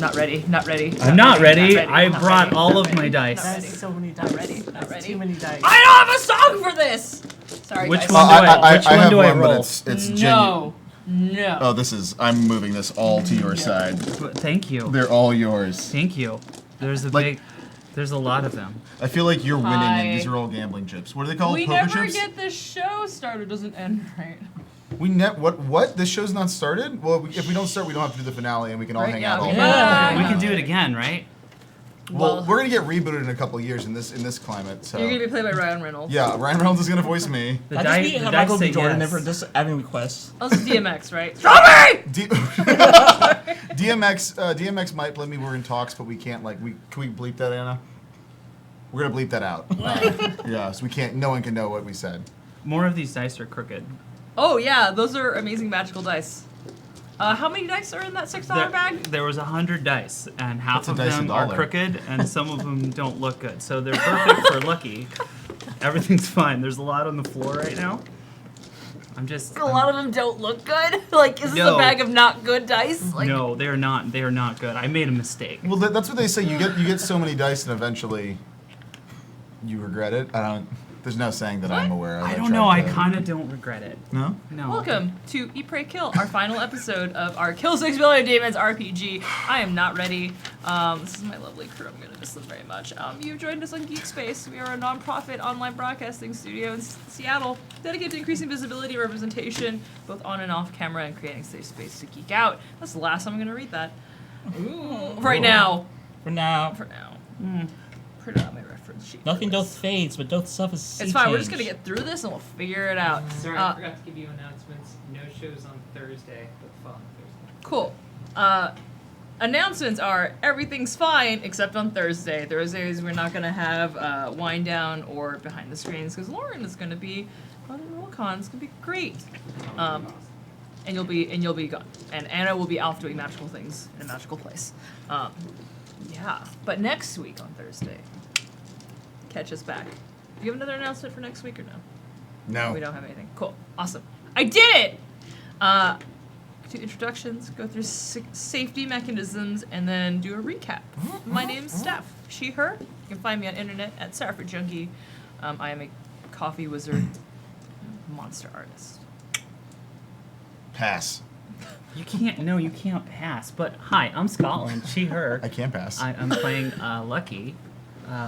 Not ready. Not ready. I'm not ready. Not ready. I Not brought ready. all Not of my ready. dice. Not That's ready. so many dice. Not ready. Not That's ready. too many dice. I don't have a song for this. Sorry, Which guys. one do I? Which I one have do I one, roll? but it's genuine. No. Oh, this is. I'm moving this all to your side. Thank you. They're all yours. Thank you. There's a Like- big. There's a lot of them. I feel like you're winning, Hi. and these are all gambling chips. What are they called? We Poker never chips? get this show started. Doesn't end right. What? This show's not started? Well, if we don't start, we don't have to do the finale, and we can all Right, hang yeah, out all okay. day. Yeah. We can do it again, right? Well, we're gonna get rebooted in a couple of years in this climate. So You're gonna be played by Ryan Reynolds. yeah, Ryan Reynolds is gonna voice me. The I dice. just The have dice Michael B. say Jordan yes. for just having requests. Oh, this is DMX, right? Strawberry. DMX might let me. We're in talks, but we can't. Can we bleep that, Anna? We're gonna bleep that out. Yeah, so we can't. No one can know what we said. More of these dice are crooked. Oh yeah, those are amazing magical dice. How many dice are in that $6 bag? There was 100 dice, and half What's a of dice a them are dollar? crooked, and some of them don't look good. So they're perfect for lucky. Everything's fine. There's a lot on the floor right now. A lot of them don't look good. Like, is this No. a bag of not good dice? Like, No, they are not. They are not good. I made a mistake. Well, that's what they say. You get so many dice, and eventually you regret it. I don't. There's no saying that I'm aware of. I don't know. I kind of don't regret it. No. No. Welcome to Eat, Pray, Kill, our final episode of our Kill 6 Billion Demons RPG. I am not ready. This is my lovely crew. I'm going to miss them very much. You've joined us on Geek Space. We are a non-profit online broadcasting studio in Seattle dedicated to increasing visibility and representation, both on and off camera, and creating safe space to geek out. That's the last time I'm going to read that. Right now. For now, For now. Print out my reference sheet. nothing doth fades, but doth suffer sea It's fine. We're just change. going to get through this and we'll figure it out. Sorry, I forgot to give you announcements. No shows on Thursday, but fun Thursday. Cool. Announcements are everything's fine except on Thursday. Thursdays we're not gonna have wind down or behind the screens because Lauren is gonna be on Rollcon. It's gonna be great. And you'll be gone. And Anna will be off doing magical things in a magical place. Yeah. But next week on Thursday, catch us back. Do you have another announcement for next week or no? No. We don't have anything. Cool. Awesome. I did it! Do introductions, go through safety mechanisms, and then do a recap. My name's Steph. She, her. You can find me on internet at Saraford Junkie. I am a coffee wizard, monster artist. Pass. You can't. No, you can't pass. But hi, I'm Scotland. She, her. I can't pass. I'm playing Lucky.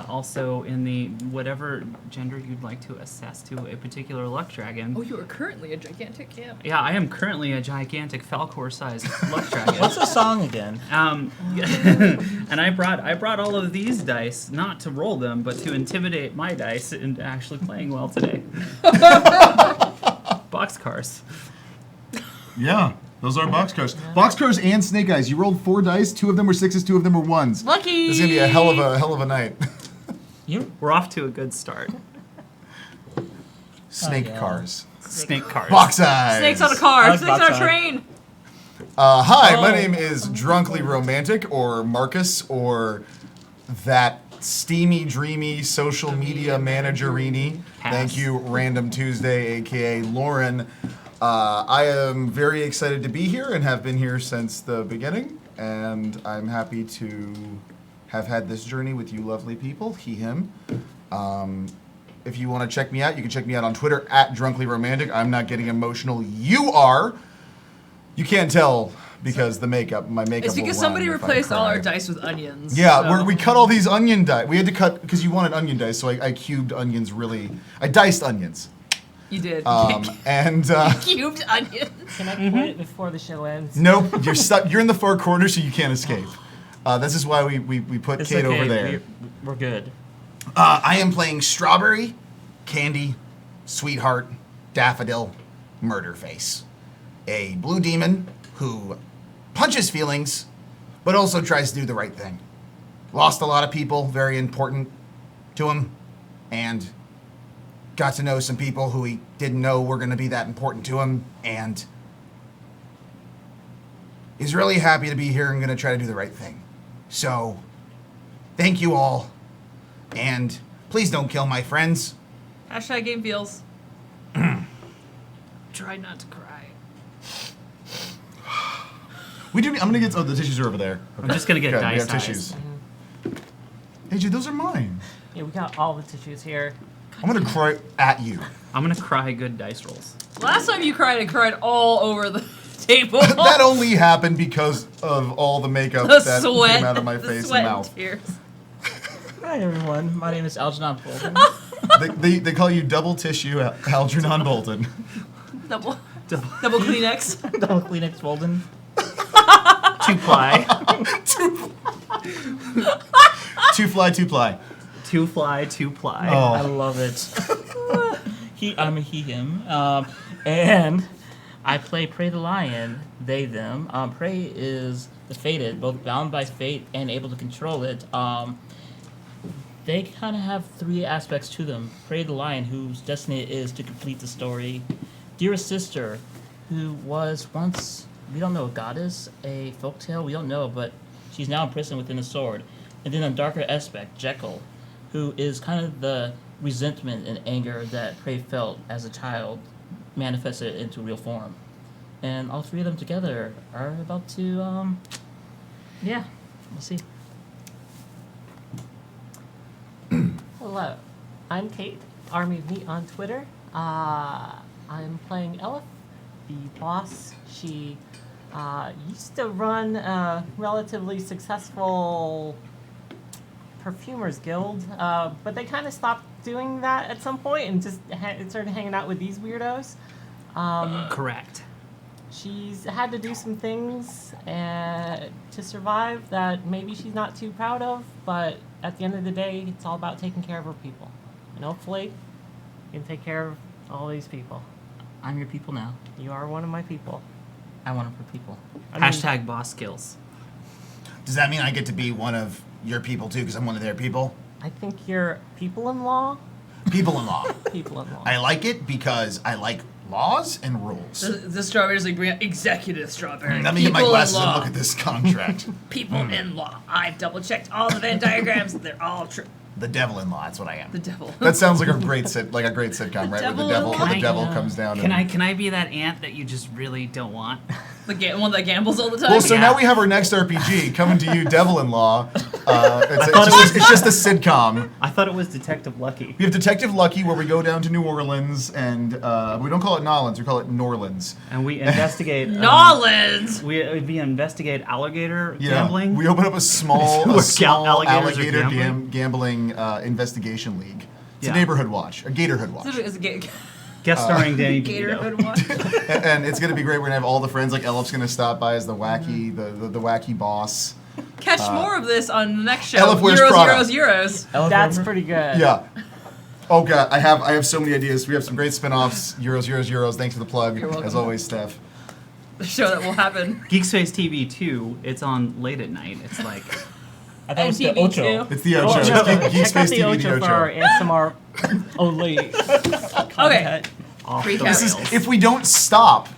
Also in the whatever gender you'd like to assess to a particular luck dragon. Oh, you are currently a gigantic camp. Yeah, I am currently a gigantic Falcor-sized luck dragon. What's the song again? And I brought all of these dice not to roll them, but to intimidate my dice into actually playing well today. Boxcars. Yeah, those are boxcars. Boxcars and snake eyes. You rolled 4 dice. 2 of them were 6s. 2 of them were 1s. Lucky! This is gonna be a hell of a night. We're off to a good start. Snake yeah. cars. Snake cars. Box eyes. Snakes on a car. I like Snakes on box a eye. train. Hi, my name is Drunkly Romantic, or Marcus, or that steamy, dreamy social media managerini. Pass. Thank you, Random Tuesday, aka Lauren. I am very excited to be here and have been here since the beginning, and I'm happy to have had this journey with you lovely people, he, him. If you want to check me out, you can check me out on Twitter at Drunkly Romantic. I'm not getting emotional. You are. You can't tell because my makeup. It's because will somebody run if I replaced all cry. our dice with onions. Yeah, so- we cut all these onion dice. We had to cut because you wanted onion dice, so I cubed onions really. I diced onions. You did. And Cubed onions. Can I quit before the show ends? nope, you're stuck. You're in the far corner, so you can't escape. This is why we put It's Kate okay. over there. We're good. I am playing Strawberry, Candy, Sweetheart, Daffodil, Murderface. A blue demon who punches feelings, but also tries to do the right thing. Lost a lot of people, very important to him, and got to know some people who he didn't know were going to be that important to him, and he's really happy to be here and going to try to do the right thing. So, thank you all, and please don't kill my friends. Hashtag game feels. Try not to cry. We do. I'm gonna get. Oh, the tissues are over there. I'm just gonna get Okay, we dice have eyes. tissues. AJ, those are mine. Yeah, we got all the tissues here. I'm gonna cry at you. I'm gonna cry good dice rolls. Last time you cried, it cried all over the table. That only happened because of all the makeup the that sweat, came out of my the face sweat and mouth. tears. Hi everyone, my name is Algernon Bolton. They call you double tissue Algernon Bolton. Double Kleenex. Double Kleenex Bolton. 2-ply. Two ply. 2-fly, 2-ply. Oh. I love it. I'm a him. And I play Prey the Lion, they, them. Prey is the fated, both bound by fate and able to control it. They kind of have three aspects to them. Prey the Lion, whose destiny it is to complete the story. Dearest Sister, who was once, we don't know, a goddess, a folktale, we don't know, but she's now imprisoned within a sword. And then a darker aspect, Jekyll, who is kind of the resentment and anger that Prey felt as a child manifested into real form. And all three of them together are about to, yeah, we'll see. Hello, I'm Kate, Army of Meat on Twitter. I'm playing Elif, the boss. She used to run a relatively successful perfumers guild, but they kind of stopped doing that at some point and just started hanging out with these weirdos. Correct. She's had to do some things to survive that maybe she's not too proud of, but at the end of the day, it's all about taking care of her people. And hopefully, you can take care of all these people. I'm your people now. You are one of my people. I want them for people. Hashtag boss skills. Does that mean I get to be one of your people too? Because I'm one of their people. I think you're people-in-law. People-in-law. People-in-law. I like it because I like laws and rules. The strawberries like bring out executive strawberry. Let me get my glasses and People-in-law. look at this contract. People-in-law. I've double-checked all the Venn diagrams. They're all true. The devil-in-law. That's what I am. The devil. That sounds like a great sitcom, right? Where the Devil-in-law. devil comes down. Can and... I be that aunt that you just really don't want? The one that gambles all the time. Well, so Yeah. now we have our next RPG coming to you, Devil-in-Law. It's just a sitcom. I thought it was Detective Lucky. We have Detective Lucky, where we go down to New Orleans, and we don't call it Nolans, we call it Norlands. And we investigate. Nolans. We investigate alligator Yeah, gambling. we open up a small, Where alligators are alligator gambling? gambling investigation league. It's Yeah. a neighborhood watch, a Gatorhood watch. It's a Guest starring Danny Gator DeVito. Hood watch. And it's gonna be great. We're gonna have all the friends. Like Elif's gonna stop by as the wacky, the wacky boss. Catch more of this on the next show. Elif wears Euros, Prada. Euros. That's pretty good. Yeah. Oh god, I have so many ideas. We have some great spin-offs. Euros. Thanks for the plug, You're welcome. as always, Steph. The show that will happen. Geekspace TV 2. It's on late at night. It's like I thought it was the MTV Ocho. too. It's the Ocho. It's Check Geek out Space the TV, the Ocho for our Ocho. ASMR only Okay. content. off Recap. the This is rails. if we don't stop,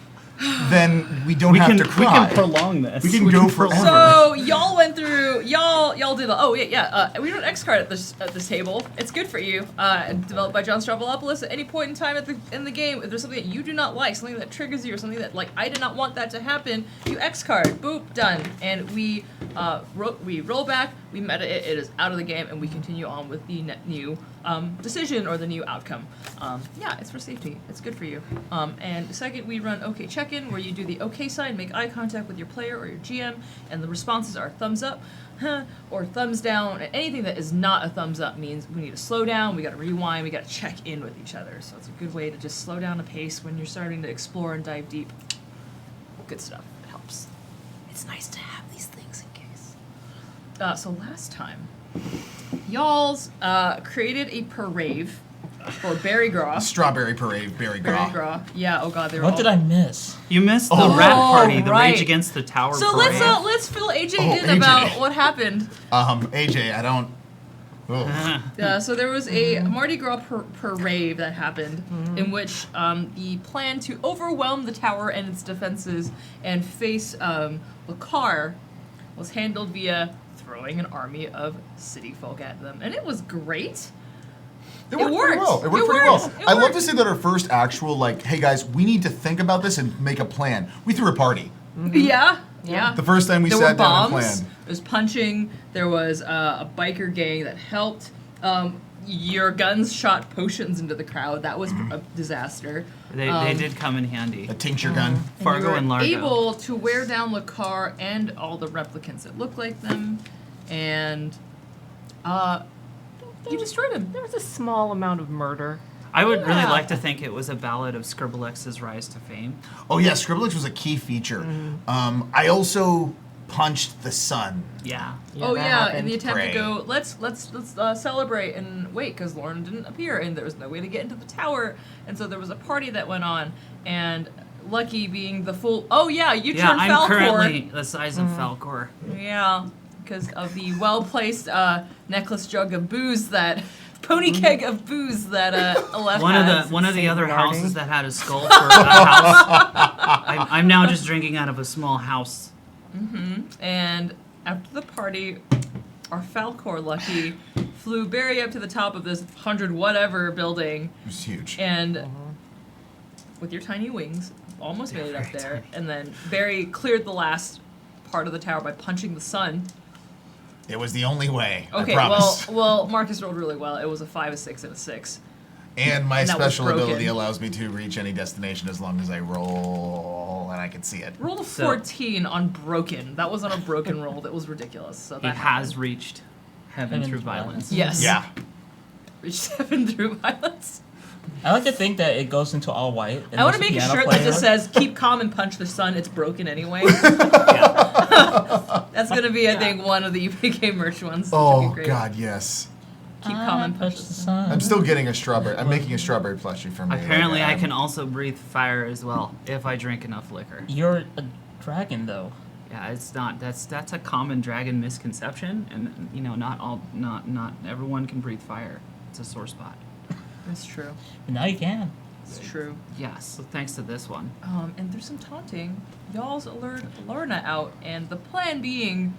then we don't we have can to we cry. can prolong this. We can go forever. So y'all went through y'all did we do an X card at this table. It's good for you. Developed by John Stravopoulos. At any point in time in the game, if there's something that you do not like, something that triggers you, or something that like I did not want that to happen, you X card. Boop, done. And we roll back. We meta it. It is out of the game, and we continue on with the new decision or the new outcome. Yeah, it's for safety. It's good for you. And second, we run OK check-in, where you do the OK sign, make eye contact with your player or your GM, and the responses are thumbs up, or thumbs down. And anything that is not a thumbs up means we need to slow down, we got to rewind, we got to check in with each other. So it's a good way to just slow down the pace when you're starting to explore and dive deep. Good stuff. It helps. It's nice to have these things in case. So last time, y'all's created a parade for Barry Graw. Strawberry Parade, Barry Barry Graw. Graw. Yeah. Oh God, they were What all. did I miss? You missed the Oh. rat party, the right. Rage Against the Tower So parade. let's fill AJ Oh, in AJ. about what happened. AJ, I don't. Oh. So there was a Mardi Gras parade that happened, in which the plan to overwhelm the tower and its defenses and face Lakar was handled via throwing an army of city folk at them, and it was great. It worked pretty worked. well. It worked It pretty worked. well. It I love worked. to see that our first actual, like, hey guys, we need to think about this and make a plan. We threw a party. Yeah. Yeah. The first time we There were sat down and bombs. planned. There was punching. There was a biker gang that helped. Your guns shot potions into the crowd. That was a disaster. They did come in handy. A tincture gun. Fargo you were and Largo. able to wear down Lakar and all the replicants that look like them, and you destroyed him. There was a small amount of murder. I would really Yeah. like to think it was a ballad of Scribblex's rise to fame. Oh yeah, Scribblix was a key feature. I also punched the sun. Yeah. Oh that yeah, in happened. the attempt Pray. to go, let's celebrate and wait because Lauren didn't appear and there was no way to get into the tower, and so there was a party that went on, and Lucky being the full. Oh yeah, you Yeah, turned I'm Falcor. currently the size of Falcor. Yeah, because of the well-placed necklace jug of booze that pony keg of booze that Aleph has. One of the Saint other Bernardine. houses that had a skull for a house. I'm now just drinking out of a small house. And after the party, our Falcor Lucky flew Barry up to the top of this 100 whatever building, It was huge. and with your tiny wings, almost made it up there. And then Barry cleared the last part of the tower by punching the sun. It was the only way. Okay, I promise. well, Marcus rolled really well. It was a 5, a 6, and a 6. And my and that was special broken. ability allows me to reach any destination as long as I roll and I can see it. Rolled a So- 14 on broken. That was on a broken roll. That was ridiculous. So He that has reached heaven Heaven through through violence. Yes. Yeah. Reached heaven through violence. I like to think that it goes into all white. and I want to there's make a piano shirt that player. just says "Keep calm and punch the sun." It's broken anyway. That's gonna be, I think, one of the UPK merch ones. which would Oh be great. God, yes. Keep calm and punch the sun. I'm still getting a strawberry. I'm making a strawberry plushie for me. Apparently, Like, I can also breathe fire as well if I drink enough liquor. You're a dragon, though. Yeah, it's not. That's a common dragon misconception, and not everyone can breathe fire. It's a sore spot. That's true. But now you can. It's true. Yes, so thanks to this one. And there's some taunting. Y'all's alert Lorna out, and the plan being,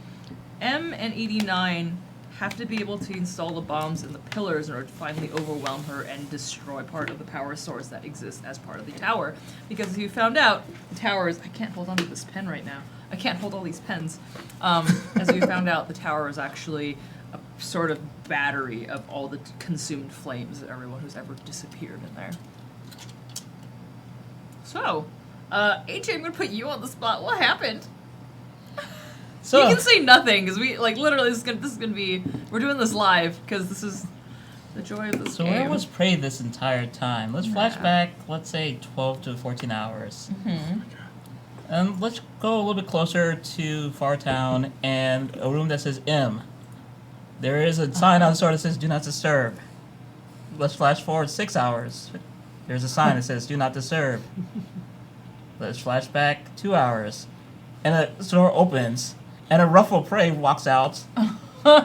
M and 89 have to be able to install the bombs in the pillars in order to finally overwhelm her and destroy part of the power source that exists as part of the tower. Because as you found out, the tower is. I can't hold on to this pen right now. I can't hold all these pens. As you found out, the tower is actually a sort of battery of all the consumed flames of everyone who's ever disappeared in there. So, AJ, I'm gonna put you on the spot. What happened? So, You can say nothing because we literally this is gonna be we're doing this live because this is the joy of this so game. where was Prey this entire time? Let's flash Yeah. back, let's say 12 to 14 hours. Mhm. And let's go a little bit closer to Fartown and a room that says M. There is a sign on the door that says "Do not disturb." Let's flash forward 6 hours. There's a sign that says "Do not disturb." Let's flash back 2 hours, and the door opens, and a ruffled Prey walks out,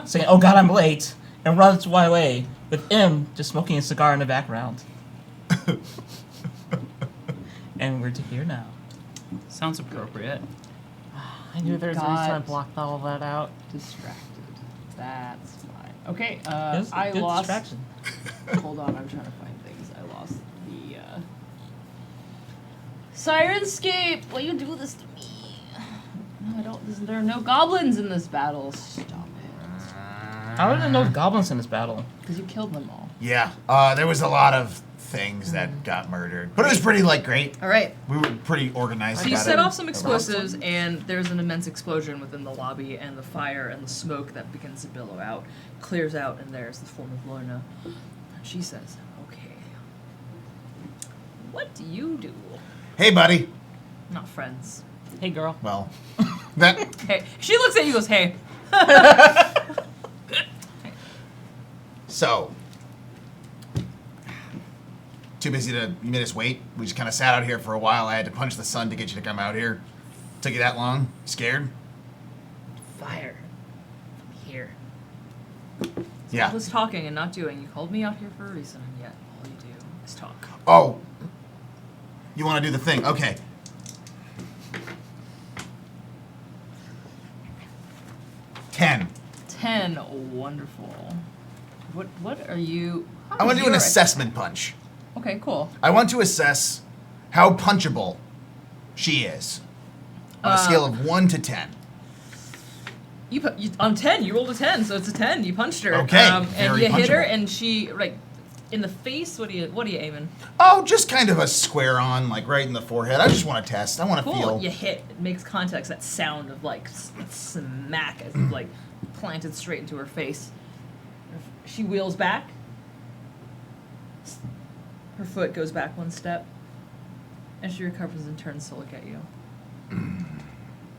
saying, "Oh God, I'm late," and runs one way with M just smoking a cigar in the background. And we're to here now. Sounds appropriate. I knew there was a reason I Got- blocked all of that out. Distracted. That's fine. Okay, It was a I good lost. distraction. Hold on, I'm trying to find things. I lost the Sirenscape. Why you do this to me? No, I don't. There are no goblins in this battle. Stop it. How are there no goblins in this battle? Because you killed them all. Yeah. There was a lot of things that got murdered, but it was pretty great. All right. We were pretty organized. So you about set it. off some explosives, and there's an immense explosion within the lobby, and the fire and the smoke that begins to billow out clears out, and there's the form of Lorna. And she says, "Okay, what do you do?" Hey, buddy. Not friends. Hey, girl. Well, that Hey, she looks at you, and goes, "Hey." so. Too busy to you made us wait. We just kind of sat out here for a while. I had to punch the sun to get you to come out here. Took you that long? Scared? Fire. From here. Yeah. All this talking and not doing. You called me out here for a reason, and yet all you do is talk. Oh. You want to do the thing? Okay. Ten. 10. Wonderful. What are you? I want to do an You're- assessment punch. Okay, cool. I want to assess how punchable she is. On a scale of 1 to 10. On 10, you rolled a 10, so it's a 10. You punched her. Okay, and very you hit her, punchable. and she like in the face. What are you aiming? Oh, just kind of a square on, like right in the forehead. I just want to test. I want to Cool. feel. You hit. It makes context. That sound of like smack as it's like planted straight into her face. She wheels back. Her foot goes back one step, and she recovers and turns to look at you.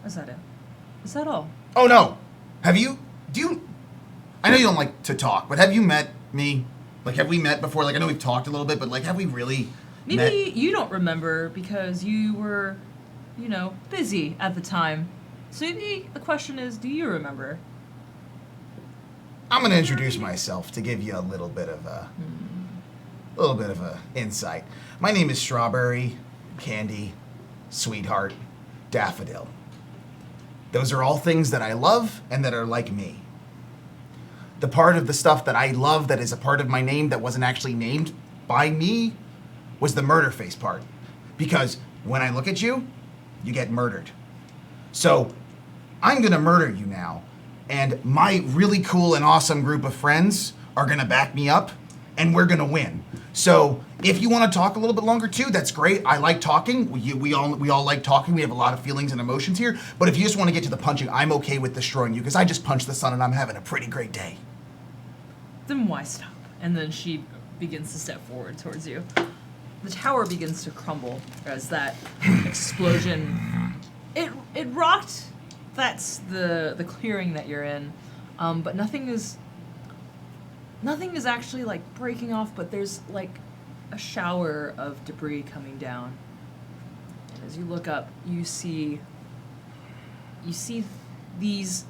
Is that it? Is that all? Oh no! Have you? Do you? I know you don't like to talk, but have you met me? Like, have we met before? Like, I know we've talked a little bit, but like, have we really? Maybe met? you don't remember because you were, busy at the time. So maybe the question is, do you remember? I'm gonna introduce myself to give you a little bit of a insight. My name is Strawberry, Candy, Sweetheart, Daffodil. Those are all things that I love and that are like me. The part of the stuff that I love that is a part of my name that wasn't actually named by me was the murder face part. Because when I look at you, you get murdered. So I'm gonna murder you now. And my really cool and awesome group of friends are gonna back me up, and we're gonna win. So if you want to talk a little bit longer too, that's great. I like talking. We all like talking. We have a lot of feelings and emotions here. But if you just want to get to the punching, I'm okay with destroying you because I just punched the sun and I'm having a pretty great day. Then why stop? And then she begins to step forward towards you. The tower begins to crumble as that explosion. It rocked. That's the clearing that you're in, but nothing is actually like breaking off. But there's like a shower of debris coming down. And as you look up, you see these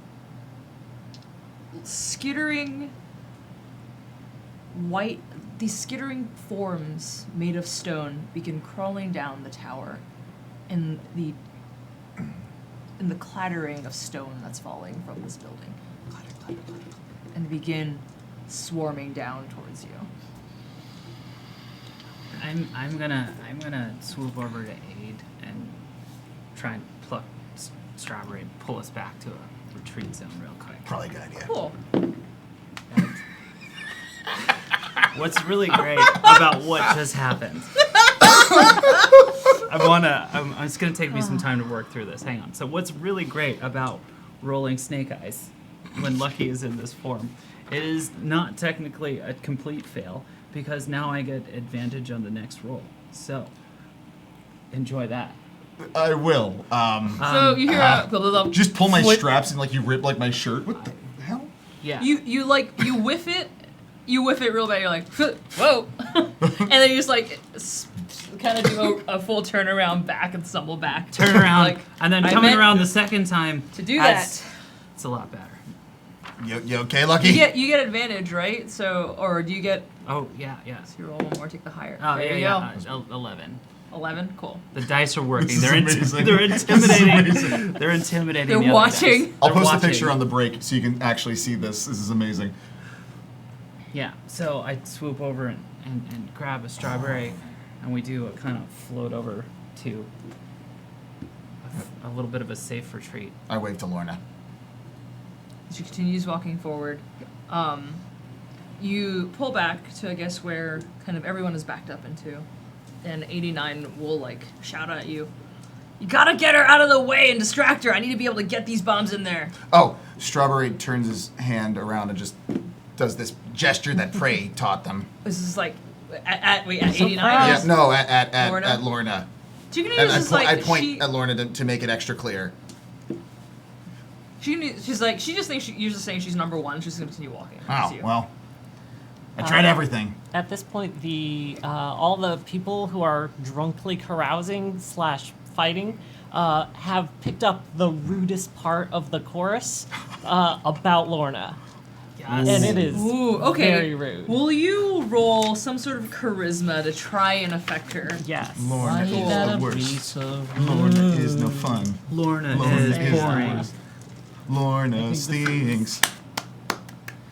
skittering forms made of stone begin crawling down the tower in the clattering of stone that's falling from this building. Clatter, clatter, clatter, clatter, and begin swarming down towards you. I'm gonna swoop over to aid and try and pluck Strawberry and pull us back to a retreat zone real quick. Probably a good idea. Cool. What's really great about what just happened? It's gonna take me some time to work through this. Hang on. So what's really great about rolling Snake Eyes when Lucky is in this form? It is not technically a complete fail because now I get advantage on the next roll. So enjoy that. I will. So you hear Just pull my flip. straps and like you rip like my shirt. What the hell? Yeah. You whiff it. You whiff it real bad. You're like, whoa, and then you just like kind of do a full turnaround back and stumble back. Turn around, Like, and then I coming meant around the second time to do that's- that. It's a lot better. You okay, Lucky? You get advantage, right? So, or do you get? Oh yeah. So you roll one more, take the higher. Oh there yeah. you go. 11. 11, cool. The dice are working. This is They're amazing. they're This is intimidating. amazing. They're intimidating. They're the other watching. dice. I'll They're post a watching. picture on the break so you can actually see this. This is amazing. Yeah. So I swoop over and grab a strawberry, and we do a kind of float over to a little bit of a safe retreat. I wave to Lorna. She continues walking forward. You pull back to, I guess, where kind of everyone is backed up into. And 89 will, like, shout at you. You gotta get her out of the way and distract her. I need to be able to get these bombs in there. Oh, Strawberry turns his hand around and just does this gesture that Prey taught them. This is like, at 89? fast. Yeah, no, at Lorna? at Lorna. So you can And use I, this, I like, point she, at Lorna to make it extra clear. she's like, she just thinks you're just saying she's number one. She's gonna continue walking. Oh, See you. well. I tried everything. At this point, the all the people who are drunkly carousing / fighting have picked up the rudest part of the chorus about Lorna, Yes. and it is Ooh, okay. very rude. Will you roll some sort of charisma to try and affect her? Yes. Lorna Why is that the a worst. piece of Lorna is no fun. Lorna, Lorna is is boring. worst. Lorna stinks.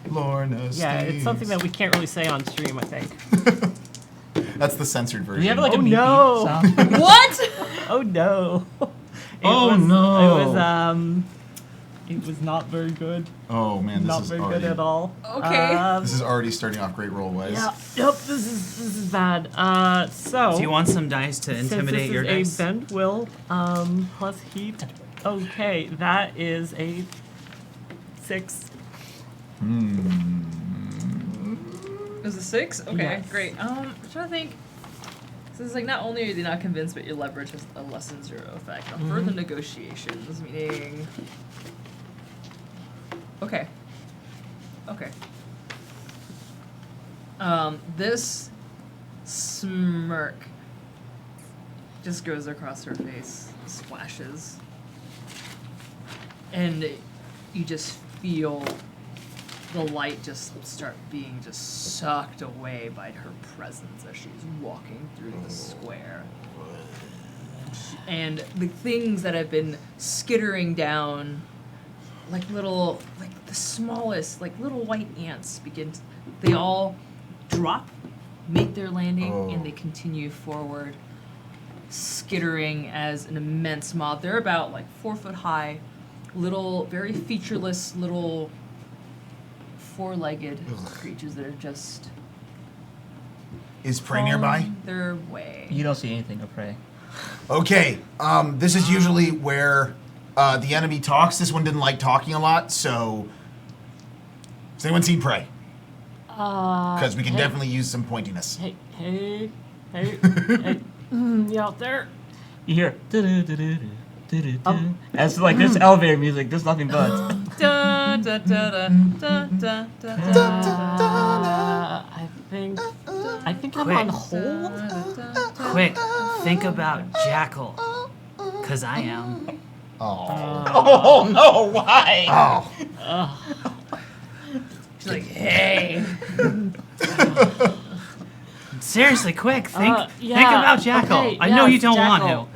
Lorna Yeah, stinks. it's something that we can't really say on stream, I think. That's the censored version. Do we have like Oh, a beep no. beep sound? What? Oh no. Oh, was, no. It was not very good. Oh man, this Not is very already good at all. Okay. this is already starting off great roll wise. Yeah. Yep. This is bad. So. Do you want some dice to since intimidate this your is dice? a bend will plus heat. Okay, that is a 6. Is it 6? Okay, Yes. great. I'm trying to think. So it's like not only are they not convinced, but your leverage has a less than 0 effect on further negotiations, meaning. Okay. Okay. This smirk just goes across her face, splashes, and you just feel the light just start being just sucked away by her presence as she's walking through the square. And the things that have been skittering down, like the smallest, like little white ants they all drop, make their landing, and they continue forward, skittering as an immense mob. They're about like 4 foot high, little, very featureless little 4-legged creatures that are just Is prey nearby? on their way. You don't see anything of prey. Okay. This is usually where the enemy talks. This one didn't like talking a lot, so has anyone seen prey? Because we can definitely use some pointiness. Hey, you out there? You hear do-do-do-do-do-do-do. As like this elevator music, there's nothing but. Da, da, da, da, da, da, da, da, I think I'm Quick. on hold. Quick, think about Jackal. Cause I am. Oh. Oh no! Why? Oh. She's like, hey. Seriously, quick, think Yeah, about Jackal. okay, I know you yes, don't want Jackal. to.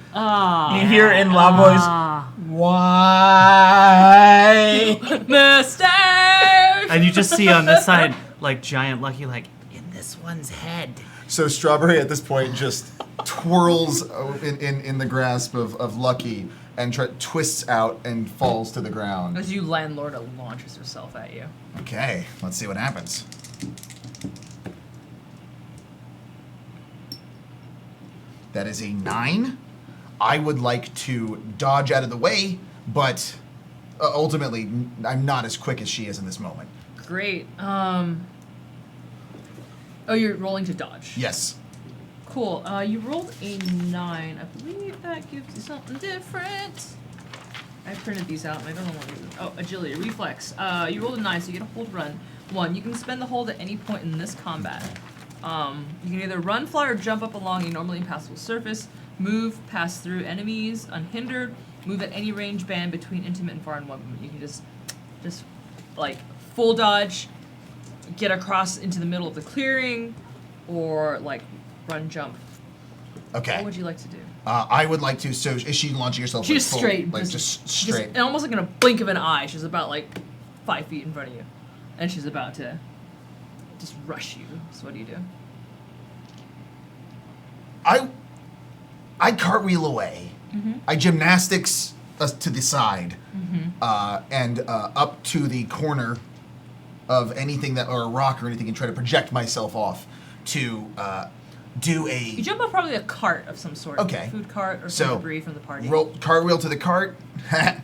You hear in loud voice. Ah. Why? Mistake! And you just see on this side, like giant Lucky, like in this one's head. So Strawberry at this point just twirls in the grasp of Lucky and twists out and falls to the ground. As you landlord launches herself at you. Okay, let's see what happens. That is a 9. I would like to dodge out of the way, but ultimately, I'm not as quick as she is in this moment. Great. Oh, you're rolling to dodge. Yes. Cool. You rolled a 9. I believe that gives you something different. I printed these out and I don't know what these are. Oh, agility, reflex. You rolled a 9, so you get a hold run. 1. You can spend the hold at any point in this combat. You can either run, fly, or jump up along a normally impassable surface, move, pass through enemies unhindered, move at any range band between intimate and far in one movement. You can just like full dodge, get across into the middle of the clearing, or like run, jump. Okay. What would you like to do? I would like to. So is she launching herself? She's like full, straight. like just straight. and almost like in a blink of an eye, she's about like 5 feet in front of you, and she's about to just rush you. So what do you do? I cartwheel away. I gymnastics to the side, and up to the corner of anything or a rock or anything, and try to project myself off to do a. You jump off probably a cart of some sort. Okay. Food cart or So, some debris from the party. Cartwheel to the cart. That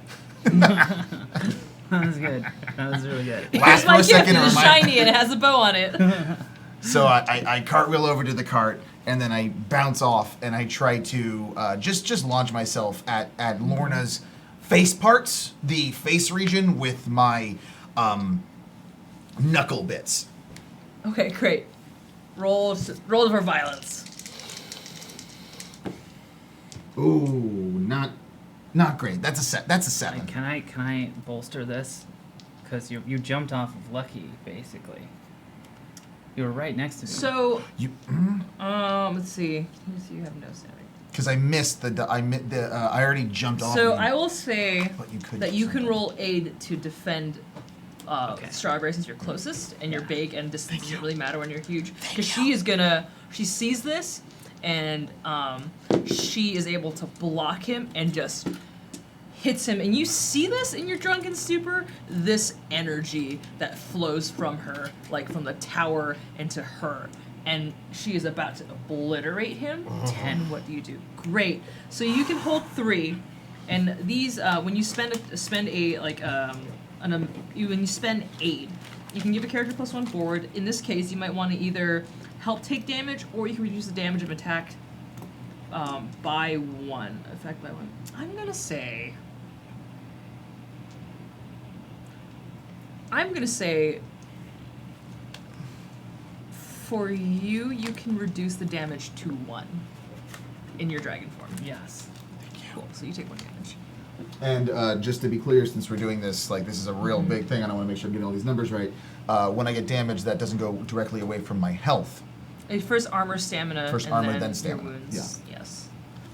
was good. That was really good. Laugh Here's my for a gift. second, It or is am I- shiny and it has a bow on it. So I cartwheel over to the cart, and then I bounce off, and I try to just launch myself at Lorna's face parts, the face region, with my knuckle bits. Okay, great. Roll for violence. Ooh, not great. That's a 7. Can I bolster this? Because you jumped off of Lucky, basically. You were right next to me. So, You, let's see. Let me see. You have no saving. because I missed I already jumped off. So of you, I will say but you could that do you can something. roll aid to defend Okay. Strawberry since you're closest and you're big and distance doesn't really matter when you're huge. Because she sees this and she is able to block him and just hits him, and you see this in your drunken stupor, this energy that flows from her, like from the tower into her. And she is about to obliterate him. 10, what do you do? Great. So you can hold 3, and these, when you spend a like, when you spend aid, you can give a character +1 forward. In this case, you might want to either help take damage, or you can reduce the damage of attack by 1. Effect by 1. I'm gonna say for you, you can reduce the damage to 1 in your dragon form. Yes. Cool. So you take 1 damage. And just to be clear, since we're doing this, like this is a real big thing, and I want to make sure I'm getting all these numbers right. When I get damage, that doesn't go directly away from my health. First armor, stamina, First and armor, then then stamina. your wounds. Yeah. Yes.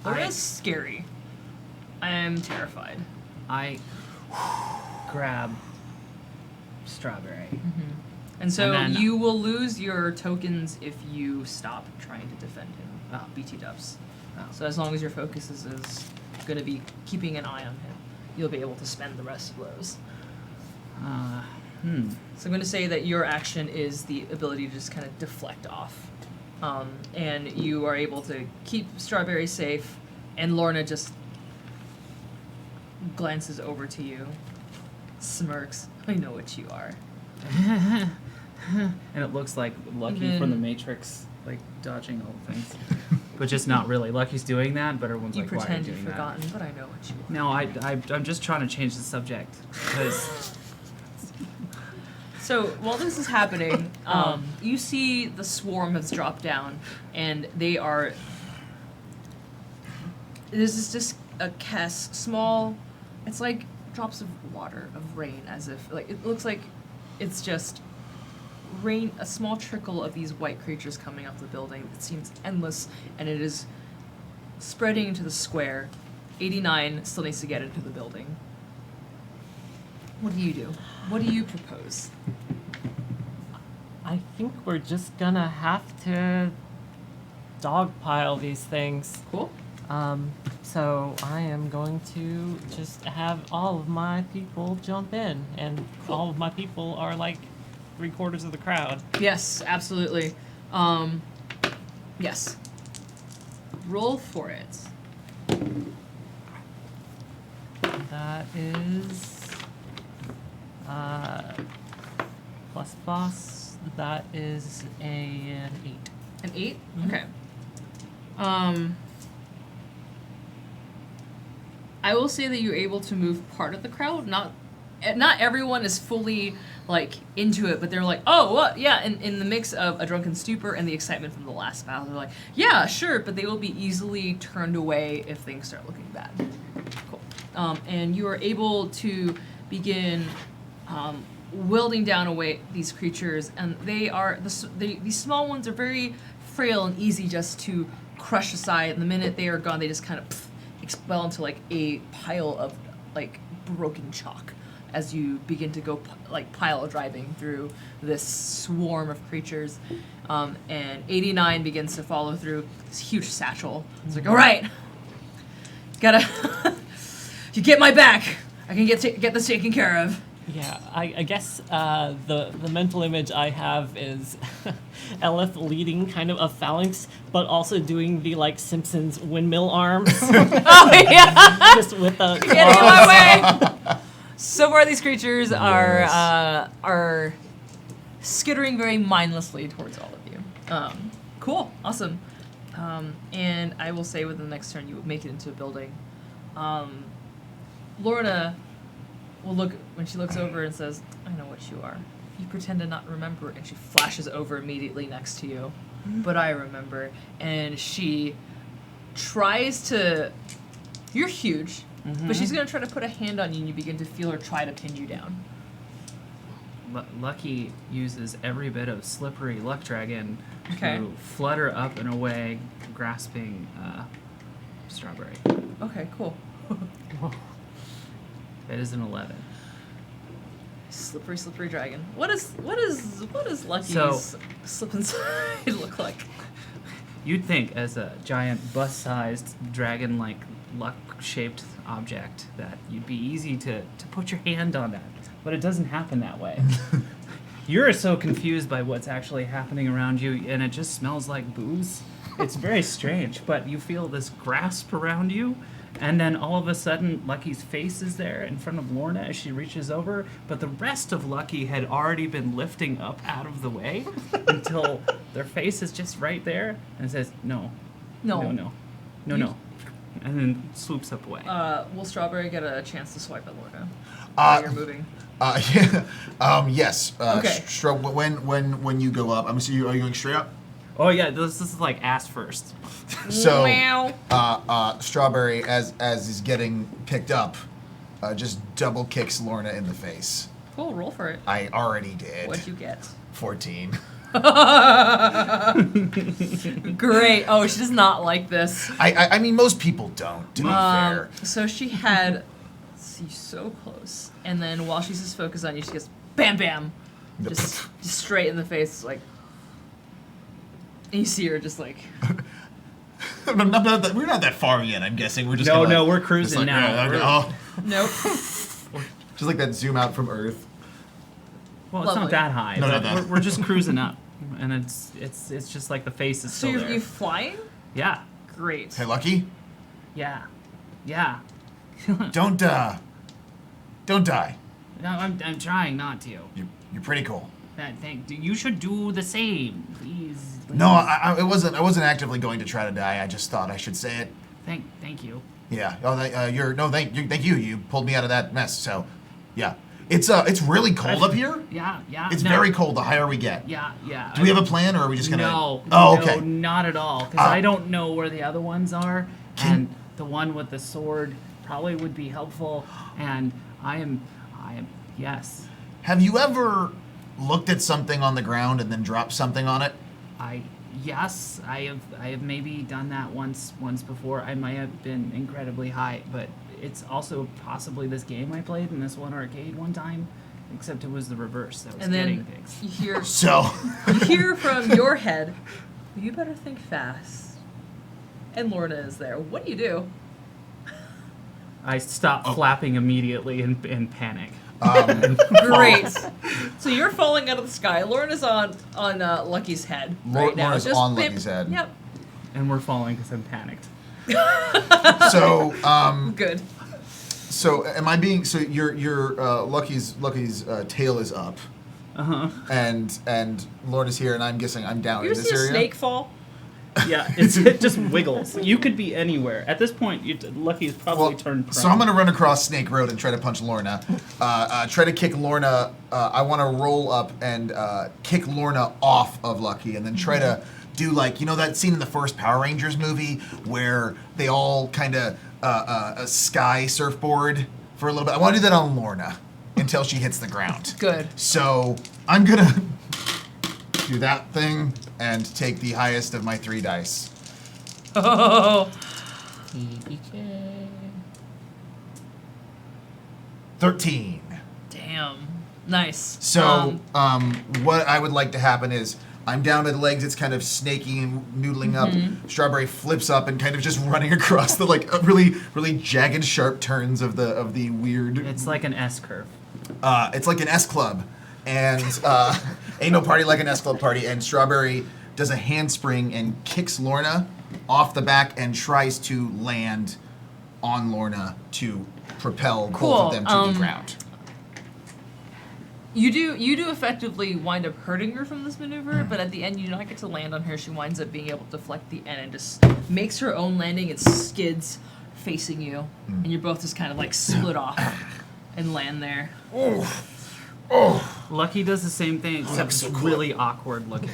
That is scary. I am terrified. I grab Strawberry. And so And then- you will lose your tokens if you stop trying to defend him. BT dubs. So as long as your focus is going to be keeping an eye on him, you'll be able to spend the rest of those. So I'm going to say that your action is the ability to just kind of deflect off. And you are able to keep Strawberry safe, and Lorna just glances over to you, smirks. I know what you are. And it looks like Lucky from the Matrix, like dodging all the things. But just not really. Lucky's doing that, but everyone's You like, why are you pretend doing you've forgotten, but I know what you that? No, I'm just trying to change the subject. Because So while this is happening, you see the swarm has dropped down, and they are. This is just a small. It's like drops of water, of rain, as if like it looks like it's just rain, a small trickle of these white creatures coming off the building. It seems endless, and it is spreading into the square. 89 still needs to get into the building. What do you do? What do you propose? I think we're just gonna have to dogpile these things. Cool. So I am going to just have all of my people jump in, and all of my people are like 3/4 of the crowd. Yes, absolutely. Yes. Roll for it. That is plus boss. That is an 8. An 8? Okay. I will say that you're able to move part of the crowd. Not everyone is fully like into it, but they're like, oh, what? Yeah. In the mix of a drunken stupor and the excitement from the last battle, they're like, yeah, sure, but they will be easily turned away if things start looking bad. Cool. And you are able to begin wielding down away these creatures, and they are these small ones are very frail and easy just to crush aside. And the minute they are gone, they just kind of expel into like a pile of like broken chalk as you begin to go like pile driving through this swarm of creatures. And 89 begins to follow through this huge satchel. It's like, all right, gotta you get my back. I can get this taken care of. Yeah, I guess the mental image I have is Elif leading kind of a phalanx, but also doing the like Simpsons windmill arms, Oh yeah. just with the Get out of my way! So far, these creatures are skittering very mindlessly towards all of you. Cool, awesome. And I will say, within the next turn, you would make it into a building. Lorna will look when she looks over and says, "I know what you are." You pretend to not remember, and she flashes over immediately next to you. But I remember, and she tries to. You're huge. But she's gonna try to put a hand on you, and you begin to feel her try to pin you down. Lucky uses every bit of slippery luck dragon Okay. to flutter up and away, grasping Strawberry. Okay, cool. It is an 11. Slippery dragon. What is Lucky's So- slip inside look like? You'd think, as a giant bus-sized dragon-like luck-shaped object that you'd be easy to put your hand on that, but it doesn't happen that way. You're so confused by what's actually happening around you, and it just smells like booze. It's very strange, but you feel this grasp around you, and then all of a sudden, Lucky's face is there in front of Lorna as she reaches over, but the rest of Lucky had already been lifting up out of the way until their face is just right there, and says, no, No. no, and then swoops up away. Will Strawberry get a chance to swipe at Lorna? Uh, While you're moving. Yeah. Yes. Okay. When you go up, I'm assuming are you going straight up? Oh yeah, this is like ass first. So, Meow. Strawberry, as is getting picked up, just double kicks Lorna in the face. Cool, roll for it. I already did. What'd you get? 14. Great. Oh, she does not like this. I mean, most people don't, to be fair. So she had, see, so close, and then while she's just focused on you, she goes bam, bam, just straight in the face, like. And you see her just like. we're not that far yet, I'm guessing. We're just No, we're cruising like, now. yeah, okay, We're- oh, Nope. just like that zoom out from Earth. Well, it's Lovely. not that high. No, but not that. we're just cruising up, and it's just like the face is So still you're there. you flying? Yeah, Great. Hey, Lucky, yeah. don't die. No, I'm trying not to. You're pretty cool. You should do the same, please. No, I wasn't actively going to try to die. I just thought I should say it. Thank you. Yeah. Oh, thank you. You pulled me out of that mess. So, yeah. It's really cold up here. Yeah. It's no, very cold the higher we get. Yeah. Do we have a plan, or are we just gonna? No. Oh, okay. No, not at all. Because I don't know where the other ones are, and the one with the sword probably would be helpful. And I am. Yes. Have you ever looked at something on the ground and then dropped something on it? Yes, I have maybe done that once before. I might have been incredibly high, but it's also possibly this game I played in this one arcade one time, except it was the reverse. I was And getting then things. you hear So, from your head, you better think fast. And Lorna is there. What do you do? I stopped flapping immediately in panic. Great. So you're falling out of the sky. Lorna's on Lucky's head right now. Lorna's Just on bip. Lucky's head. Yep. And we're falling because I'm panicked. so, Good. so am I being? So your Lucky's tail is up, and Lorna's here, and I'm guessing I'm down You in ever this see a area. snake fall? Yeah, it just wiggles. You could be anywhere. At this point, Lucky's probably turned prone. So I'm gonna run across Snake Road and try to punch Lorna. Try to kick Lorna. I want to roll up and kick Lorna off of Lucky, and then try to do like that scene in the first Power Rangers movie where they all kind of a sky surfboard for a little bit. I want to do that on Lorna until she hits the ground. Good. So I'm gonna do that thing and take the highest of my 3 dice. Oh. TPK. 13. Damn. Nice. So, what I would like to happen is I'm down to the legs. It's kind of snaky and noodling up. Strawberry flips up and kind of just running across the really, really jagged, sharp turns of the weird. It's like an S curve. It's like an S club, and ain't no party like an S club party. And Strawberry does a handspring and kicks Lorna off the back and tries to land on Lorna to propel both Cool. of them to the ground. You do effectively wind up hurting her from this maneuver, but at the end you do not get to land on her. She winds up being able to deflect the end and just makes her own landing. It skids facing you, and you're both just kind of like split off and land there. Lucky does the same thing, except so it's cool. really awkward looking.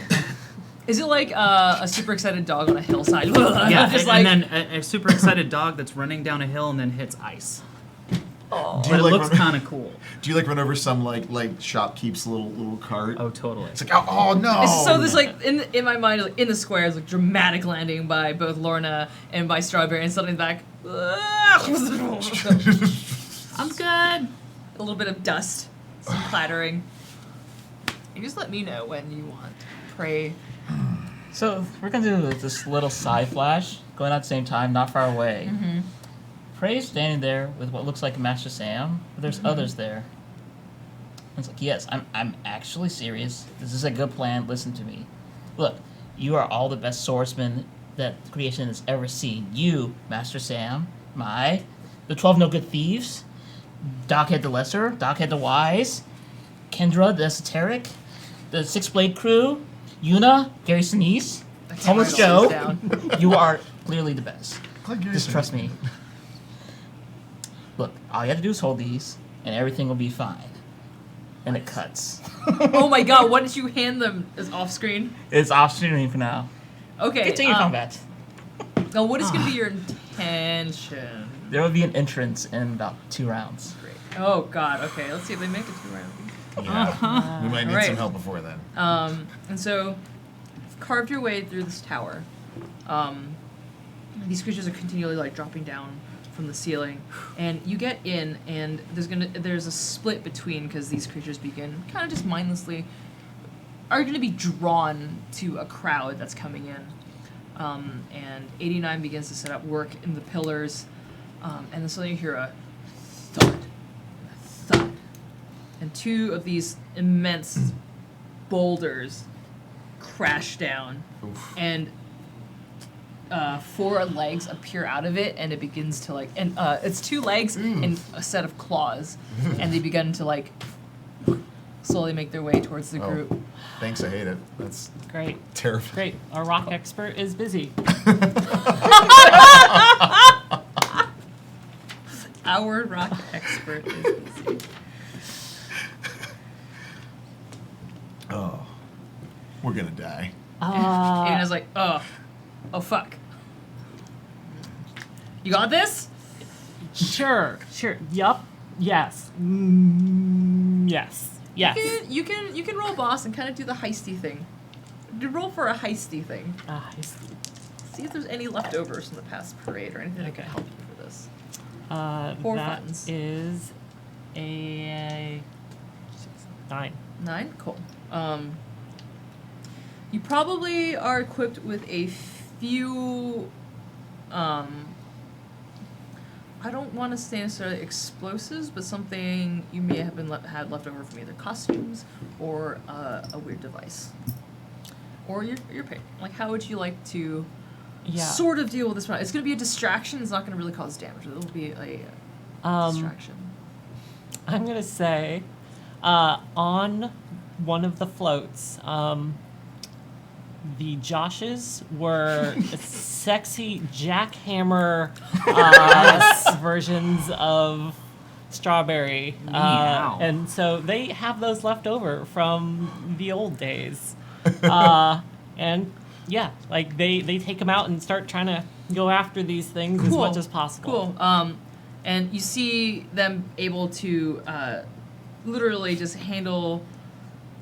Is it like a super excited dog on a hillside? Yeah, just and then a super excited dog that's running down a hill and then hits ice. oh. Do But it like looks run- kind of cool. Do you like run over some like shopkeep's little cart? Oh, totally. It's like oh no. So there's like in my mind like in the square is like dramatic landing by both Lorna and by Strawberry and suddenly back a I'm good. little bit of dust, some clattering. You just let me know when you want. Pray. So we're gonna do this little side flash going on at the same time, not far away. Prey's standing there with what looks like Master Sam, but there's others there. And it's like, yes, I'm actually serious. This is a good plan. Listen to me. Look, you are all the best swordsmen that creation has ever seen. You, Master Sam, the 12 No Good Thieves, Dockhead the Lesser, Dockhead the Wise, Kendra the Esoteric, the Six Blade Crew, Yuna, Gary Sinise, I can't Homeless write all Joe. this down. You are clearly the best. Like you're Just trust me. Look, all you have to do is hold these, and everything will be fine. And it cuts. Oh my god, what did you hand them as off screen? It's off screen for now. Okay. Continue combat. Now, what is going to be your intention? There will be an entrance in about 2 rounds. Great. Oh god, okay, let's see if they make it 2 rounds. Yeah. We might need Alright. some help before then. And so, you've carved your way through this tower. These creatures are continually like dropping down from the ceiling, and you get in, and there's a split between, because these creatures begin kind of just mindlessly are going to be drawn to a crowd that's coming in. And 89 begins to set up work in the pillars, and then suddenly you hear a thud, thud, and 2 of these immense boulders crash down, Oof. and 4 legs appear out of it, and it begins to like, and it's 2 legs and a set of claws, and they begin to like slowly make their way towards the Oh. group. Thanks, I hate it. That's Great. terrifying. Great. Our rock expert is busy. Our rock expert is busy. Oh, we're gonna die. And it's like, oh fuck. You got this? Sure. Yup. Yes. Yes. Yes. You can roll boss and kind of do the heisty thing. You roll for a heisty thing. See if there's any leftovers from the past parade or anything that can help you for this. 4 that buttons. is a 9. 9? Cool. You probably are equipped with a few, I don't want to say necessarily explosives, but something you may have been had left over from either costumes or a weird device. Or your pick. Like, how would you like to Yeah. sort of deal with this one? It's going to be a distraction. It's not going to really cause damage. It'll be a distraction. I'm gonna say, on one of the floats, the Joshes were sexy jackhammer versions of Strawberry, Meow. and so they have those left over from the old days, and yeah, like they take them out and start trying to go after these things as much as possible. Cool. And you see them able to literally just handle.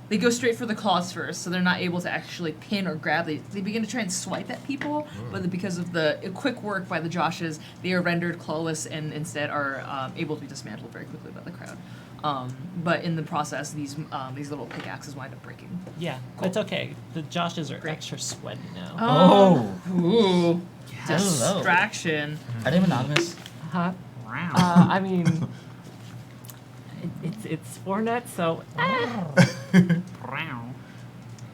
They go straight for the claws first, so they're not able to actually pin or grab. They begin to try and swipe at people, but because of the quick work by the Joshes, they are rendered clawless and instead are able to be dismantled very quickly by the crowd. But in the process, these little pickaxes wind up breaking. Yeah, it's okay. The Joshes are extra sweaty now. Oh. Ooh. Hello. Distraction. Are they monogamous? Huh? Wow. I mean, it's Fortnite, so Wow.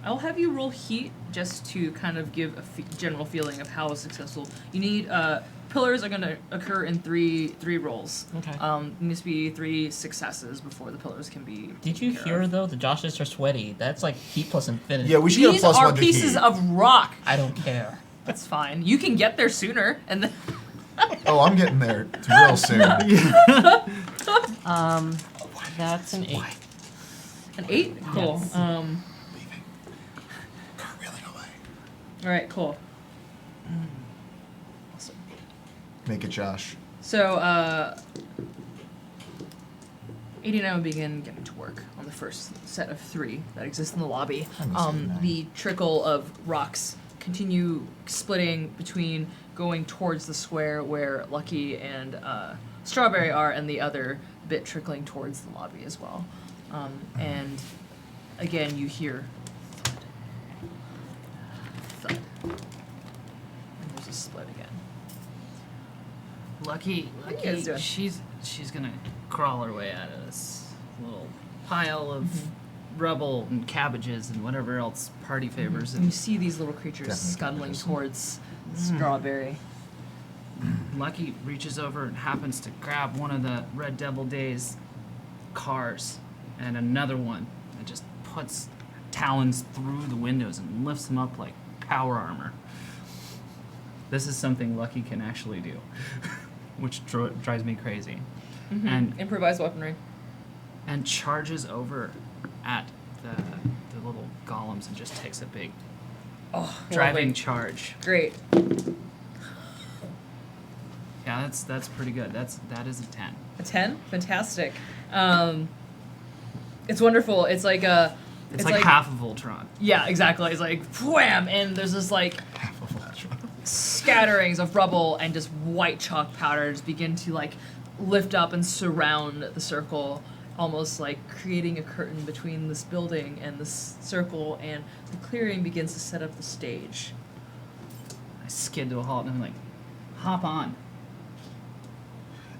I'll have you roll heat just to kind of give a general feeling of how successful. You need pillars are going to occur in three rolls. Okay. There needs to be 3 successes before the pillars can be. Did you taken care hear of. though? The Joshes are sweaty. That's like heat plus infinity. Yeah, we should get a These plus are 1 to pieces heat. of rock. I don't care. That's fine. You can get there sooner, and then Oh, I'm getting there real soon. that's an 8. an 8. Cool. Yes. Leaving. Cartwheeling away. All right. Cool. Awesome. Make it Josh. So, 89 will begin getting to work on the first set of 3 that exist in the lobby. I miss 89. The trickle of rocks continue splitting between going towards the square where Lucky and Strawberry are, and the other bit trickling towards the lobby as well. And again, you hear thud, thud, and there's a split again. Lucky, What are you guys doing? she's gonna crawl her way out of this little pile of rubble and cabbages and whatever else party favors. And you And see these little creatures Definitely scuttling cabbages. towards Strawberry. Lucky reaches over and happens to grab one of the Red Devil Days cars and another one and just puts talons through the windows and lifts them up like power armor. This is something Lucky can actually do, which drives me crazy. And Improvised weaponry. and charges over at the little golems and just takes a big Oh, driving lovely. charge. Great. Yeah, that's pretty good. That is a 10. A 10? Fantastic. It's wonderful. It's like a. It's like half of Voltron. Yeah, exactly. It's like wham, and there's this like scatterings of rubble and just white chalk powders begin to like lift up and surround the circle, almost like creating a curtain between this building and this circle, and the clearing begins to set up the stage. I skid to a halt and I'm like, hop on.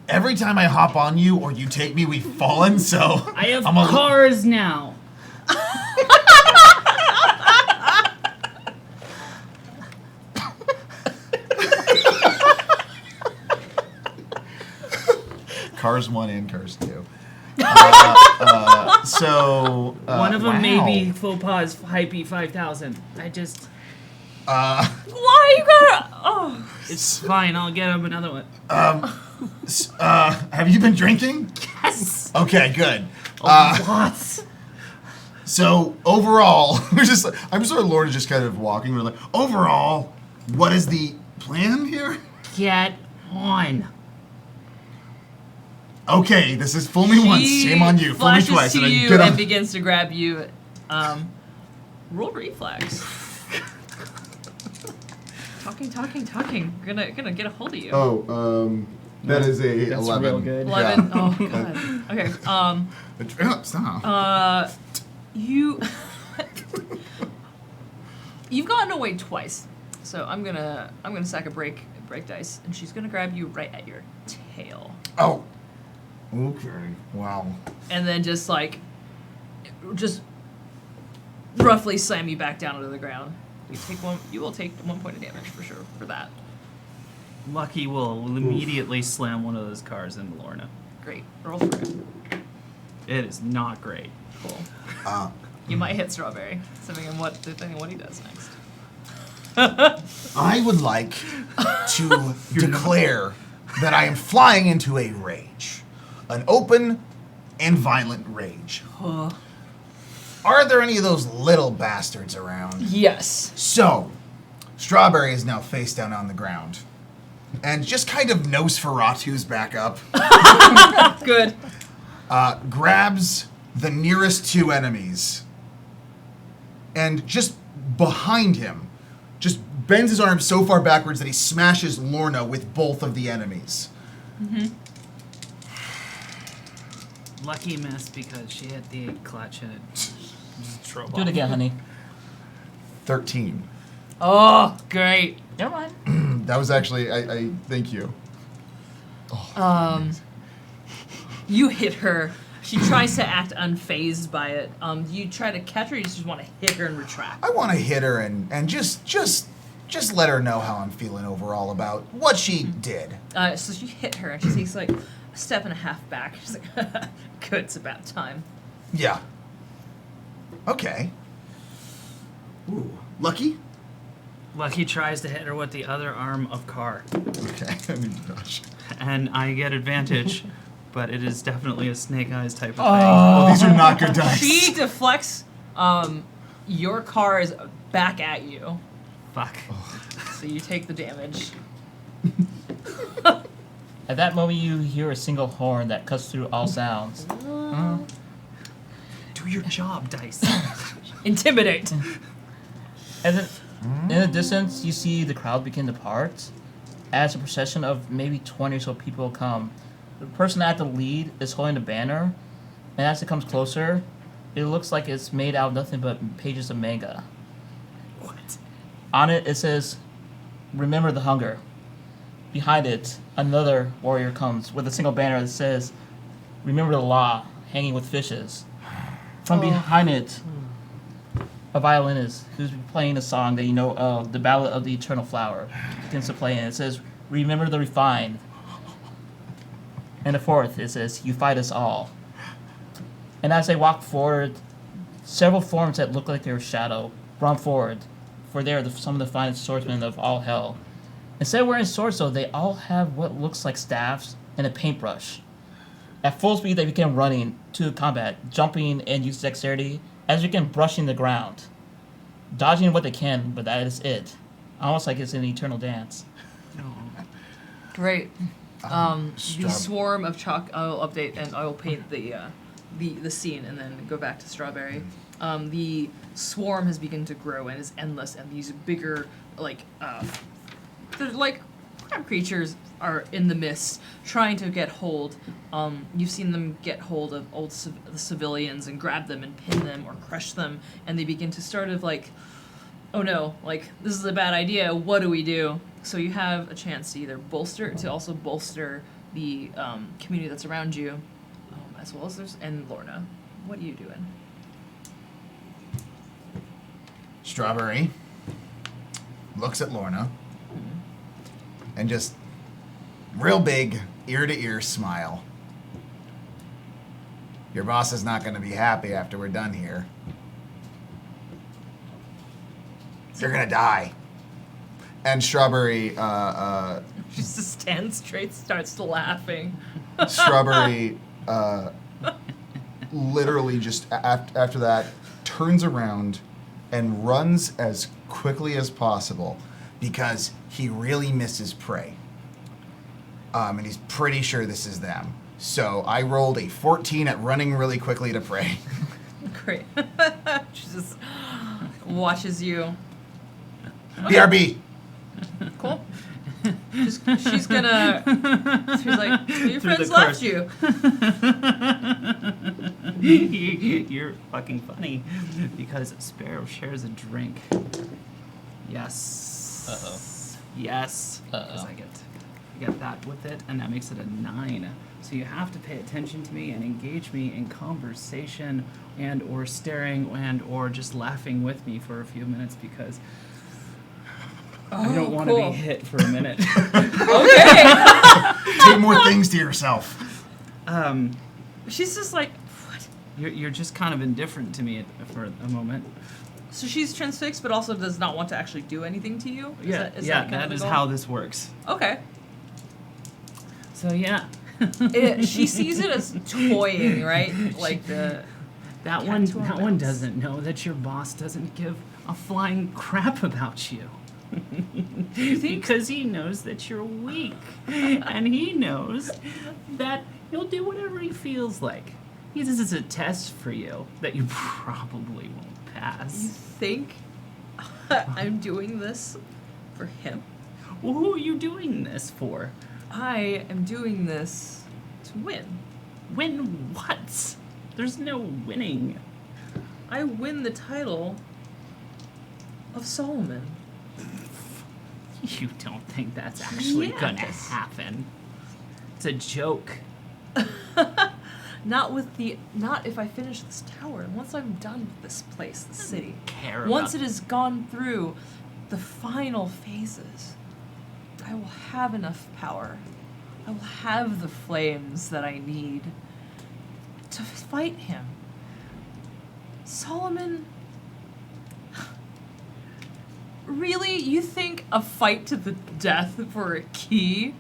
Every time I hop on you or you take me, we've fallen. So I have I'm a- cars now. Cars 1 and Cars 2. So One of them may wow. be faux pas hypey 5000. I just, Why you gotta? Oh, it's fine. I'll get him another one. Have you been drinking? Yes. Okay, good. Lots. So overall, I'm sort of Lord is just kind of walking. We're like, overall, what is the plan here? Get on. Okay, this is fool me once, shame on you. Fool me Flashes twice, to and I you get and on. begins to grab you. Roll reflex. talking. Gonna get a hold of you. Oh, that is a That's 11. real good. 11. Yeah. Oh god. Okay. Stop. You you've gotten away twice, so I'm gonna sack a break dice, and she's gonna grab you right at your tail, Oh. Okay. Wow. and then just roughly slam you back down onto the ground. You will take 1 point of damage for sure for that. Lucky will immediately slam one of those cars into Lorna. Great. Roll for it. It is not great. Cool. Uh, You might hit Strawberry, depending on what he does next. I would like to declare that I am flying into a rage. An open and violent rage. Are there any of those little bastards around? Yes. So, Strawberry is now face down on the ground. And just kind of Nosferatu's back up. Good. Grabs the nearest two enemies. And just behind him, just bends his arm so far backwards that he smashes Lorna with both of the enemies. Lucky missed because she hit the clutch and it just drove Do it off. again, honey. 13. Oh, great. Never mind. That was actually, I thank you. You hit her. She tries to act unfazed by it. You try to catch her, or you just want to hit her and retract? I want to hit her and just let her know how I'm feeling overall about what she did. So you hit her, and she takes like a step and a half back. She's like, good, it's about time. Yeah. Okay. Ooh. Lucky? Lucky tries to hit her with the other arm of car, Okay. I mean, gosh. and I get advantage, but it is definitely a snake eyes type of Oh, these are not good dice. She deflects your cars back at you, thing. Fuck. so you take the damage. At that moment, you hear a single horn that cuts through all sounds. Do your job, dice. Intimidate. And then, in the distance, you see the crowd begin to part as a procession of maybe 20 or so people come. The person at the lead is holding a banner, and as it comes closer, it looks like it's made out of nothing but pages of manga. What? On it, it says, "Remember the hunger." behind it, another warrior comes with a single banner that says, "Remember the law, hanging with fishes." From behind it, a violinist who's playing a song that you know of, the Ballad of the Eternal Flower, begins to play, and it says, "Remember the refined." And the fourth, it says, "You fight us all." And as they walk forward, several forms that look like they were shadow run forward, for they are some of the finest swordsmen of all hell. Instead of wearing swords, though, they all have what looks like staffs and a paintbrush. At full speed, they begin running to combat, jumping and use dexterity as they begin brushing the ground, dodging what they can, but that is it. Almost like it's an eternal dance. Great. The Straw- swarm of chalk. I will update and I will paint the scene and then go back to Strawberry. The swarm has begun to grow and is endless, and these bigger they're like crab creatures are in the mist trying to get hold. You've seen them get hold of the civilians and grab them and pin them or crush them, and they begin to sort of like, oh no, like this is a bad idea. What do we do? So you have a chance to either also bolster the community that's around you, as well as and Lorna. What are you doing? Strawberry looks at Lorna and just real big, ear-to-ear smile. Your boss is not going to be happy after we're done here. You're going to die. And Strawberry, She just stands straight, starts laughing. Strawberry literally just after that turns around and runs as quickly as possible because he really misses Prey. And he's pretty sure this is them. So I rolled a 14 at running really quickly to Prey. Great. She just watches you. BRB! Cool. She's gonna. She's like, your Through friends the left course. you. You're fucking funny because Sparrow shares a drink. Yes. Uh-oh. Yes. Because Uh-oh. I get that with it, and that makes it a 9. So you have to pay attention to me and engage me in conversation and or staring and or just laughing with me for a few minutes because I don't want to cool. be hit for a minute. Okay. Two more things to yourself. She's just like, what? You're just kind of indifferent to me for a moment. So she's transfixed, but also does not want to actually do anything to you. Is that kind of that the is goal? how this works. Okay. So yeah, She sees it as toying, right? Like the. that Cat one to a that one mouse. doesn't know that your boss doesn't give a flying crap about you. Because he knows that you're weak, and he knows that he'll do whatever he feels like. This is a test for you that you probably won't You pass. think I'm doing this for him? Well, who are you doing this for? I am doing this to win. Win what? There's no winning. I win the title of Solomon. You don't think that's actually gonna Yes. happen? It's a joke. Not if I finish this tower. Once I'm done with this place, the city. Care Once about it has gone through the final phases, I will have enough power. I will have the flames that I need to fight him. Solomon, really? You think a fight to the death for a key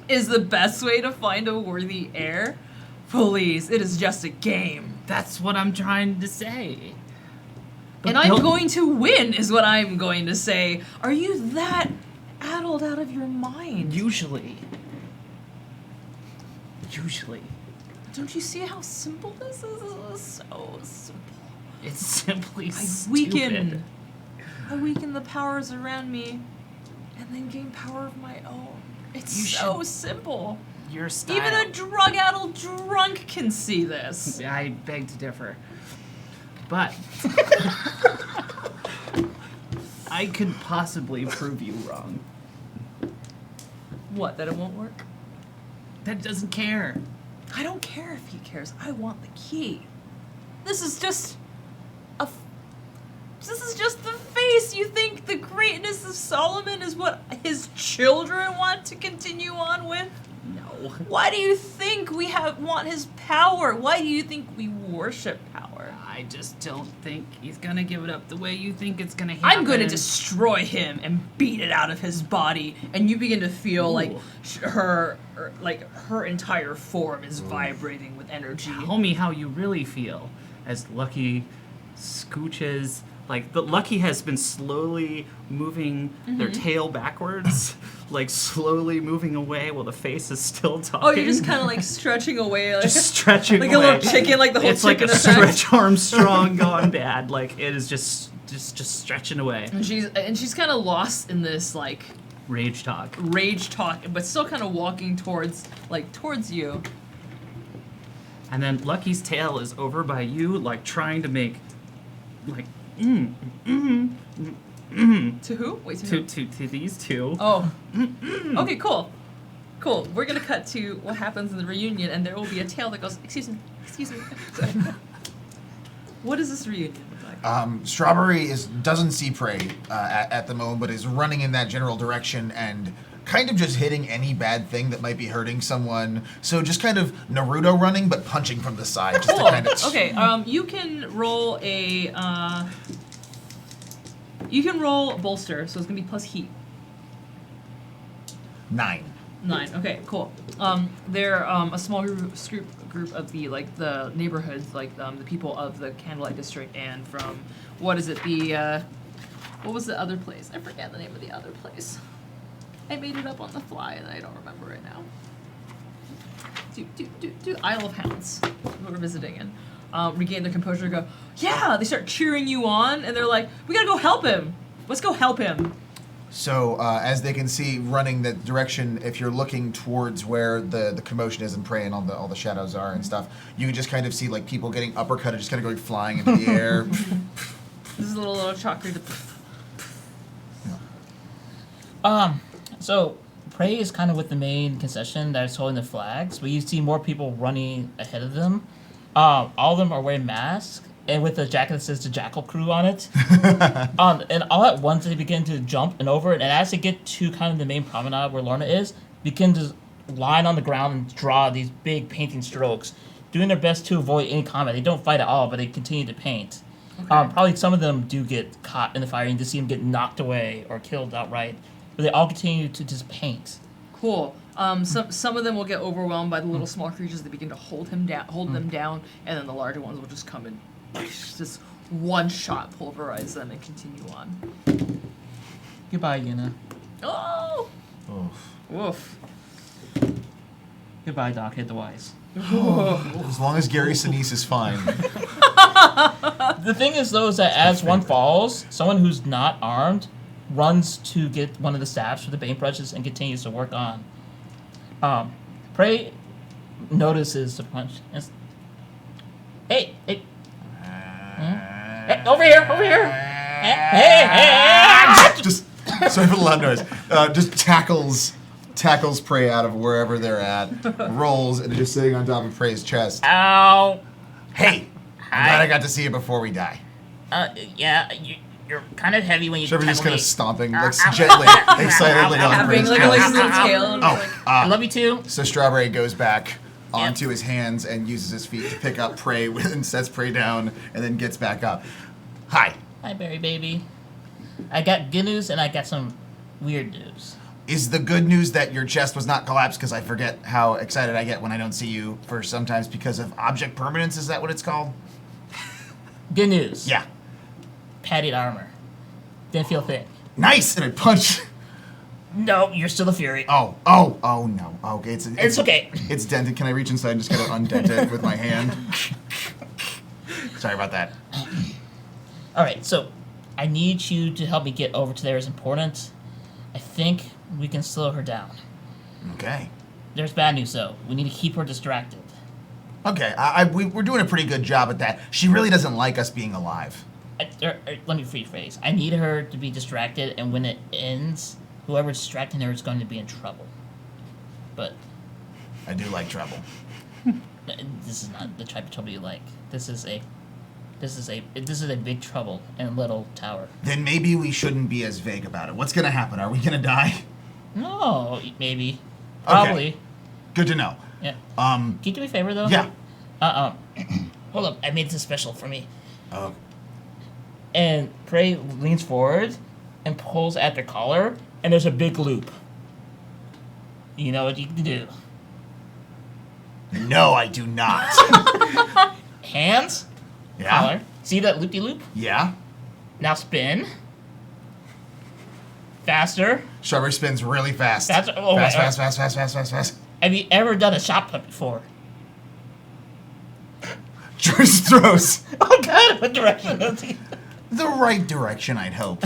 is the best way to find a worthy heir? Please, it is just a game. That's what I'm trying to say. But And I'm don't- going to win, is what I'm going to say. Are you that addled out of your mind? Usually. Don't you see how simple this is? This is so simple. It's simply I stupid. weaken the powers around me, and then gain power of my own. It's You so simple. Your style. Even a drug-addled drunk can see this. I beg to differ. But I could possibly prove you wrong. What, that it won't work? That doesn't care. I don't care if he cares. I want the key. This is just this is just the face. You think the greatness of Solomon is what his children want to continue on with? No. Why do you think we want his power? Why do you think we worship power? I just don't think he's gonna give it up the way you think it's gonna happen. I'm going to destroy him and beat it out of his body, and you begin to feel like Ooh. her entire form is vibrating with energy. Tell me how you really feel as Lucky scooches. Like, the Lucky has been slowly moving their tail backwards, like slowly moving away while the face is still talking. Oh, you're just kind of like stretching away, like just stretching like away. a little chicken, like the whole It's like chicken a effect. Stretch Armstrong gone bad. Like, it is just stretching away. And she's kind of lost in this like Rage talk. rage talk, but still kind of walking towards you. And then Lucky's tail is over by you, like trying to make, like, To who? Wait, to who? to these two. Oh. Okay, cool. Cool. We're gonna cut to what happens in the reunion, and there will be a tail that goes, excuse me. Sorry. What does this reunion look like? Strawberry doesn't see prey at the moment, but is running in that general direction and kind of just hitting any bad thing that might be hurting someone. So just kind of Naruto running, but punching from the side, just Cool. to kind of. Okay. You can roll a. You can roll bolster, so it's gonna be plus heat. 9. 9. Okay, cool. They're a small group of the neighborhoods, the people of the Candlelight District, and from what is it? What was the other place? I forget the name of the other place. I made it up on the fly, and I don't remember it now. Isle of Hounds, who we're visiting, and regain their composure. And go, yeah! They start cheering you on, and they're like, we gotta go help him. Let's go help him. So as they can see, running that direction, if you're looking towards where the commotion is and prey and all the shadows are and stuff, you can just kind of see like people getting uppercutted, just kind of going flying into the air. This is a little chakra. So Prey is kind of with the main concession that is holding the flags, but you see more people running ahead of them. All of them are wearing masks and with a jacket that says the Jackal Crew on it. And all at once they begin to jump and over it, and as they get to kind of the main promenade where Lorna is, begin to line on the ground and draw these big painting strokes, doing their best to avoid any combat. They don't fight at all, but they continue to paint. Okay. Probably some of them do get caught in the fire and to see them get knocked away or killed outright. But they all continue to just paint. Cool. Some of them will get overwhelmed by the little small creatures that begin to hold them down, and then the larger ones will just come and just one shot pulverize them and continue on. Goodbye, Yuna. Oh! Oof. Woof. Goodbye, Doc. Hit the wise. As long as Gary Sinise is fine. The thing is, though, is that as one falls, someone who's not armed runs to get one of the staffs for the paintbrushes and continues to work on. Prey notices the punch. Hey, over here! Hey! Just sorry for the loud noise. Just tackles Prey out of wherever they're at, rolls, and is just sitting on top of Prey's chest. Ow! Hey, I'm glad I got to see you before we die. Yeah, you're kind of heavy when you Chevy just tackle kind of me. stomping, like gently, excitedly on Having Prey's like chest. his little tail. And like, I love you too. So Strawberry goes back onto his hands and uses his feet to pick up Prey and sets Prey down and then gets back up. Hi. Hi, Berry Baby. I got good news and I got some weird news. Is the good news that your chest was not collapsed? Because I forget how excited I get when I don't see you for sometimes because of object permanence. Is that what it's called? Good news. Yeah. Padded armor. Didn't feel thick. Nice! And I punch. No, you're still a Fury. Oh no. Okay, It's okay. It's dented. Can I reach inside and just kind of undent it with my hand? Sorry about that. Alright, so I need you to help me get over to there is important. I think we can slow her down. Okay. There's bad news though. We need to keep her distracted. Okay, we're doing a pretty good job at that. She really doesn't like us being alive. Let me rephrase. I need her to be distracted, and when it ends, whoever's distracting her is going to be in trouble. but I do like trouble. this is not the type of trouble you like. This is a big trouble in Little Tower. Then maybe we shouldn't be as vague about it. What's gonna happen? Are we gonna die? No, maybe, probably. Good to know. Yeah. Can you do me a favor though? Yeah. Hold up, I made this special for me. Oh. And Prey leans forward and pulls at their collar, and there's a big loop. You know what you can do. No, I do not. Hands, Yeah. collar. See that loopy-loop? Yeah. Now spin. Faster. Strawberry spins really fast. That's- oh, fast, wait, fast, fast, fast, fast, fast, fast. Have you ever done a shot put before? George throws Oh god, what direction does he? the right direction, I'd hope.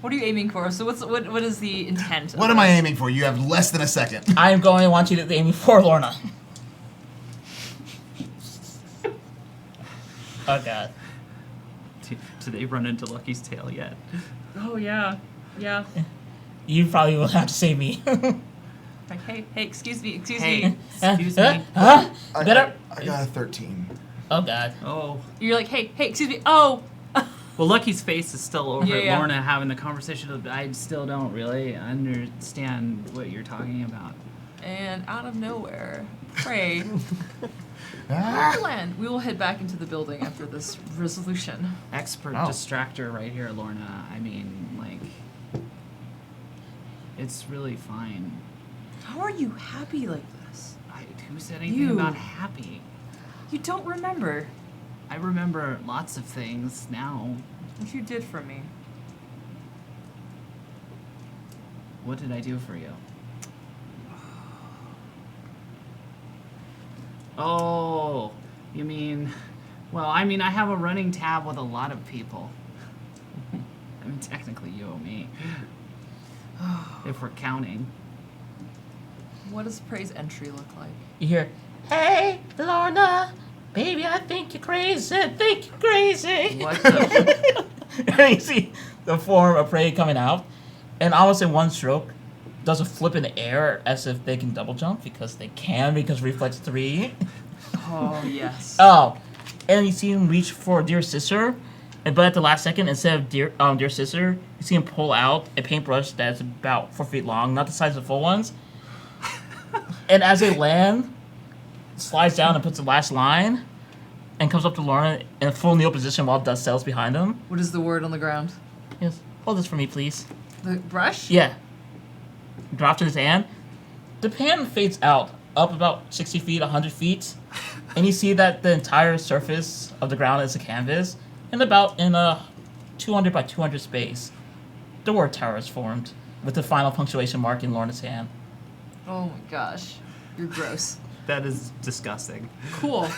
What are you aiming for? So what is the intent? What am I aiming for? You have less than a second. I am going to want you to aim for Lorna. Oh god. Do they run into Lucky's tail yet? Oh yeah, yeah. You probably will have to save me. Like hey, excuse me. Hey, excuse Huh? me. Huh? I Better. got a 13. Oh god. Oh. You're like hey, excuse me. Oh. Well, Lucky's face is still over Yeah, at yeah. Lorna having the conversation. I still don't really understand what you're talking about. And out of nowhere, Prey, Ah. land. We will head back into the building after this resolution. Expert Oh. distractor right here, Lorna. I mean, like, it's really fine. How are you happy like this? Who said anything You. about happy? You don't remember I remember lots of things now. what you did for me. What did I do for you? Oh, you mean, well, I mean, I have a running tab with a lot of people. I mean, technically, you owe me. If we're counting. What does Prey's entry look like? You hear, hey, Lorna, baby, I think you're crazy. Think you're crazy. What the? And you see the form of Prey coming out, and almost in one stroke, does a flip in the air as if they can double jump because they can because reflex 3. Oh yes. Oh, and you see him reach for Dear Sister, and but at the last second, instead of Dear Sister, you see him pull out a paintbrush that's about 4 feet long, not the size of full ones. And as they land, slides down and puts the last line, and comes up to Lorna in a full kneel position while dust settles behind him. What is the word on the ground? Yes, hold this for me, please. The brush? Yeah. Drops in his hand. The pan fades out, up about 60 feet, 100 feet, and you see that the entire surface of the ground is a canvas, and about in a 200 by 200 space, the word tower is formed, with the final punctuation mark in Lorna's hand. Oh my gosh. You're gross. That is disgusting. Cool.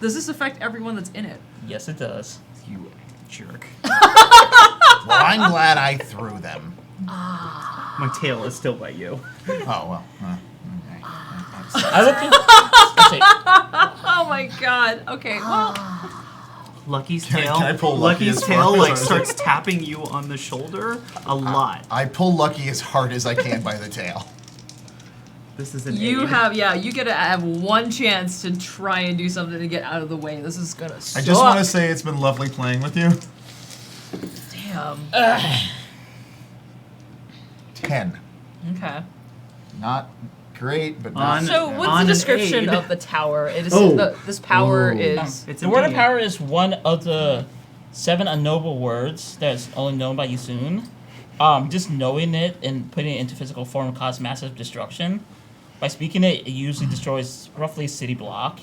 Does this affect everyone that's in it? Yes, it does. You jerk. Well, I'm glad I threw them. My tail is still by you. Oh, well. Okay. I look at, Oh my god. Okay, well. Lucky's Can I- tail. can I pull Lucky Lucky's as tail far like as- starts tapping you on the shoulder a lot. I pull Lucky as hard as I can by the tail. This is an You aid. have, yeah, you get to have one chance to try and do something to get out of the way. This is gonna suck. I just want to say it's been lovely playing with you. Damn. 10. Okay. Not great, but On- not So, on what's an the description aid. of the tower? It is Oh. this power Ooh. is. It's the word of indeed. power is one of the 7 unknowable words that's only known by Yusun. Just knowing it and putting it into physical form causes massive destruction. By speaking it, it usually destroys roughly a city block.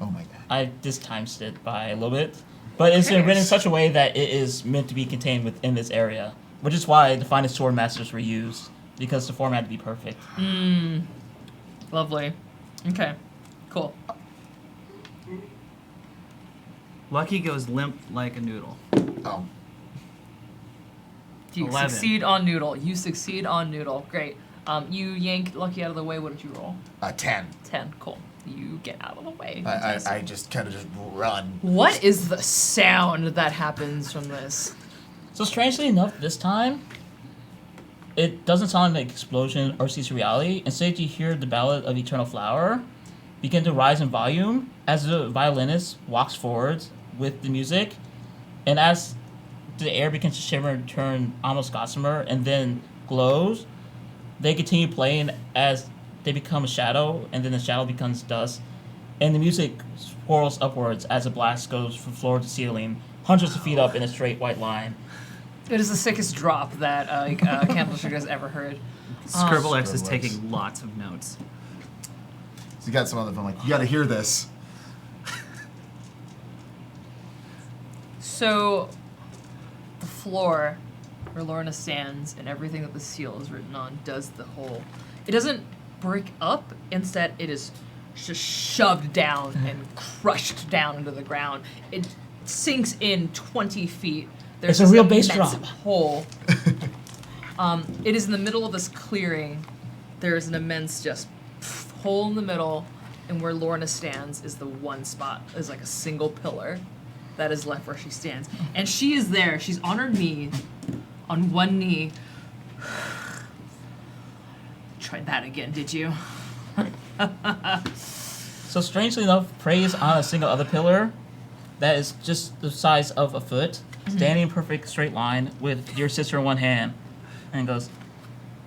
Oh my god. I just times it by a little bit. But it's written in such a way that it is meant to be contained within this area. Which is why the finest sword masters were used. Because the form had to be perfect. Lovely. Okay. Cool. Lucky goes limp like a noodle. Oh. You 11. succeed on Noodle. You succeed on Noodle. Great. You yank Lucky out of the way. What did you roll? 10. 10. Cool. You get out of the way. I just kind of just run. What is the sound that happens from this? So strangely enough, this time, it doesn't sound like explosion or cease reality. Instead, you hear the ballad of Eternal Flower begin to rise in volume as the violinist walks forward with the music, and as the air begins to shimmer and turn almost gossamer and then glows, they continue playing as they become a shadow, and then the shadow becomes dust, and the music swirls upwards as the blast goes from floor to ceiling, hundreds of feet up in a straight white line. It is the sickest drop that Candlestick has ever heard. Scribblex is Scribblex. taking lots of notes. So you got some other phone like, you got to hear this. So, the floor where Lorna stands and everything that the seal is written on does the whole. It doesn't break up. Instead, it is just shoved down and crushed down into the ground. It sinks in 20 feet. There's It's a real this bass immense drop. hole. It is in the middle of this clearing. There's an immense just hole in the middle, and where Lorna stands is the one spot. Is like a single pillar that is left where she stands, and she is there. She's on her knee, on one knee. Tried that again, did you? So strangely enough, Prey is on a single other pillar that is just the size of a foot, standing in perfect straight line with your sister in one hand, and goes,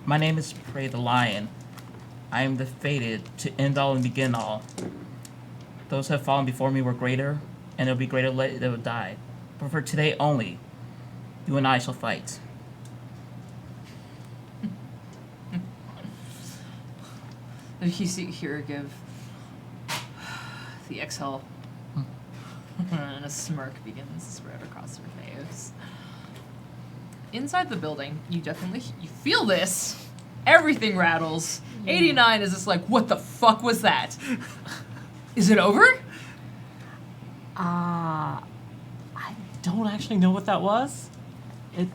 "My name is Prey the Lion. I am the fated to end all and begin all. Those who have fallen before me were greater, and there will be greater later that will die. But for today only, you and I shall fight." And you hear her give the exhale, and a smirk begins to spread across her face. Inside the building, you feel this. Everything rattles. 89 is just like, what the fuck was that? Is it over? I don't actually know what that was. It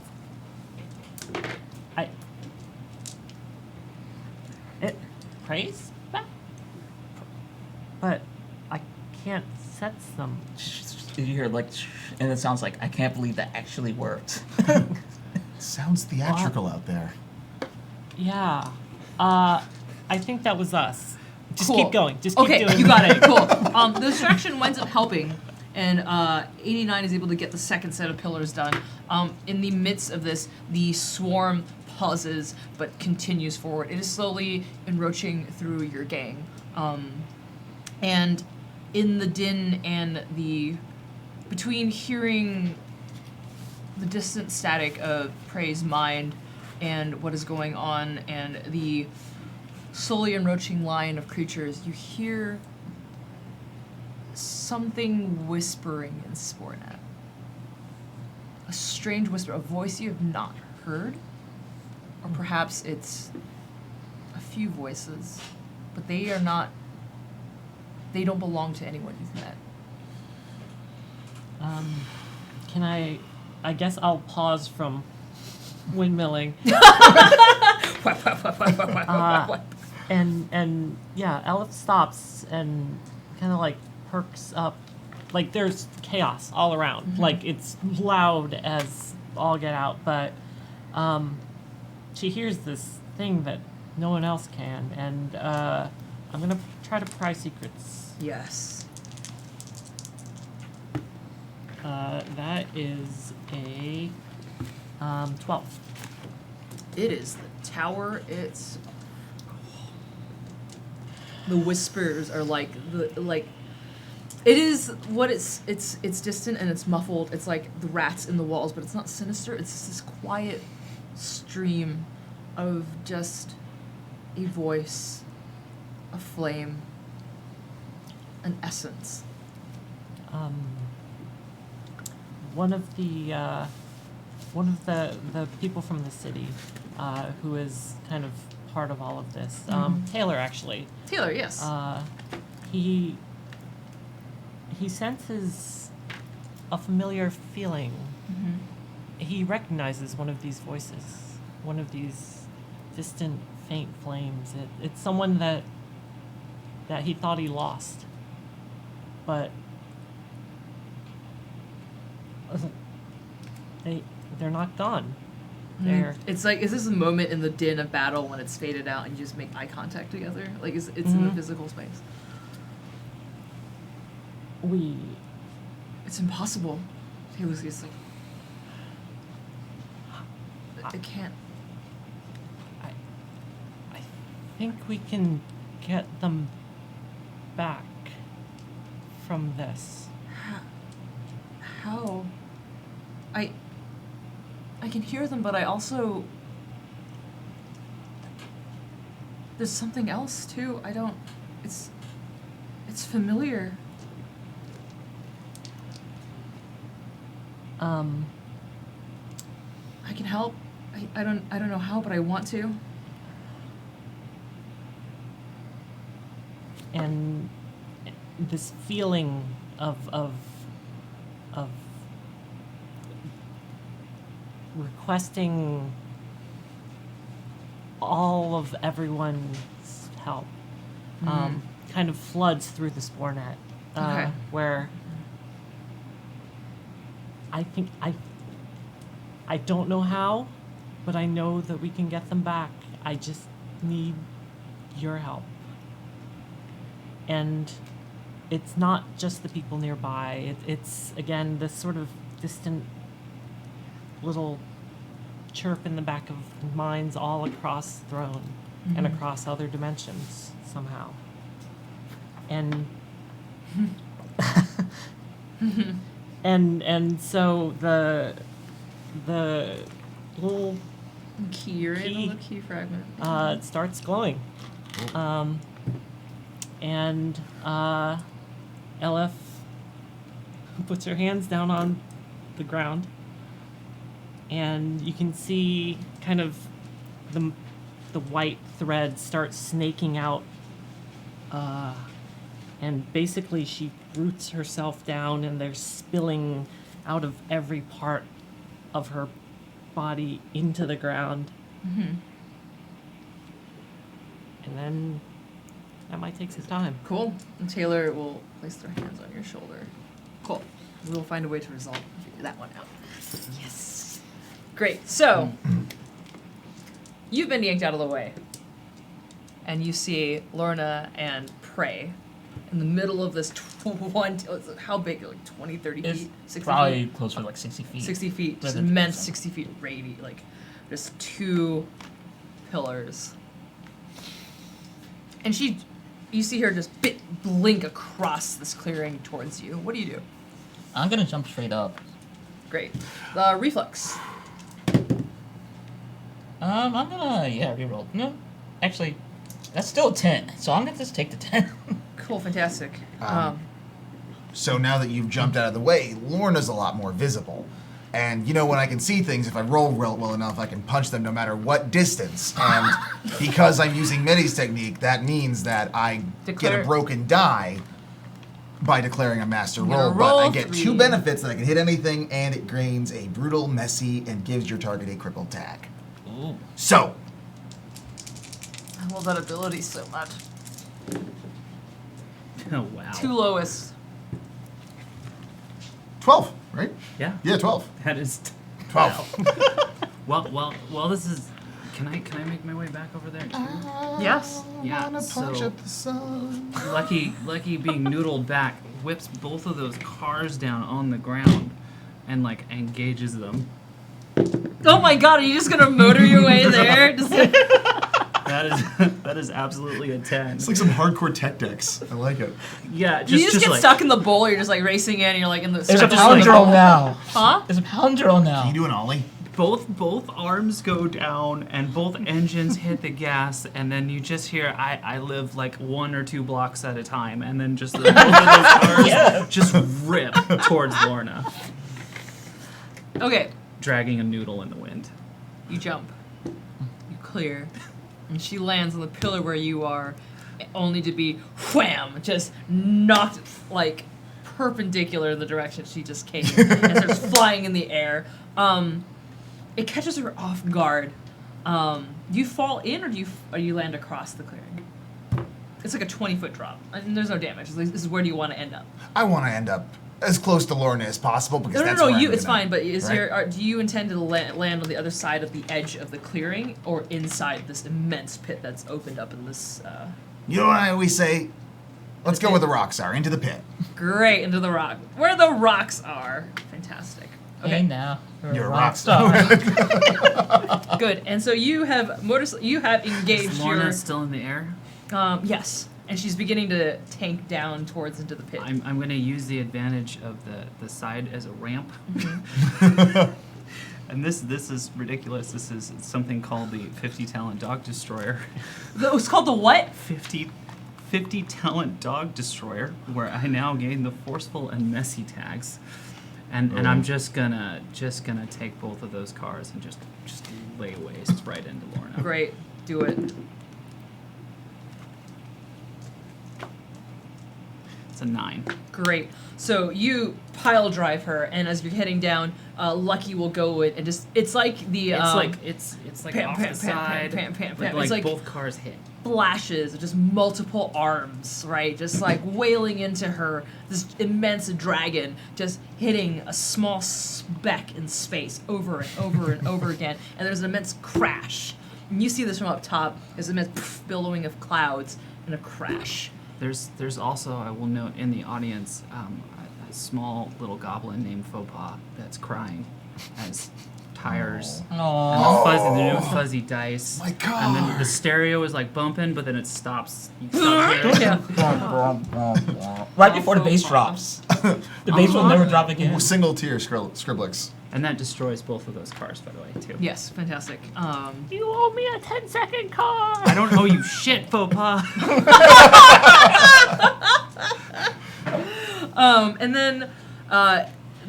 praise that, but I can't sense them. You hear like, and it sounds like, "I can't believe that actually worked." Sounds theatrical out there. Yeah, I think that was us. Just Cool. keep going. Just keep Okay, doing. you got it. Cool. The distraction winds up helping, and 89 is able to get the second set of pillars done. In the midst of this, the swarm pauses but continues forward. It is slowly encroaching through your gang, and in the din and the between hearing the distant static of Prey's mind and what is going on and the slowly encroaching line of creatures, you hear something whispering in Spornet. A strange whisper, a voice you have not heard. Or perhaps it's a few voices, but they don't belong to anyone you've met. Can I guess I'll pause from windmilling. And yeah, Elif stops and kind of like perks up. Like there's chaos all around. Like it's loud as all get out, but she hears this thing that no one else can, and I'm gonna try to pry secrets. Yes. That is a 12. It is the tower. It's the whispers are like it is what it's distant and it's muffled. It's like the rats in the walls, but it's not sinister. It's just this quiet stream of just a voice, a flame, an essence. One of the people from the city, who is kind of part of all of this, Taylor actually. Taylor, yes. He senses a familiar feeling. He recognizes one of these voices, one of these distant, faint flames. It's someone that he thought he lost, but they're not gone. They're It's like, is this a moment in the din of battle when it's faded out and you just make eye contact together? Like, it's in the physical space. we It's impossible. Taylor's just like, I can't. I think we can get them back from this. How? I can hear them, but I also. There's something else too. I don't. It's familiar. I can help. I don't know how, but I want to. And this feeling of requesting all of everyone's help kind of floods through the spore net, Okay. where I think I don't know how, but I know that we can get them back. I just need your help. And it's not just the people nearby. It's again this sort of distant little chirp in the back of minds all across Throne and across other dimensions somehow. And and so the little Key, you're in Key. the key fragment. it starts glowing. And LF puts her hands down on the ground, and you can see kind of the white thread start snaking out, and basically she roots herself down, and they're spilling out of every part of her body into the ground. Mm-hmm. And then that might take some time. Cool. And Taylor will place their hands on your shoulder. Cool. We'll find a way to resolve figure that one out. Yes. Great. So you've been yanked out of the way, and you see Lorna and Prey in the middle of this how big? Like 20, 30 It's feet? 60 probably feet? close to like 60 feet. 60 feet. Just Within immense 50%. 60 feet radius. Like just two pillars. And you see her just blink across this clearing towards you. What do you do? I'm gonna jump straight up. Great. Reflex. I'm gonna reroll. No, actually, that's still a 10. So I'm gonna just take the 10. Cool, fantastic. So now that you've jumped out of the way, Lorna's a lot more visible. And you know, when I can see things, if I roll well enough, I can punch them no matter what distance. And because I'm using Minnie's technique, that means that I get Declare- a broken die by declaring a master You roll. gotta But I roll get 3. two benefits: that I can hit anything, and it gains a brutal, messy, and gives your target a crippled tag. Ooh. So, I love that ability so much. Oh wow. 2 lowest. 12, right? Yeah. Yeah, 12. That is. 12. Well. This is. Can I make my way back over there too? Yes. Yeah. Wanna punch So at the sun. Lucky being noodled back whips both of those cars down on the ground, and like engages them. Oh my god, are you just gonna motor your way there? Just like, That is absolutely a 10. It's like some hardcore tech decks. I like it. Yeah. you just get like, stuck in the bowl, or you're just like racing in, and you're like in the. There's a just like- palindrome now. Huh? There's a palindrome now. Can you do an ollie? Both arms go down and both engines hit the gas, and then you just hear I live like 1 or 2 blocks at a time, and then just both of those cars Yeah. just rip towards Lorna, Okay, dragging a noodle in the wind. you jump. You clear. And she lands on the pillar where you are, only to be wham, just knocked like perpendicular the direction she just came, and starts flying in the air. It catches her off guard. Do you fall in, or you land across the clearing? It's like a 20-foot drop, and there's no damage. It's like, this is where do you want to end up? I want to end up as close to Lorna as possible because No, that's no, where no. I'm You. It's gonna- fine. But is right? do you intend to land on the other side of the edge of the clearing, or inside this immense pit that's opened up in this? You know what I always say? Let's go where the rocks are, into the pit. Great, into the rock. Where the rocks are. Fantastic. Hey Okay, now, You're a rock rock star. good. And so you have you have engaged Is Lorna your still in the air? yes, and she's beginning to tank down towards into the pit. I'm going to use the advantage of the side as a ramp. And this is ridiculous. This is something called the 50 talent dog destroyer. It was called the what? 50 talent dog destroyer, where I now gain the forceful and messy tags. And I'm just gonna take both of those cars and just lay waste right into Lorna. Great, do it. It's a 9. Great. So you pile drive her, and as you're heading down, Lucky will go in and just—it's like the It's like pam, off pam, the pam, pam, side, pam, pam, but pam. like It's like both cars hit. flashes of just multiple arms, right? Just like wailing into her, this immense dragon just hitting a small speck in space over and over and over again. And there's an immense crash. And you see this from up top. There's an immense billowing of clouds and a crash. There's also, I will note in the audience, a small little goblin named Fauxpas that's crying as tires and the new fuzzy dice. My God. And then the stereo is like bumping, but then it stops. You stop hearing it. Yeah. Right before the bass drops. The bass will never drop again. Single tier Scriblix. And that destroys both of those cars, by the way, too. Yes, fantastic. You owe me a 10-second car. I don't owe you shit, Fauxpas. And then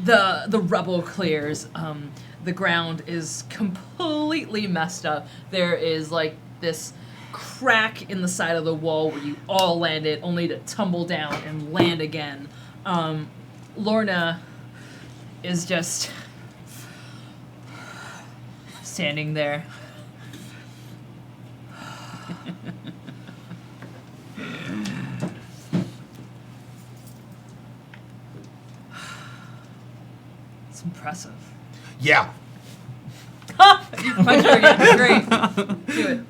the rubble clears. The ground is completely messed up. There is like this crack in the side of the wall where you all landed, only to tumble down and land again. Lorna is just standing there. It's impressive. Yeah. Punch her again. Great. Do it.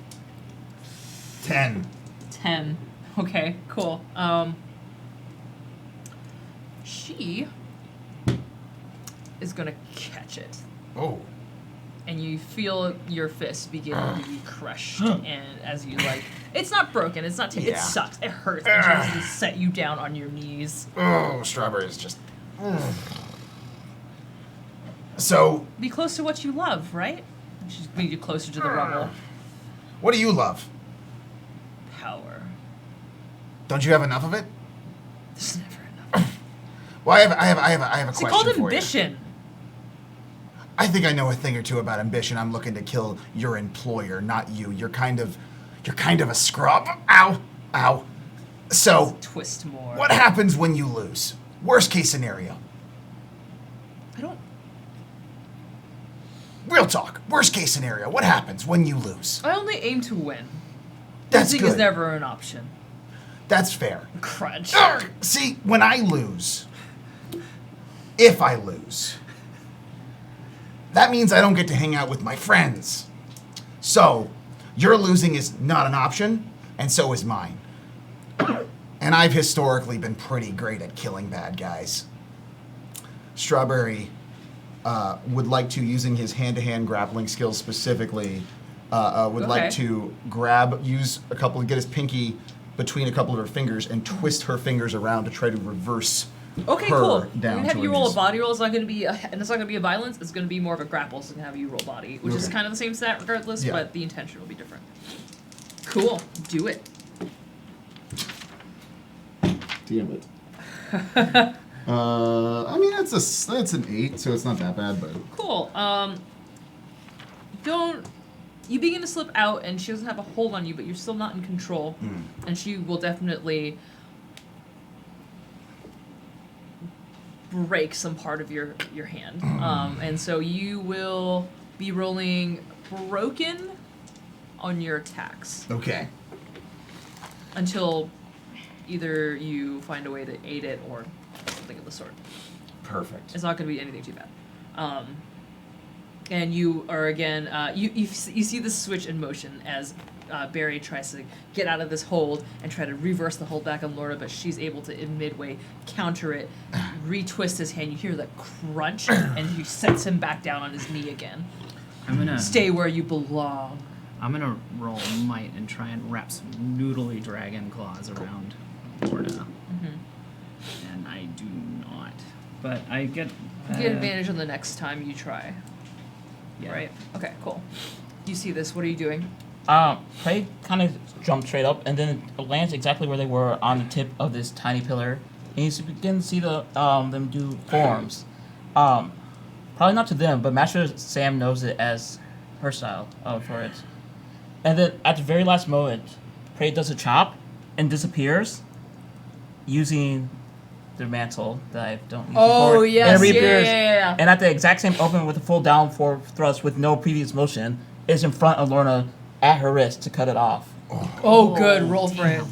10. 10. Okay, cool. She is gonna catch it. Oh. And you feel your fist begin to be crushed, and as you it's not broken, it's not, it Yeah. sucks, it hurts, and she has to set you down on your knees. Oh, Strawberry is just. So, Be close to what you love, right? She's bringing you closer to the rubble. what do you love? Power. Don't you have enough of it? There's never enough. Well, I have a It's question called for you. ambition. I think I know a thing or two about ambition. I'm looking to kill your employer, not you. You're kind of a scrub. Ow, ow. So, Twist more. what happens when you lose? Worst case scenario. I don't. Real talk. Worst case scenario. What happens when you lose? I only aim to win. That's Losing is good. never an option. That's fair. Crunch. Ugh, see, when I lose, if I lose, that means I don't get to hang out with my friends. So, your losing is not an option, and so is mine. And I've historically been pretty great at killing bad guys. Strawberry would like to, using his hand-to-hand grappling skills specifically, would like Okay. to get his pinky between a couple of her fingers and twist her fingers around to try to reverse Okay, her cool. down I'm gonna have to you her roll a knees. body roll. It's not gonna be and it's not gonna be a violence. It's gonna be more of a grapple. So I'm gonna have you roll body, which is Okay. kind of the same stat regardless, Yeah. but the intention will be different. Cool. Do it. Damn it. I mean, that's an 8, so it's not that bad, but Cool. Don't. You begin to slip out, and she doesn't have a hold on you, but you're still not in control, and she will definitely break some part of your hand. And so you will be rolling broken on your attacks okay. until either you find a way to aid it or something of the sort. Perfect. It's not going to be anything too bad. And you are again, you see the switch in motion as Barry tries to get out of this hold and try to reverse the hold back on Lorna, but she's able to, in midway, counter it, retwist his hand. You hear the crunch, and he sets him back down on his knee again. I'm gonna Stay where you belong. I'm gonna roll might and try and wrap some noodly dragon claws around Lorna. And I do not. But I get You get advantage on the next time you try. Yeah. Right? Okay, cool. You see this. What are you doing? Prey kind of jumped straight up and then lands exactly where they were on the tip of this tiny pillar. And you begin to see them do forms. Probably not to them, but Master Sam knows it as her style for it. And then at the very last moment, Prey does a chop and disappears using the mantle that I don't use Oh, before. yes, And it reappears. yeah. And at the exact same opening with a full down forward thrust with no previous motion, is in front of Lorna at her wrist to cut it off. Oh, good. Roll for it.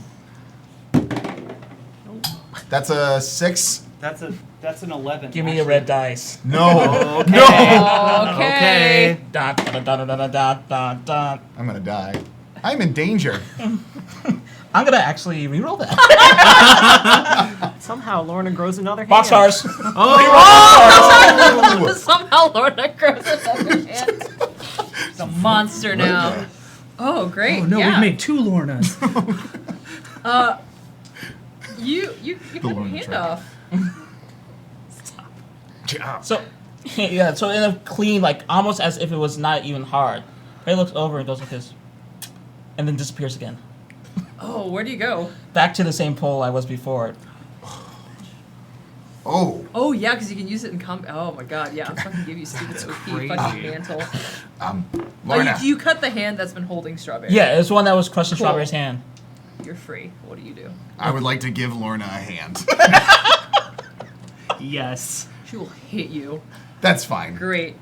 That's a 6. That's an 11. Give me a red dice. No. Okay. No. Okay. Dun, dun, dun, dun, dun, dun, dun, dun. I'm gonna die. I'm in danger. I'm gonna actually reroll that. Somehow Lorna grows another hand. Boxcars. Somehow Lorna grows another hand. She's a monster now. Oh, great. Oh no, yeah. we've made 2 Lornas. You cut your Lorna hand trap. off. So, yeah, so in a clean, like, almost as if it was not even hard. Prey looks over and goes like this. And then disappears again. Oh, where do you go? Back to the same pole I was before. Oh. Oh, yeah, because you can use it in combat. Oh, my God. Yeah, I'll fucking give you stupid OP crazy. fucking mantle. Lorna. You cut the hand that's been holding Strawberry. Yeah, it's one that was crushing Cool. Strawberry's hand. You're free. What do you do? I would like to give Lorna a hand. Yes. She will hit you. That's fine. Great.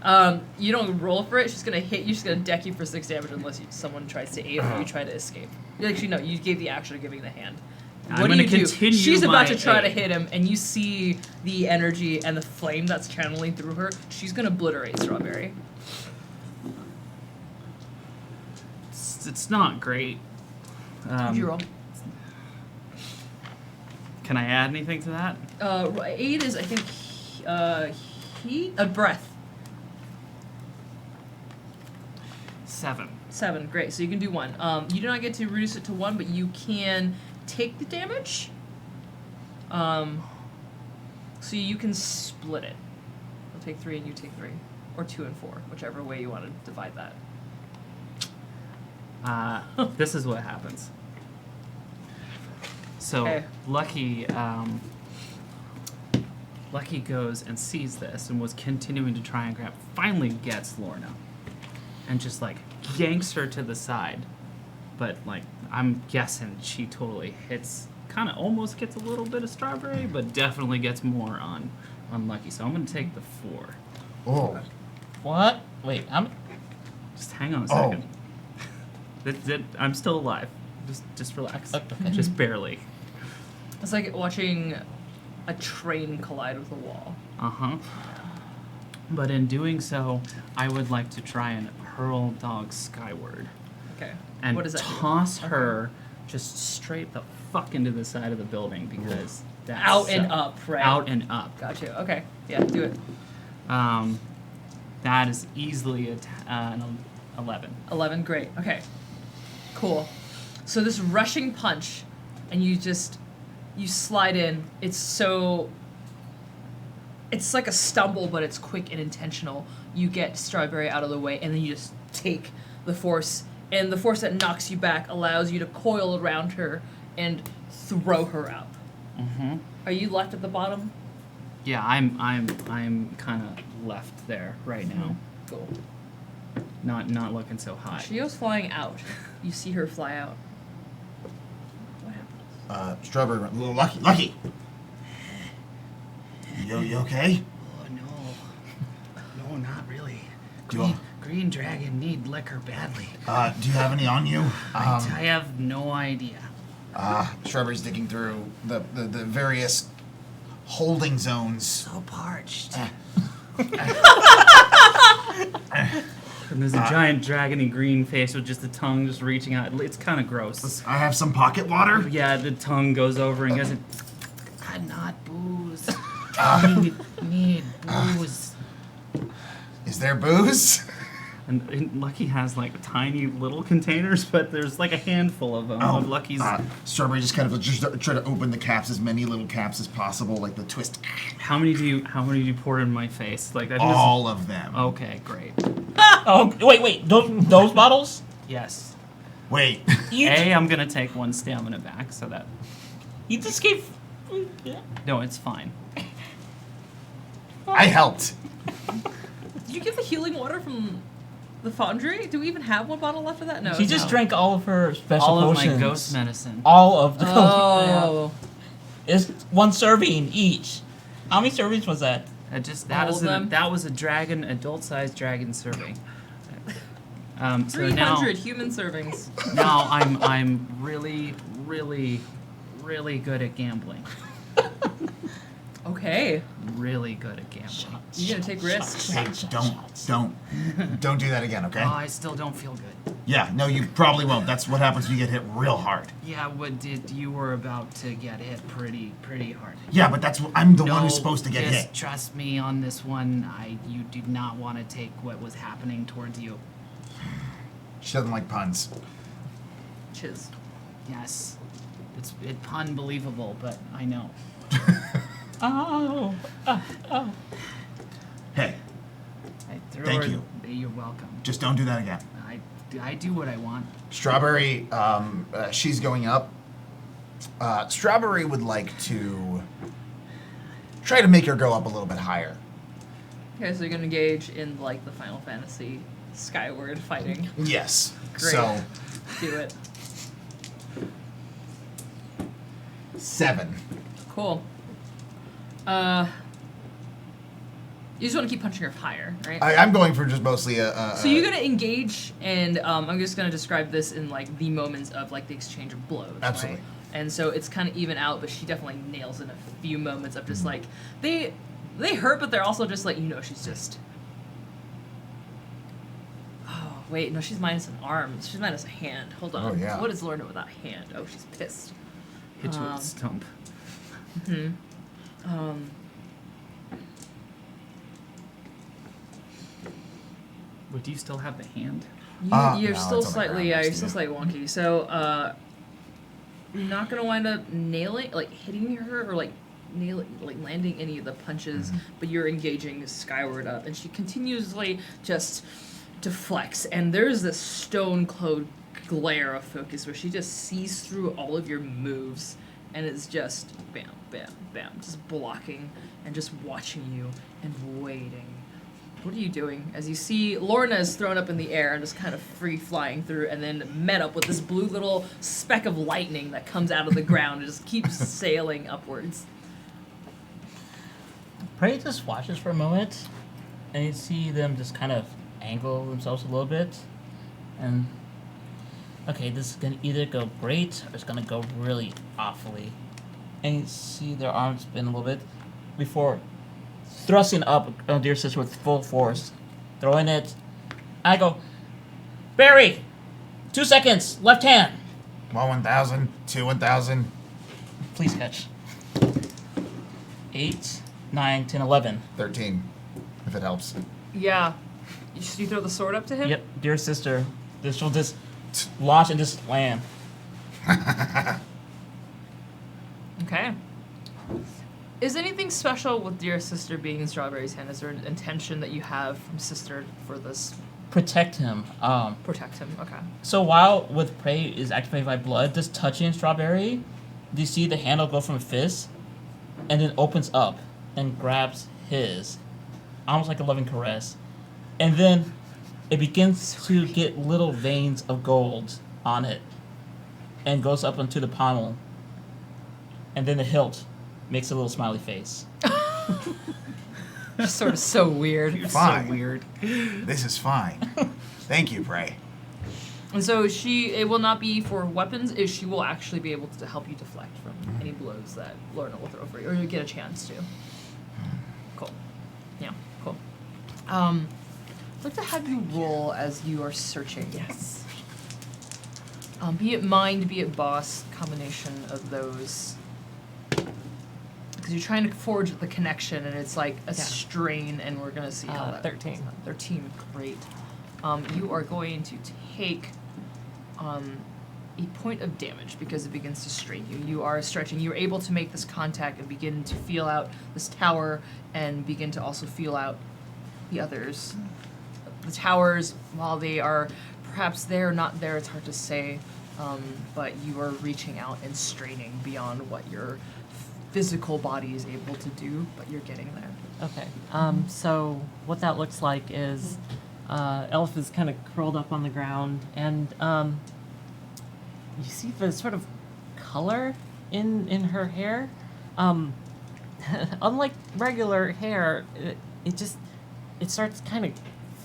You don't roll for it. She's gonna hit you. She's gonna deck you for 6 damage unless someone tries to aid or you try to escape. Actually, no. You gave the action of giving the hand. I'm What do gonna you do? continue She's about my to try to aid. hit him, and you see the energy and the flame that's channeling through her. She's gonna obliterate Strawberry. It's not great. What'd you roll? Can I add anything to that? Aid is, I think, heat? Breath. 7. 7, great. So you can do 1. You do not get to reduce it to 1, but you can take the damage. So you can split it. I'll take 3 and you take 3. Or 2 and 4, whichever way you want to divide that. This is what happens. So Okay. Lucky goes and sees this and was continuing to try and grab. Finally gets Lorna, and just like yanks her to the side. But like I'm guessing she totally hits, kind of almost gets a little bit of Strawberry, but definitely gets more on Lucky. So I'm gonna take the 4. Oh. What? Wait, I'm... Just hang on a Oh. second. I'm still alive. Just relax. Okay. Just barely. It's like watching a train collide with a wall. Uh-huh. But in doing so, I would like to try and hurl Dog skyward. Okay. And What does that do? toss Okay. her just straight the fuck into the side of the building because that's Out and up, right? Out and up. Gotcha. Okay. Yeah, do it. That is easily an 11. 11, great. Okay. Cool. So this rushing punch, and you slide in. It's like a stumble, but it's quick and intentional. You get Strawberry out of the way, and then you just take the force, and the force that knocks you back allows you to coil around her and throw her out. Mm-hmm. Are you left at the bottom? Yeah, I'm kind of left there right now. Cool. Not looking so hot. Shio's flying out. You see her fly out. What happens? Strawberry. Lucky. You okay? Oh no, not really. Do you- Green Dragon need liquor badly. Do you have any on you? I have no idea. Strawberry's digging through the various holding zones. So parched. Eh. And there's a giant dragony green face with just the tongue just reaching out. It's kind of gross. I have some pocket water. Yeah, the tongue goes over and goes, cannot booze. need booze. Is there booze? And Lucky has like tiny little containers, but there's like a handful of them. Of Lucky's. Strawberry just kind of just try to open the caps, as many little caps as possible, like the twist. How many do you pour in my face? Like I think All of them. Okay, great. Oh, wait. Those bottles? Yes. Wait. I'm gonna take one stamina back, so that. You just gave. Yeah. No, it's fine. I helped. Did you give the healing water from the foundry? Do we even have one bottle left of that? No. She just no. drank all of her special All of potions. my ghost medicine. All of the Oh. It's one serving each. How many servings was that? All of them? That was a dragon, adult-sized dragon serving. So 300 human servings. now I'm really, really, really good at gambling. Okay. Really good at gambling. You gonna take risks? Hey, don't do that again, okay? Oh, I still don't feel good. Yeah, no, you probably won't. That's what happens when you get hit real hard. Yeah, you were about to get hit pretty hard. Yeah, but I'm the one No, who's supposed to get just hit. trust me on this one. You did not want to take what was happening towards you. She doesn't like puns. Chiz. Yes, it's unbelievable, but I know. Oh. Hey, Thank you. You're welcome. just don't do that again. I do what I want. Strawberry, she's going up. Strawberry would like to try to make her go up a little bit higher. Okay, so you're gonna engage in like the Final Fantasy Skyward fighting. Yes. Great. So, Do it. 7. Cool. You just want to keep punching her higher, right? I'm going for just mostly So you're gonna engage, and I'm just gonna describe this in like the moments of like the exchange of blows. Absolutely. Right? And so it's kind of even out, but she definitely nails in a few moments of just like they hurt, but they're also just like she's just. Oh wait, no, she's minus an arm. She's minus a hand. Hold on. Oh, yeah. What does Lorna without a hand? Oh, she's pissed. Hit you with a stump. But do you still have the hand? You're no, still it's on the slightly, ground yeah, next you're to still you. slightly wonky. So, you're not gonna wind up nailing, like hitting her or like landing any of the punches, but you're engaging skyward up, and she continuously just deflects. And there's this stone-cold glare of focus where she just sees through all of your moves, and it's just bam, bam, bam, just blocking and just watching you and waiting. What are you doing? As you see, Lorna is thrown up in the air and just kind of free flying through, and then met up with this blue little speck of lightning that comes out of the ground and just keeps sailing upwards. Prey just watches for a moment, and you see them just kind of angle themselves a little bit, and okay, this is gonna either go great or it's gonna go really awfully. And you see their arms spin a little bit before thrusting up Dear Sister with full force, throwing it. I go, Barry, 2 seconds, left hand. 1,000, 1,000. Please catch. 8, 9, 10, 11. 13, if it helps. Yeah. You throw the sword up to him? Yep, Dear Sister. This will just launch and just land. Okay. Is anything special with Dear Sister being in Strawberry's hand? Is there an intention that you have from Sister for this? Protect him. Protect him. Okay. So while with Prey is activated by blood, just touching Strawberry, do you see the handle go from a fist and then opens up and grabs his, almost like a loving caress, and then it begins to get little veins of gold on it, and goes up onto the pommel, and then the hilt makes a little smiley face. Just sort of so weird. Fine. So weird. This is fine. Thank you, Prey. And so it will not be for weapons. She will actually be able to help you deflect from any blows that Lorna will throw for you, or you get a chance to. Cool. Yeah. Cool. I'd like to have you roll as you are searching. Yes. Be it mind, be it boss, combination of those. Because you're trying to forge the connection, and it's like a strain, and we're gonna see how that. 13. 13, great. You are going to take a point of damage because it begins to strain you. You are stretching. You're able to make this contact and begin to feel out this tower, and begin to also feel out the others. The towers, while they are perhaps there or not there, it's hard to say, but you are reaching out and straining beyond what your physical body is able to do, but you're getting there. Okay. So what that looks like is Elf is kind of curled up on the ground, and you see the sort of color in her hair. Unlike regular hair, it starts kind of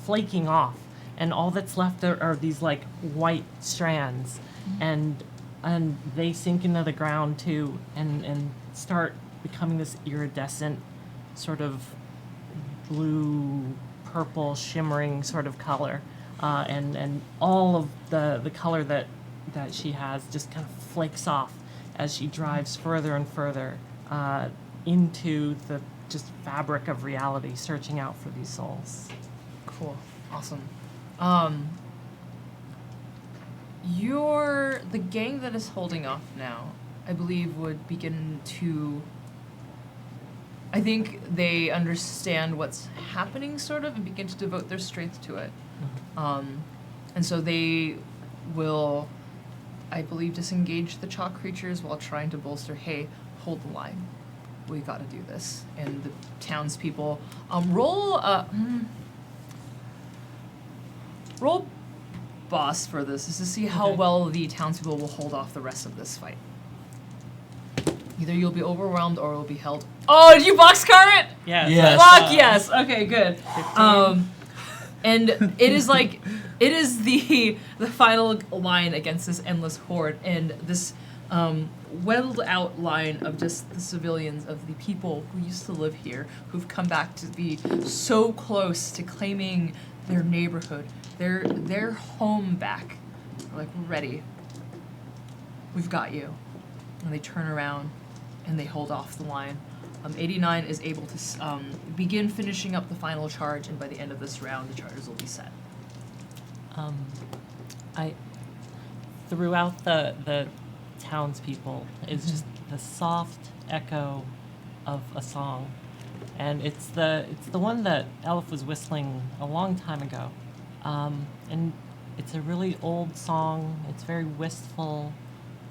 flaking off, and all that's left are these like white strands, and they sink into the ground too, and start becoming this iridescent sort of blue, purple, shimmering sort of color, and all of the color that she has just kind of flakes off as she drives further and further into the just fabric of reality, searching out for these souls. Cool. Awesome. The gang that is holding off now, I believe, would begin to. I think they understand what's happening, sort of, and begin to devote their strength to it. And so they will, I believe, disengage the chalk creatures while trying to bolster, hey, hold the line. We gotta do this. And the townspeople, roll boss for this, is to see how Okay. well the townspeople will hold off the rest of this fight. Either you'll be overwhelmed or it will be held. Oh, did you boxcar it? Yeah. Yes. Fuck yes. Okay, good. And it is the final line against this endless horde, and this whittled out line of just the civilians, of the people who used to live here, who've come back to be so close to claiming their neighborhood, their home back. They're like, we're ready. We've got you. And they turn around and they hold off the line. 89 is able to begin finishing up the final charge, and by the end of this round, the charges will be set. Throughout the townspeople is just the soft echo of a song, and it's the one that Elf was whistling a long time ago, and it's a really old song. It's very wistful,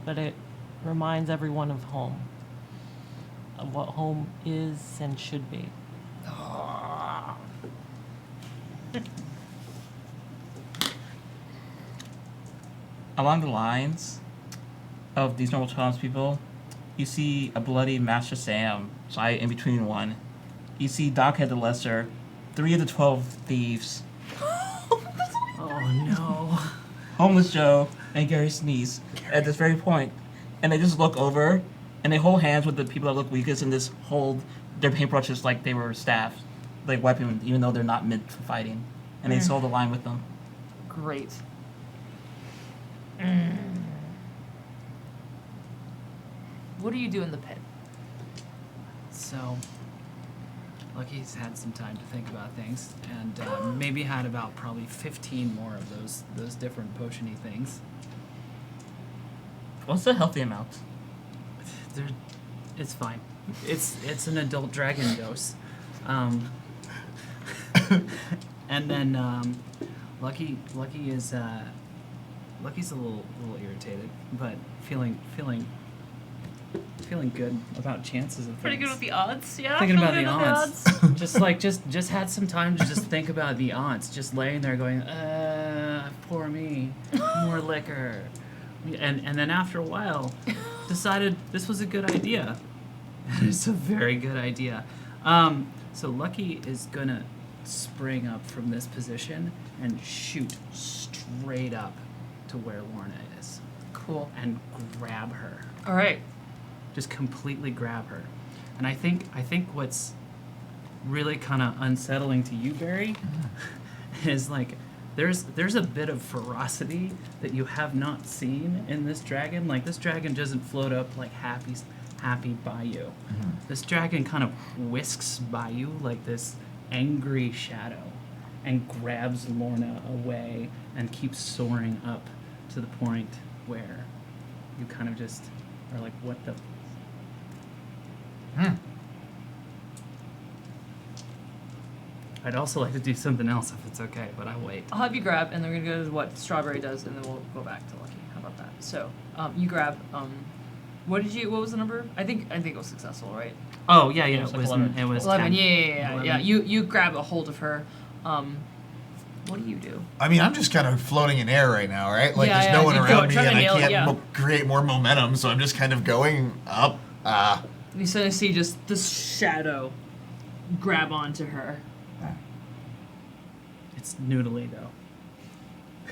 but it reminds everyone of home, of what home is and should be. Along the lines of these normal townspeople, you see a bloody Master Sam right in between one. You see Doghead the Lesser, 3 of the 12 thieves, Oh no. Homeless Joe, and Gary Sneeze at this very point. And they just look over, and they hold hands with the people that look weakest and just hold their paintbrushes like they were staffs, like weapons, even though they're not meant for fighting. And they hold the line with them. Great. What do you do in the pit? So, Lucky's had some time to think about things, and maybe had about probably 15 more of those different potion-y things. What's the healthy amount? They're, it's fine. It's an adult dragon dose. And then Lucky is Lucky's a little irritated, but feeling good about chances of Pretty things. good with the odds, yeah? Thinking about Feeling the good with odds. just had some time to just think about the odds. Just laying there going, poor me, more liquor, and then after a while, decided this was a good idea. It's a very good idea. So Lucky is gonna spring up from this position and shoot straight up to where Lorna is Cool. and grab her. All right. Just completely grab her. And I think what's really kind of unsettling to you, Barry, is like there's a bit of ferocity that you have not seen in this dragon. Like this dragon doesn't float up like happy by you. This dragon kind of whisks by you like this angry shadow and grabs Lorna away and keeps soaring up to the point where you kind of just are like, what the I'd also like to do something else if it's okay, but I'll wait. I'll have you grab, and then we're gonna go to what Strawberry does, and then we'll go back to Lucky. How about that? So, you grab. What was the number? I think it was successful, right? Oh yeah, It was like 11. It was 11. 10. Yeah. 11. You grab a hold of her. What do you do? I mean, I'm just kind of floating in air right now, right? Like, Yeah, there's yeah, no one you're around me, trying to and I nail it, can't yeah. create more momentum, so I'm just kind of going up. You suddenly see just this shadow grab onto her. It's noodly though.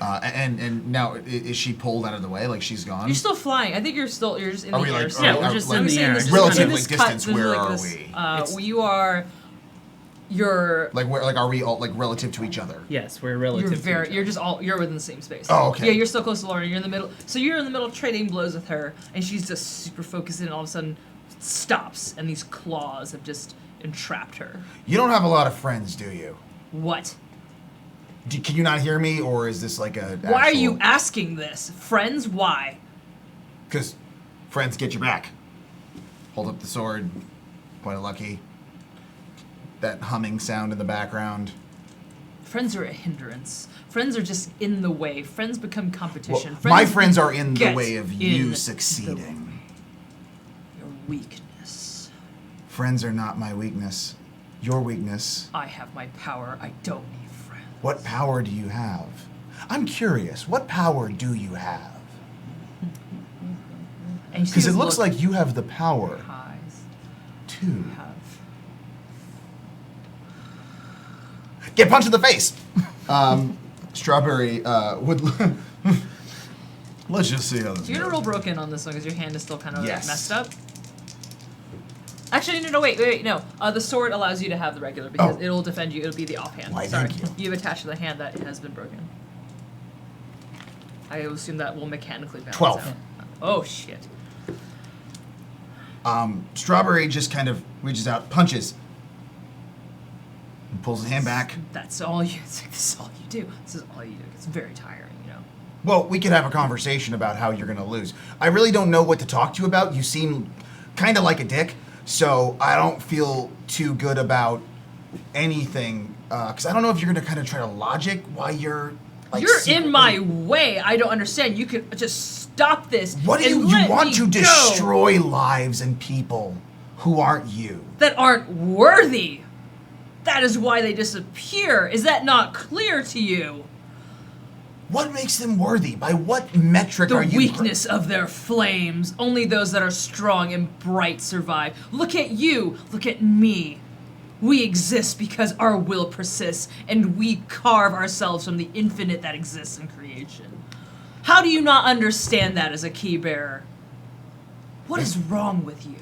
And now, is she pulled out of the way? Like, she's gone? You're still flying. I think you're just in Are the we, air. like, still. Yeah, we're just like, in I'm the saying air. this Just relative in this distance, cut, where like are this, we? You are. You're. Like, where? Like, are we all, like, relative to each other? Yes, we're relative. You're to very. each You're other. just all. You're within the same space. Oh, okay. Yeah, you're still close to Lauren. You're in the middle. So you're in the middle trading blows with her, and she's just super focused, and all of a sudden stops, and these claws have just entrapped her. You don't have a lot of friends, do you? What? Can you not hear me, or is this like a? Why are you asking this, friends? Why? Because friends get your back. Hold up the sword. Point of Lucky. That humming sound in the background. Friends are a hindrance. Friends are just in the way. Friends become Well, competition. my friends are in the get way of in you the- succeeding. Your weakness. Friends are not my weakness. Your weakness. I have my power. I don't need friends. What power do you have? I'm curious. What power do you have? Because it looks like you have the power eyes to have. get punched in the face. Strawberry would. Let's just see how this You're gonna goes. roll broken on this one because your hand is still kind of Yes. messed up. Actually, no, wait, no. The sword allows you to have the regular because Oh. it'll defend you. It'll be the offhand. Why, Sorry, thank you. You've attached to the hand that has been broken. I assume that will mechanically balance 12. out. Oh shit. Strawberry just kind of reaches out, punches, and pulls his hand back. That's all you. It's like, this is all you do. This is all you do. It's very tiring, you know. Well, we could have a conversation about how you're going to lose. I really don't know what to talk to you about. You seem kind of like a dick, so I don't feel too good about anything. Because I don't know if you're going to kind of try to logic why you're like. You're secretly- in my way. I don't understand. You could just stop this. What do and you let want me to go. destroy lives and people who aren't you? That aren't worthy. That is why they disappear. Is that not clear to you? What makes them worthy? By what metric The are you? weakness of their flames. Only those that are strong and bright survive. Look at you. Look at me. We exist because our will persists, and we carve ourselves from the infinite that exists in creation. How do you not understand that as a key bearer? What is wrong with you?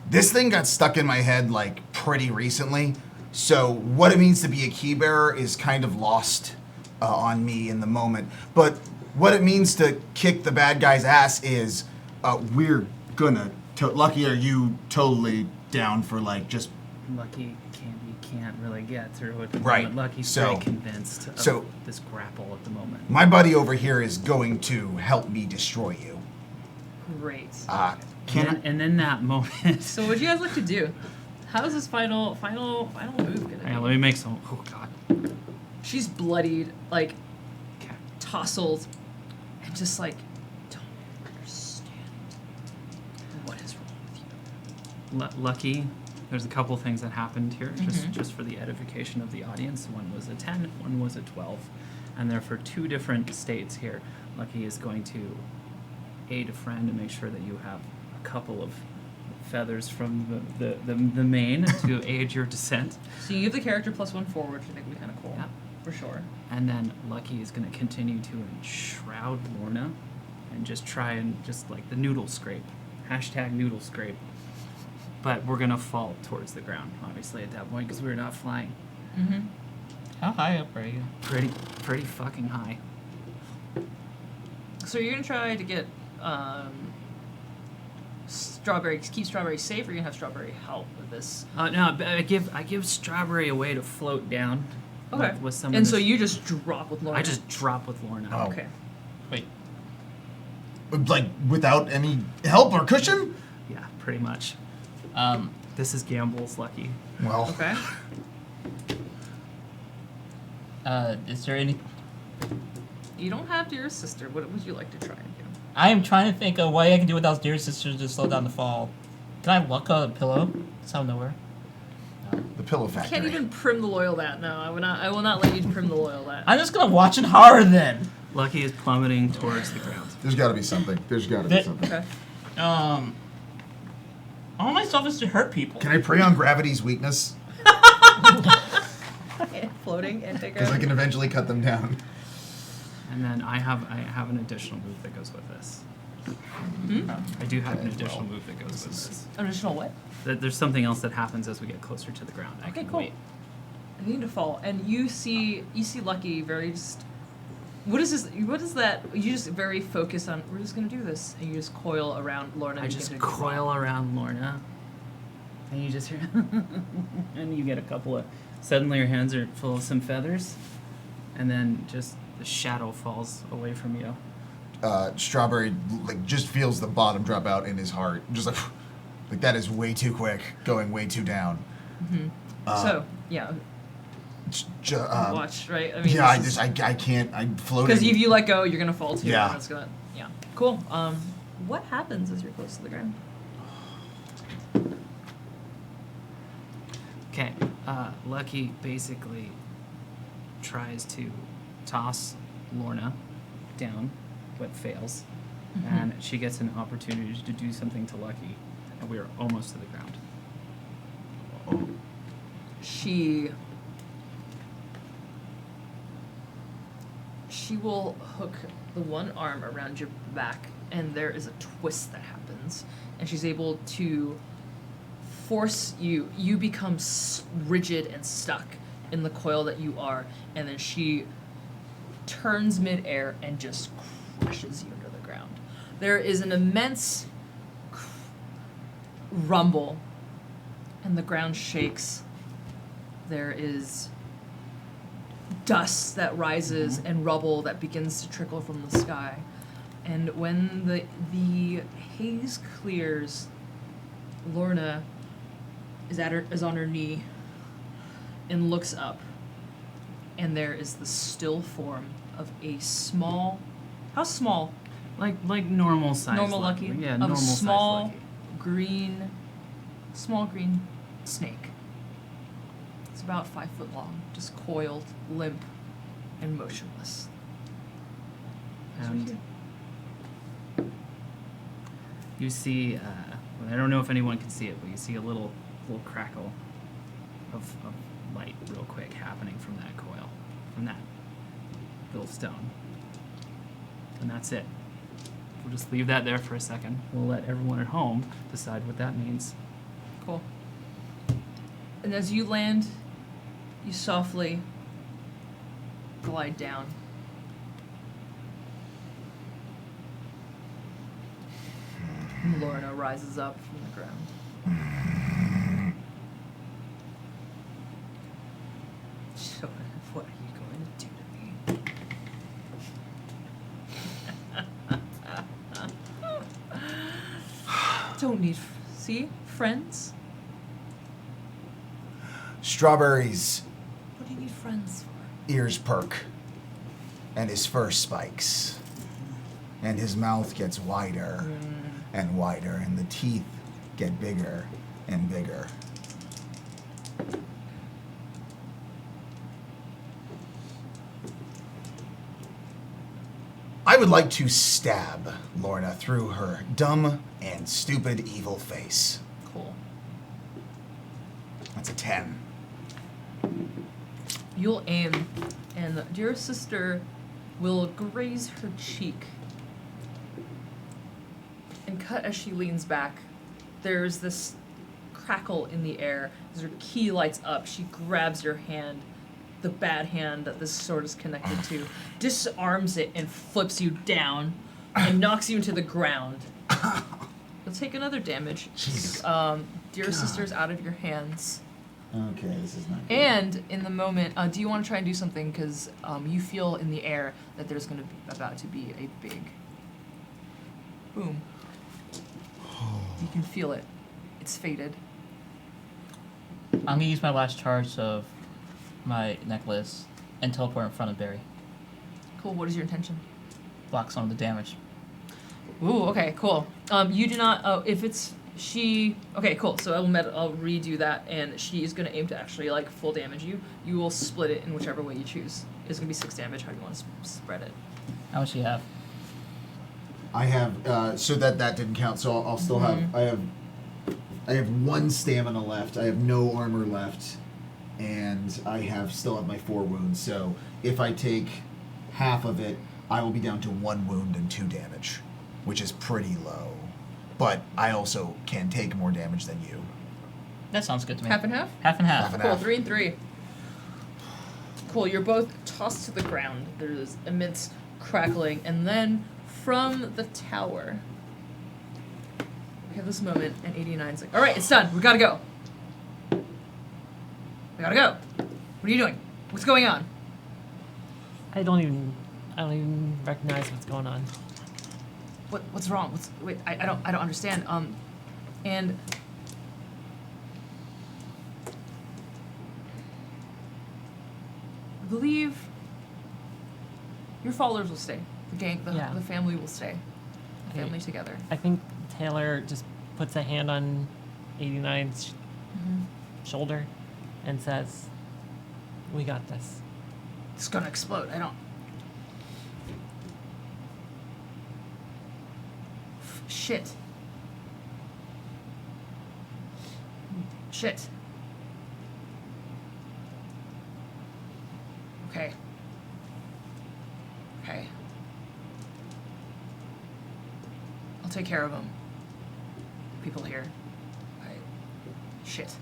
This thing got stuck in my head like pretty recently, so what it means to be a key bearer is kind of lost on me in the moment. But what it means to kick the bad guy's ass is we're gonna. Lucky, are you totally down for like just Lucky can't really get through it. Right. Lucky's So- very convinced of so- this grapple at the moment. my buddy over here is going to help me destroy you. Great. Can And in that moment, So what do you guys like to do? How's this final move gonna be? hang on, let me make some. Oh God. She's bloodied, like Okay. tousled, and just like don't understand what is wrong with you. Lucky, there's a couple things that happened here, just for the edification of the audience. One was a 10, one was a 12, and they're for two different states here. Lucky is going to aid a friend and make sure that you have a couple of feathers from the mane to aid your descent. So you give the character +1 forward, which I think would be kind of cool. Yeah. For sure. And then Lucky is going to continue to enshroud Lorna and just try and just like the noodle scrape. Hashtag noodle scrape. But we're going to fall towards the ground, obviously, at that point, because we're not flying. Mm-hmm. How high up are you? Pretty fucking high. So you're gonna try to get Strawberry, keep Strawberry safe, or you're gonna have Strawberry help with this? No, but I give Strawberry a way to float down. Okay. With some And of so this- you just drop with Lorna. I just drop with Lorna. Oh. Okay. Wait. Like without any help or cushion? Yeah, pretty much. Um, This is Gamble's Lucky. Well, Okay. is there any? You don't have Dear Sister. What would you like to try and do? I am trying to think of what I can do without Dear Sister to slow down the fall. Can I luck a pillow? It's out of nowhere. the pillow factory. Can't even prim the loyal that. No, I will not. I will not let you prim the loyal that. I'm just gonna watch it hard then. Lucky is plummeting towards the ground. There's got to be something. There's got to be That- something. Okay. All my stuff is to hurt people. Can I prey on gravity's weakness? Floating and take Because I can eventually cut them down. And then I have an additional move that goes with this. I do have an Okay, additional well, move that goes with this. Additional what? There's something else that happens as we get closer to the ground. I Okay, can cool. wait. I need to fall, and you see Lucky very just. What is this? What is that? You just very focused on. We're just gonna do this, and you just coil around Lorna. I and just begin to coil around Lorna, and you just hear, and you get a couple of. Suddenly, your hands are full of some feathers, and then just the shadow falls away from you. Strawberry like just feels the bottom drop out in his heart. Just like that is way too quick, going way too down. So yeah, watch right. I mean, yeah, I can't. I'm floating. because if you let go, you're gonna fall too. Yeah. And it's gonna. Yeah. Cool. What happens as you're close to the ground? Okay, Lucky basically tries to toss Lorna down, but fails, and she gets an opportunity to do something to Lucky, and we are almost to the ground. She will hook the one arm around your back, and there is a twist that happens, and she's able to force you. You become rigid and stuck in the coil that you are, and then she turns midair and just crushes you into the ground. There is an immense rumble, and the ground shakes. There is dust that rises and rubble that begins to trickle from the sky. And when the haze clears, Lorna is on her knee and looks up, and there is the still form of a small, how small? Like normal size. Normal Lucky? Yeah, Of normal a size small Lucky. green snake. It's about 5 foot long, just coiled, limp, and motionless. And you see, I don't know if anyone can see it, but you see a little crackle of light real quick happening from that coil, from that little stone. And that's it. We'll just leave that there for a second. We'll let everyone at home decide what that means. Cool. And as you land, you softly glide down. And Lorna rises up from the ground. So, what are you going to do to me? Don't need. See? Friends? Strawberry's What do you need friends for? ears perk, and his fur spikes, and his mouth gets wider and wider, and the teeth get bigger and bigger. I would like to stab Lorna through her dumb and stupid evil face. Cool. That's a 10. You'll aim, and dear sister will graze her cheek. And cut as she leans back. There's this crackle in the air as her key lights up. She grabs your hand, the bad hand that this sword is connected to, disarms it and flips you down and knocks you into the ground. You'll take another damage. Jesus. Dear sister's out of your hands. Okay, this is not good. And in the moment, do you want to try and do something? Because you feel in the air that there's going to be about to be a big boom. You can feel it. It's fated. I'm gonna use my last charge of my necklace and teleport in front of Barry. Cool. What is your intention? Block some of the damage. Ooh. Okay. Cool. You do not. If it's she. Okay. Cool. So I'll redo that, and she is going to aim to actually like full damage you. You will split it in whichever way you choose. It's going to be 6 damage. How do you want to spread it? How much do you have? I have so that didn't count. So I'll still have I have 1 stamina left. I have no armor left, and I still have my 4 wounds. So if I take half of it, I will be down to 1 wound and 2 damage, which is pretty low. But I also can take more damage than you. That sounds good to me. Half and half. Half and half. Half and Cool. half. 3 and 3. Cool. You're both tossed to the ground. There's immense crackling, and then from the tower, we have this moment, and 89's like, "All right, it's done. We gotta go. We gotta go. What are you doing? What's going on?" I don't even recognize what's going on. What's wrong? I don't understand. And I believe your followers will stay. The gang, Yeah. the family will stay. The Okay. family together. I think Taylor just puts a hand on 89's shoulder and says, "We got this." It's gonna explode. I don't. Shit. Shit. Okay. Okay. I'll take care of them. People here. Shit.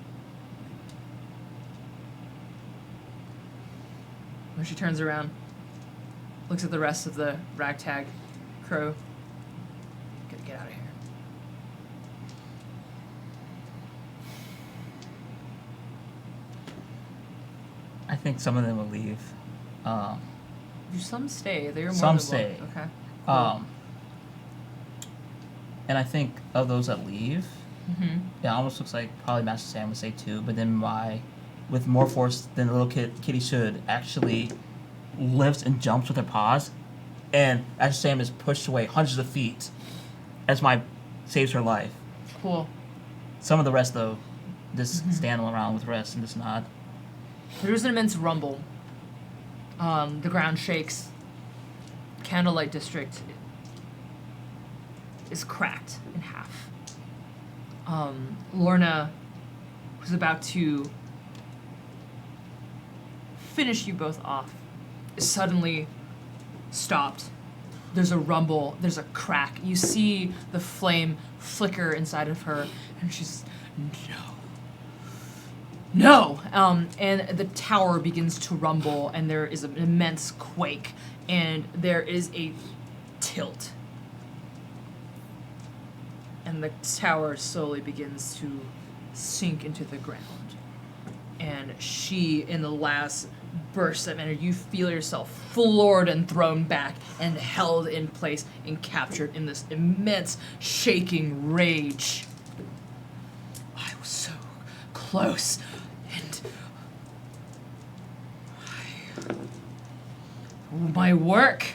When she turns around, looks at the rest of the ragtag crew. Gotta get out of here. I think some of them will leave. Do some stay? They're more Some than stay. welcome. Okay. And I think of those that leave, Mm-hmm. it almost looks like probably Master Sam would say 2, but then with more force than a little kitty should, actually lifts and jumps with her paws, and Master Sam is pushed away hundreds of feet as saves her life. Cool. Some of the rest, though, just stand around with the rest and just nod. There's an immense rumble. The ground shakes. Candlelight District is cracked in half. Lorna, who's about to finish you both off, is suddenly stopped. There's a rumble, there's a crack. You see the flame flicker inside of her, and she's, no! And the tower begins to rumble, and there is an immense quake, and there is a tilt. And the tower slowly begins to sink into the ground. And she, in the last burst of energy, you feel yourself floored and thrown back and held in place and captured in this immense shaking rage. I was so close, and my work.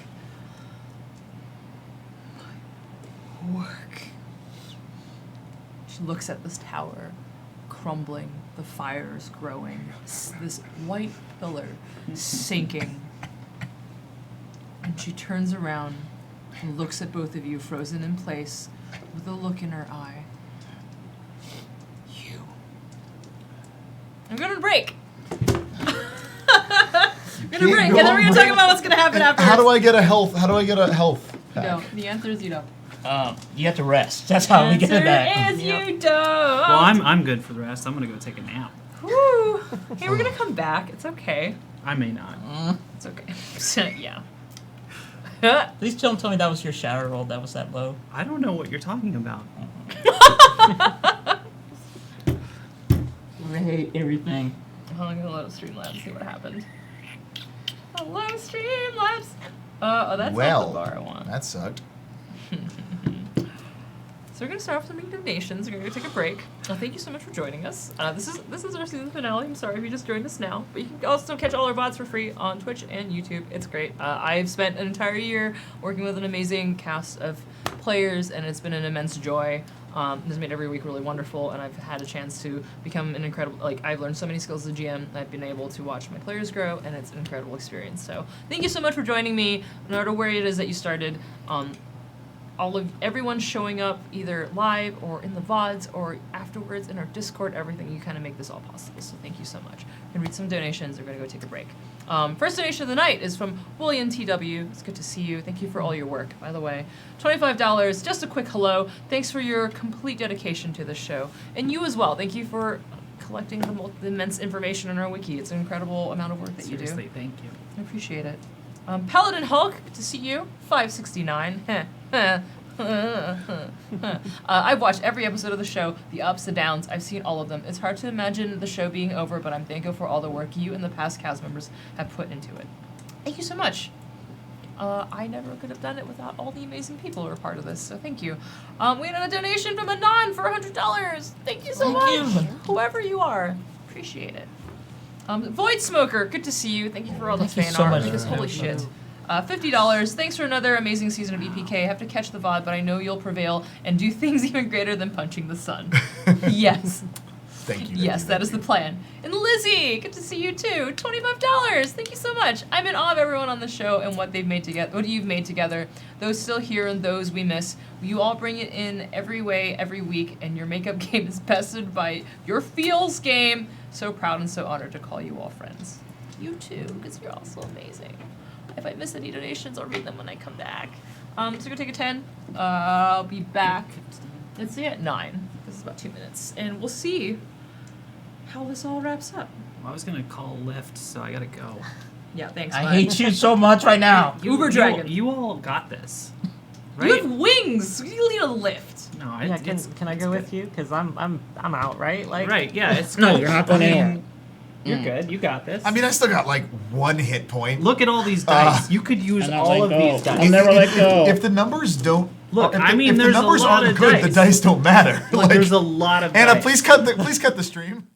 She looks at this tower crumbling, the fires growing, this white pillar sinking. And she turns around and looks at both of you, frozen in place, with a look in her eye. You. I'm going to break. We're gonna break, and then we're gonna talk about what's gonna happen after. How do I get a health? How do I get a health pack? No, the answer is you don't. You have to rest. That's how we get it back. Answer is you don't. Well, I'm good for the rest. I'm gonna go take a nap. Woo. Hey, we're gonna come back. It's okay. I may not. It's okay. Yeah. Please don't tell me that was your shower roll. That was that low. I don't know what you're talking about. Great, everything. I'm gonna let Streamlabs see what happened. Hello, Streamlabs. Oh, that's not the bar I want. That sucked. So we're gonna start off with some donations. We're gonna go take a break. Thank you so much for joining us. This is our season finale. I'm sorry if you just joined us now, but you can also catch all our VODs for free on Twitch and YouTube. It's great. I've spent an entire year working with an amazing cast of players, and it's been an immense joy. This made every week really wonderful, and I've had a chance to become an incredible. I've learned so many skills as a GM. I've been able to watch my players grow, and it's an incredible experience. So thank you so much for joining me. No matter where it is that you started. Everyone showing up either live or in the VODs or afterwards in our Discord, everything, you kind of make this all possible. So thank you so much. We're going to read some donations. We're going to go take a break. First donation of the night is from William TW. It's good to see you. Thank you for all your work, by the way. $25. Just a quick hello. Thanks for your complete dedication to the show. And you as well. Thank you for collecting the immense information on our wiki. It's an incredible amount of work that Seriously, you do. thank you. I appreciate it. Paladin Hulk, good to see you. 569. I've watched every episode of the show, the ups and downs. I've seen all of them. It's hard to imagine the show being over, but I'm thankful for all the work you and the past cast members have put into it. Thank you so much. I never could have done it without all the amazing people who are part of this, so thank you. We had a donation from Anon for $100. Thank you so much. Whoever you are. Appreciate it. Void Smoker, good to see you. Thank you for all the Thank you fan so art. much. Because holy shit. $50. Thanks for another amazing season of EPK. I have to catch the VOD, but I know you'll prevail and do things even greater than punching the sun. Yes. Thank you. Yes, that is the plan. And Lizzie, good to see you too. $25. Thank you so much. I'm in awe of everyone on the show and what they've made together, what you've made together. Those still here and those we miss. You all bring it in every way, every week, and your makeup game is bested by your feels game. So proud and so honored to call you all friends. You too, because you're also amazing. If I miss any donations, I'll read them when I come back. So go take a 10. I'll be back. Let's see at 9. This is about 2 minutes, and we'll see how this all wraps up. Well, I was gonna call Lyft, so I gotta go. Yeah, thanks. I bud. hate you so much right now. Uber Dragon. You all got this, You right? have wings. You need a lift. No, Yeah, it's can I it's go good. with you? Because I'm out, right? Like Right? Yeah, it's No, good. you're not going I mean, anywhere. You're good. You got this. I mean, I still got like 1 hit point. look at all these dice. You could use And I'll all let of go. these dice. I'll never let go. If the numbers don't Look, if I the, mean, if there's the a numbers lot aren't of good, dice. the dice don't matter. Look, there's a lot of Anna, dice. please cut the stream.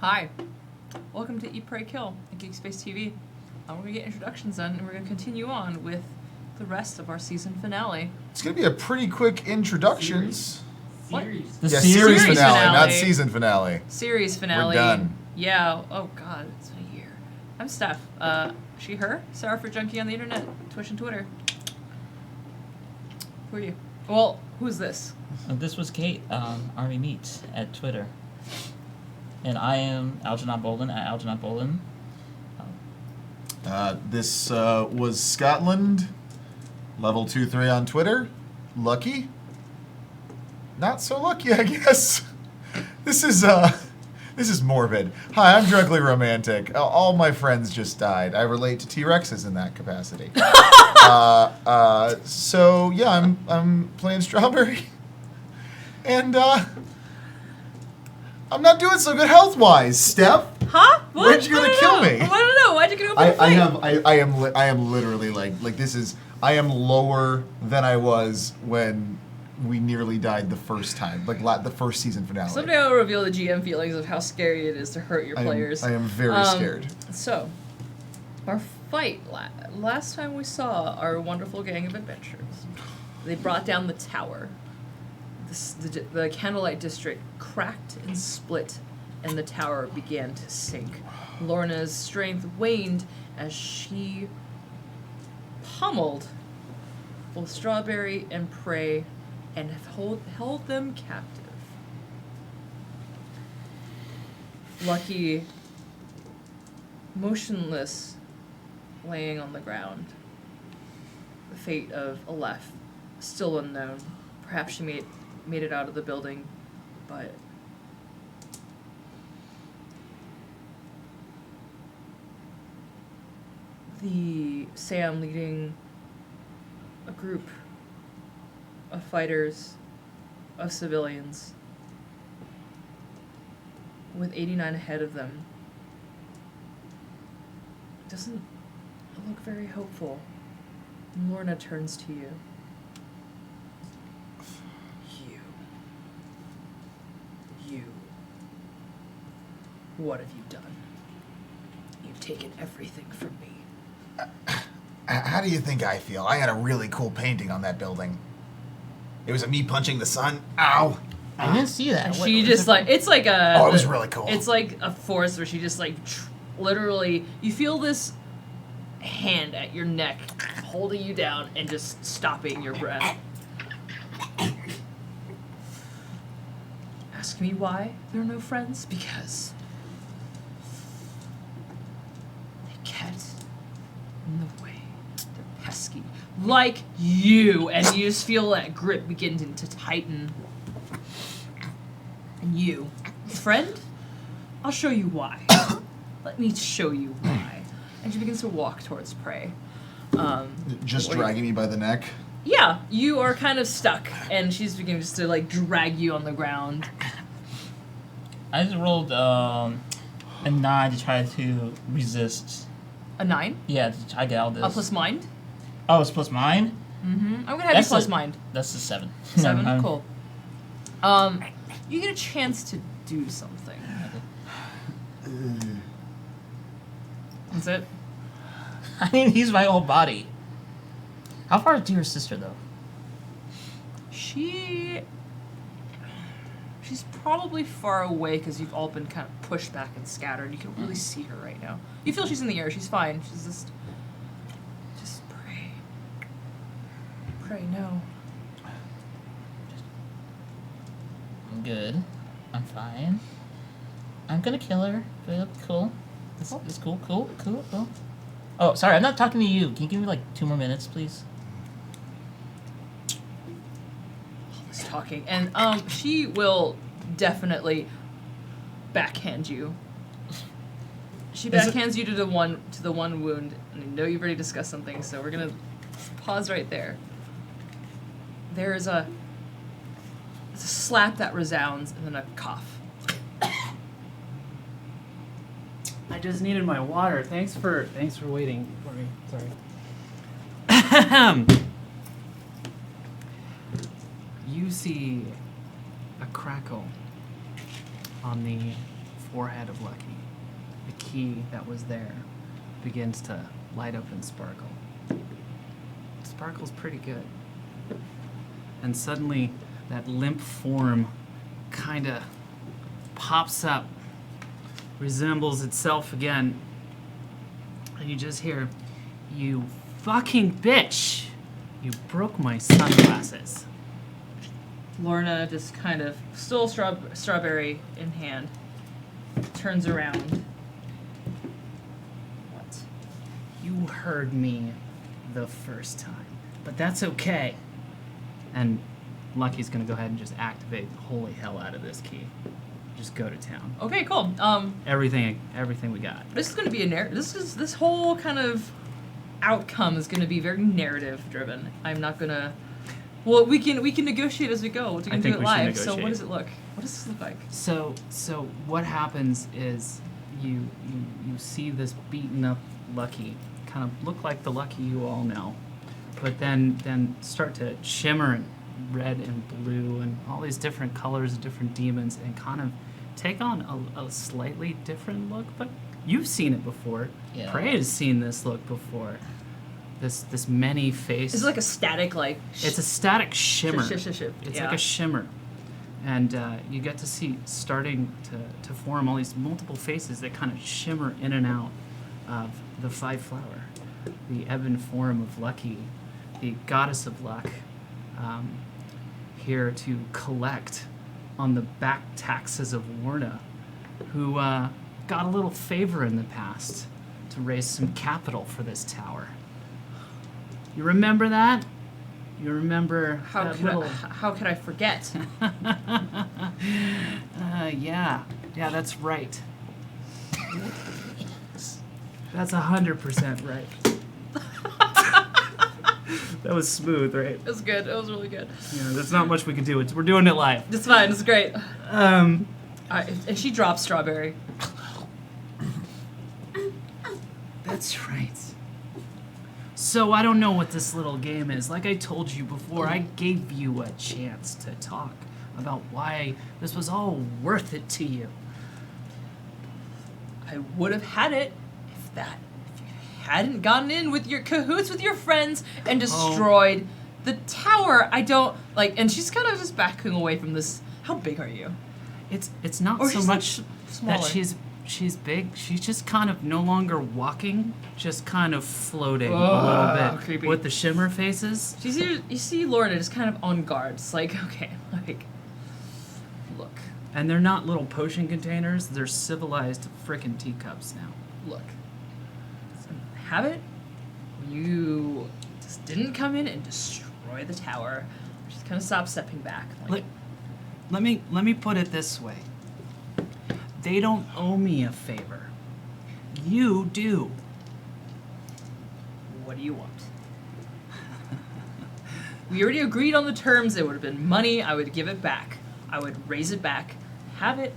Hi. Welcome to Eat, Pray, Kill at Geek Space TV. We're going to get introductions done, and we're going to continue on with the rest of our season finale. It's going to be a pretty quick introductions. What? Series. The Yeah, series series Series finale, not finale. season finale. Series finale. done. Yeah. Oh, God. It's been a year. I'm Steph. She, her. Sarah for Junkie on the internet. Twitch and Twitter. Who are you? Well, who's this? This was Kate, Army Meat at Twitter. And I am Algernon Bolden at Algernon Bolden. This was Scotland, level 2-3 on Twitter. Lucky? Not so lucky, I guess. This is morbid. Hi, I'm Drugly Romantic. All my friends just died. I relate to T-Rexes in that capacity. So yeah, I'm playing Strawberry, and I'm not doing so good health-wise. Steph, Huh? What? When'd you gonna kill me? I don't know. Why'd you get over the I fight? am literally like this is I am lower than I was when we nearly died the first time, like the first season finale. Someday I'll reveal the GM feelings of how scary it is to hurt your players. I am very scared. So, our fight last time we saw our wonderful gang of adventurers. They brought down the tower. The Candlelight District cracked and split, and the tower began to sink. Lorna's strength waned as she pummeled both Strawberry and Prey and held them captive. Lucky, motionless, laying on the ground. The fate of Aleph, still unknown. Perhaps she made it out of the building, but Sam leading a group of fighters, of civilians, with 89 ahead of them, doesn't look very hopeful. Lorna turns to you. You. What have you done? You've taken everything from me. How do you think I feel? I had a really cool painting on that building. It was me punching the sun. Ow! I didn't see that. And What- she what just is like, it's like a... Oh, it was really cool. It's like a force where she just like, literally, you feel this hand at your neck holding you down and just stopping your breath. Ask me why there are no friends? Because they get in the way. They're pesky. Like you. And you just feel that grip begin to tighten. And you, friend, I'll show you why. Let me show you why. And she begins to walk towards Prey. Just what do you- dragging me by the neck. Yeah, you are kind of stuck, and she's beginning just to like drag you on the ground. I just rolled a 9 to try to resist. A 9? Yeah, to try to get out of this. A plus mind? Oh, it's plus mine? Mm-hmm. I'm gonna have That's you plus a- mind. That's a 7. 7? Cool. You get a chance to do something. That's it? I mean, he's my whole body. How far is to your sister, though? She's probably far away because you've all been kind of pushed back and scattered. You can really see her right now. You feel she's in the air. She's fine. She's just pray. Pray, no. I'm good. I'm fine. I'm gonna kill her. Good, cool. This is cool, cool. Oh, sorry, I'm not talking to you. Can you give me like 2 more minutes, please? He's talking, and she will definitely backhand you. She Is it- backhands you to the one wound, and I know you've already discussed something, so we're gonna pause right there. There's a slap that resounds, and then a cough. I just needed my water. Thanks for waiting for me. Sorry. You see a crackle on the forehead of Lucky, the key that was there begins to light up and sparkle. It sparkles pretty good. And suddenly, that limp form kind of pops up, resembles itself again, and you just hear, "You fucking bitch! You broke my sunglasses." Lorna just kind of, still strawberry in hand, turns around. What? You heard me the first time, but that's okay. And Lucky's gonna go ahead and just activate the holy hell out of this key. Just go to town. Okay, cool. Everything we got. This is going to be this whole kind of outcome is going to be very narrative driven. I'm not going to. Well, we can negotiate as we go. We can do think it we should live. So negotiate. what does it look? What does this look like? So what happens is you see this beaten up Lucky kind of look like the Lucky you all know, but then start to shimmer in red and blue and all these different colors of different demons and kind of take on a slightly different look. But you've seen it before. Yeah. Prey has seen this look before. This many face. Is it like a static It's a static shimmer. It's It's like a shimmer. And you get to see starting to form all these multiple faces that kind of shimmer in and out of the Five Flower, the ebon form of Lucky, the goddess of luck, here to collect on the back taxes of Lorna, who got a little favor in the past to raise some capital for this tower. You remember that? You remember that little... How could I forget? Yeah, that's right. That's 100% right. That was smooth, right? It was good. It was really good. Yeah, there's not much we can do. We're doing it live. It's fine. It's great. Um, And she drops strawberry. That's right. So I don't know what this little game is. Like I told you before, I gave you a chance to talk about why this was all worth it to you. I would have had it if you hadn't gotten in with your cahoots with your friends and destroyed the tower. I don't like, and she's kind of just backing away from this. How big are you? It's not Or so she's, much like, smaller. that she's big. She's just kind of no longer walking, just kind of floating a Ugh, little bit creepy. with the shimmer faces. You see Lorna just kind of on guard. It's like, okay, like, look, And they're not little potion containers. They're civilized frickin' teacups now. look. Have it. You just didn't come in and destroy the tower. Just kind of stop stepping back. Like, Let me put it this way. They don't owe me a favor. You do. what do you want? We already agreed on the terms. It would have been money. I would give it back. I would raise it back. Have it.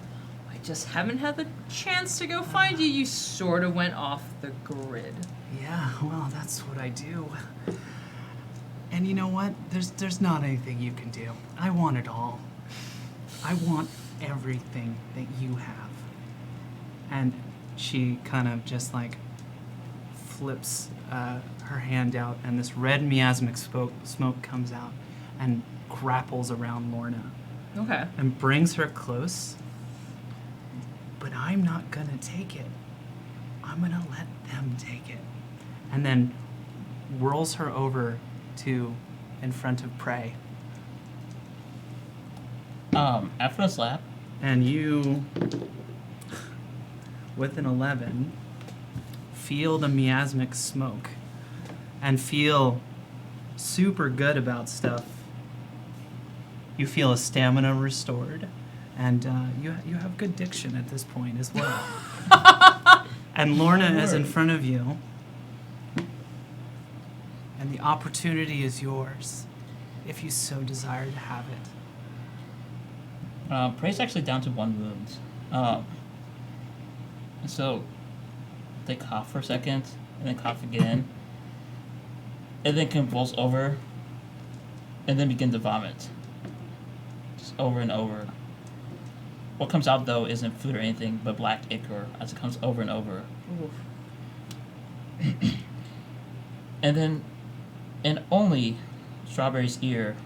I just haven't had the chance to go find you. You sort of went off the grid. Yeah, well, that's what I do. And you know what? There's not anything you can do. I want it all. I want everything that you have. And she kind of just like flips her hand out, and this red miasmic smoke comes out and grapples around Lorna Okay. and brings her close. But I'm not gonna take it. I'm gonna let them take it. And then whirls her over to in front of Prey. After a slap, And you, with an 11, feel the miasmic smoke and feel super good about stuff. You feel a stamina restored, and you have good diction at this point as well. And Lorna is in front of you, and the opportunity is yours if you so desire to have it. Prey's actually down to 1 wound. And so they cough for a second, and then cough again, and then convulse over, and then begin to vomit. Just over and over. What comes out though isn't food or anything but black ichor as it comes over and over. Oof. And then, in only Strawberry's ear,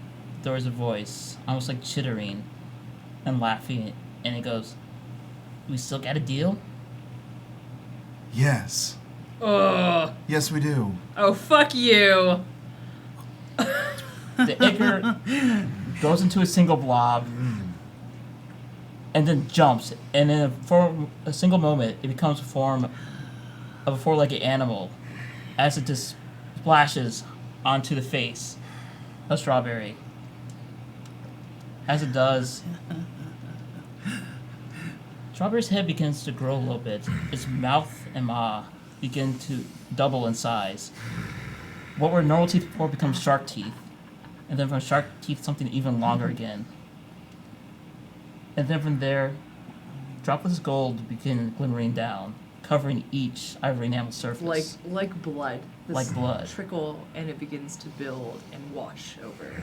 there was a voice, almost like chittering and laughing, and it goes, "We still got a deal?" Yes. Ugh. Yes, we do. Oh, fuck you. The ichor goes into a single blob, and then jumps, and in a single moment, it becomes a form of a four-legged animal, as it just splashes onto the face of Strawberry. As it does, Strawberry's head begins to grow a little bit. Its mouth and maw begin to double in size. What were normal teeth before becomes shark teeth. And then from shark teeth, something even longer again. And then from there, droplets of gold begin glimmering down, covering each ivory enamel surface. Like blood. This Like blood. Trickle, and it begins to build and wash over.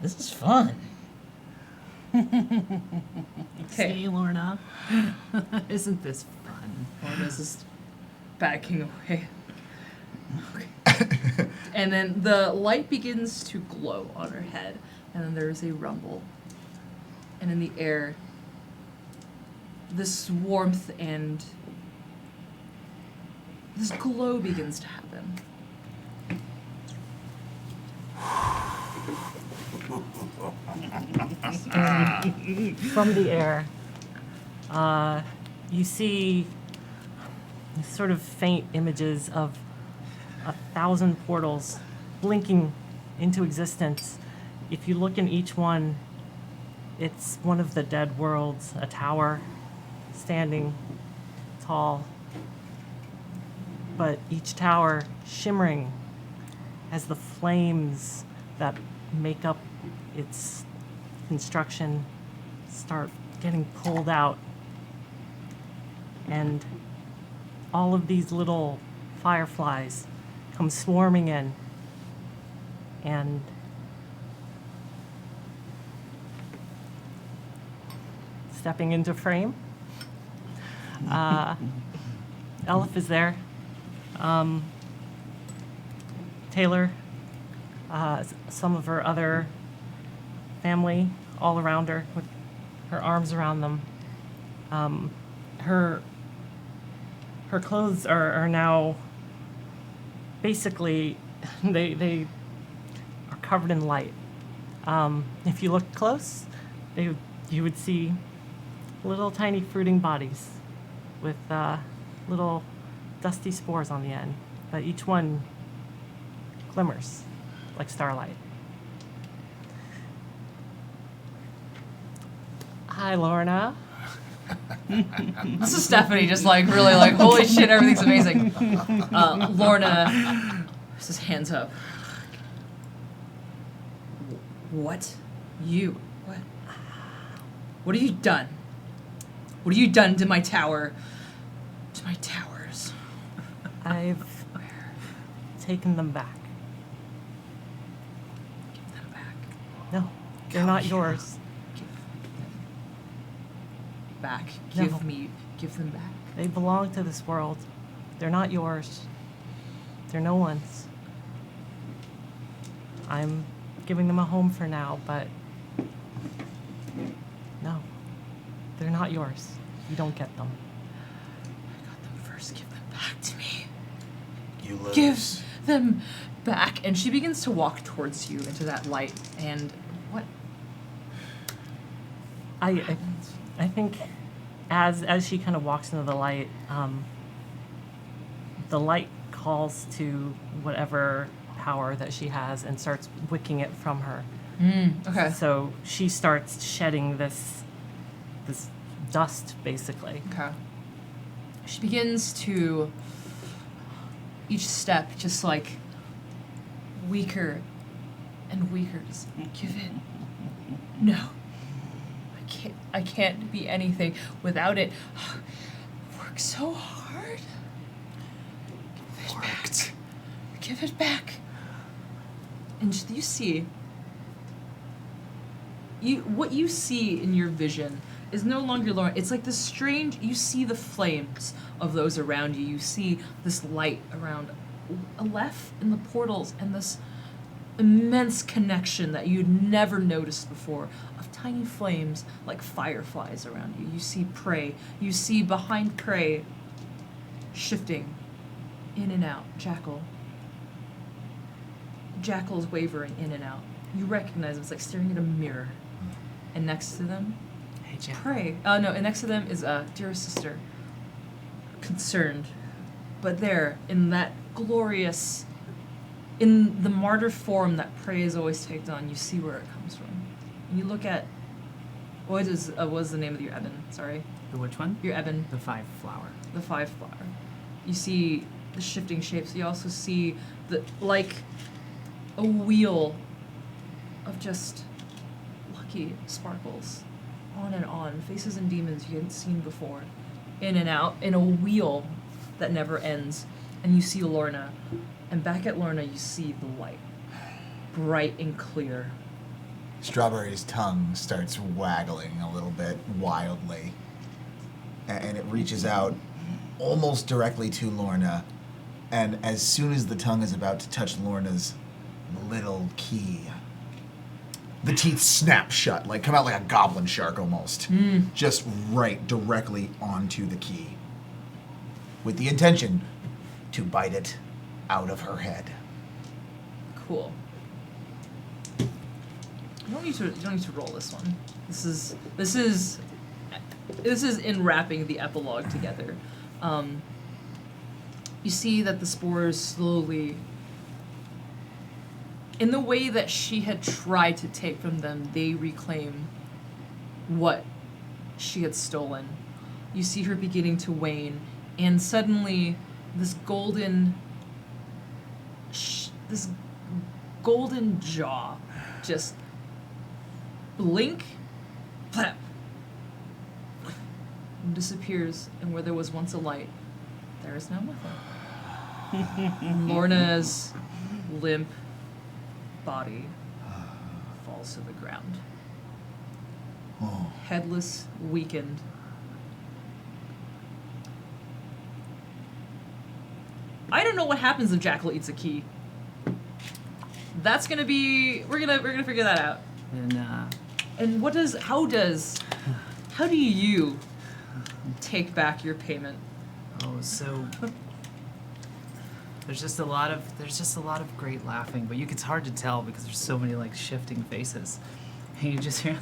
This is fun. Okay. See, Lorna? Isn't this fun? Lorna's just backing away. Okay. And then the light begins to glow on her head, and then there's a rumble. And in the air, this warmth and this glow begins to happen. From the air, you see sort of faint images of 1,000 portals blinking into existence. If you look in each one, it's one of the dead worlds, a tower standing tall, but each tower shimmering as the flames that make up its construction start getting pulled out. And all of these little fireflies come swarming in. And stepping into frame, Elf is there. Taylor, some of her other family all around her with her arms around them. Her clothes are now basically they are covered in light. If you look close, you would see little tiny fruiting bodies with little dusty spores on the end, but each one glimmers like starlight. Hi, Lorna. This is Stephanie, just like really like, holy shit, everything's amazing. Lorna, just hands up. What? You? What? What have you done? What have you done to my tower? To my towers? I've taken them back. Give them back. No, they're not yours. Back. No. Give them back. They belong to this world. They're not yours. They're no one's. I'm giving them a home for now, but no, they're not yours. You don't get them. I got them first. Give them back to me. You lose. Give them back. And she begins to walk towards you into that light. And what? I think as she kind of walks into the light calls to whatever power that she has and starts wicking it from her. Okay. So she starts shedding this dust, basically. Okay. She begins to, each step, just like weaker and weaker. Just give it. No. I can't be anything without it. Work so hard. Give it back. Give it back. and you see. What you see in your vision is no longer Lauren. It's like this strange. You see the flames of those around you. You see this light around Aleph in the portals, and this immense connection that you'd never noticed before of tiny flames like fireflies around you. You see prey. You see behind prey shifting in and out. Jackal's wavering in and out. You recognize him. It's like staring at a mirror. And next to them, Hey, Jack. Prey. And next to them is dear sister. Concerned. But there, in that glorious, in the martyr form that Prey has always taken on, you see where it comes from. And you look at, what is the name of your ebon? Sorry. The which one? Your ebon. The 5 flower. The 5 flower. You see the shifting shapes. You also see like a wheel of just lucky sparkles, on and on, faces and demons you hadn't seen before, in and out, in a wheel that never ends. And you see Lorna, and back at Lorna you see the light, bright and clear. Strawberry's tongue starts waggling a little bit wildly, and it reaches out almost directly to Lorna, and as soon as the tongue is about to touch Lorna's little key, the teeth snap shut, like come out like a goblin shark almost, just right directly onto the key, with the intention to bite it out of her head. Cool. You don't need to roll this one. This is in wrapping the epilogue together. You see that the spores slowly, in the way that she had tried to take from them, they reclaim what she had stolen. You see her beginning to wane, and suddenly this golden jaw just blink, flap, and disappears, and where there was once a light, there is now nothing. Lorna's limp body falls to the ground. Oh. Headless, weakened. I don't know what happens if Jackal eats a key. That's gonna be we're gonna figure that out. And how do you take back your payment? Oh, so there's just a lot of great laughing, but it's hard to tell because there's so many like shifting faces. And you just hear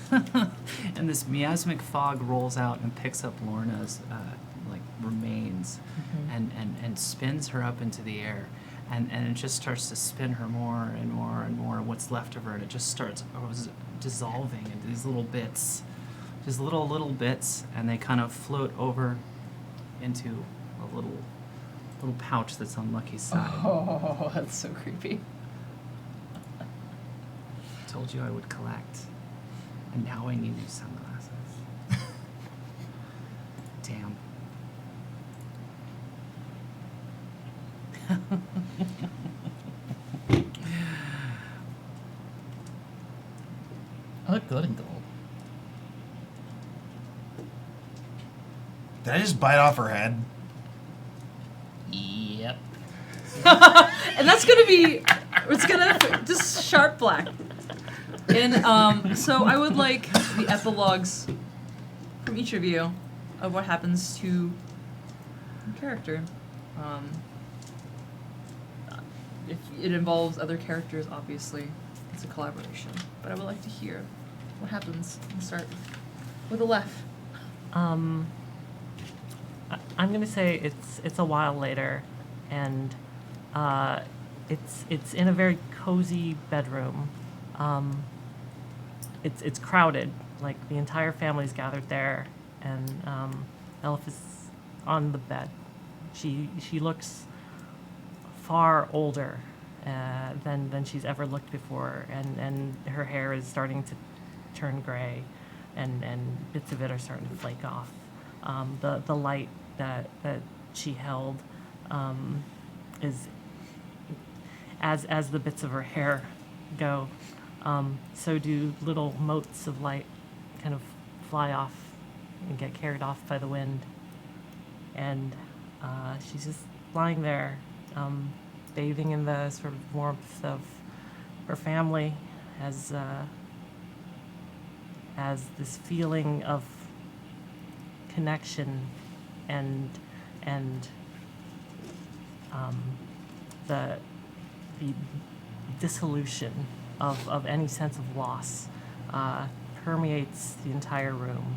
and this miasmic fog rolls out and picks up Lorna's like remains and spins her up into the air. And it just starts to spin her more and more and more, what's left of her, and it just starts dissolving into these little bits, just little bits, and they kind of float over into a little pouch that's on Lucky's side. Oh, that's so creepy. Told you I would collect, and now I need new sunglasses. Damn. I look good in gold. Did I just bite off her head? Yep. And that's gonna be, it's gonna just sharp black. And so I would like the epilogues from each of you of what happens to your character. If it involves other characters, obviously, it's a collaboration. But I would like to hear what happens. We'll start with Aleph. I'm gonna say it's a while later, and it's in a very cozy bedroom. It's crowded, like the entire family's gathered there, and Elf is on the bed. She looks far older than she's ever looked before, and her hair is starting to turn gray, and bits of it are starting to flake off. The light that she held is as the bits of her hair go, so do little motes of light kind of fly off and get carried off by the wind. And she's just lying there, bathing in the sort of warmth of her family as this feeling of connection and the dissolution of any sense of loss permeates the entire room.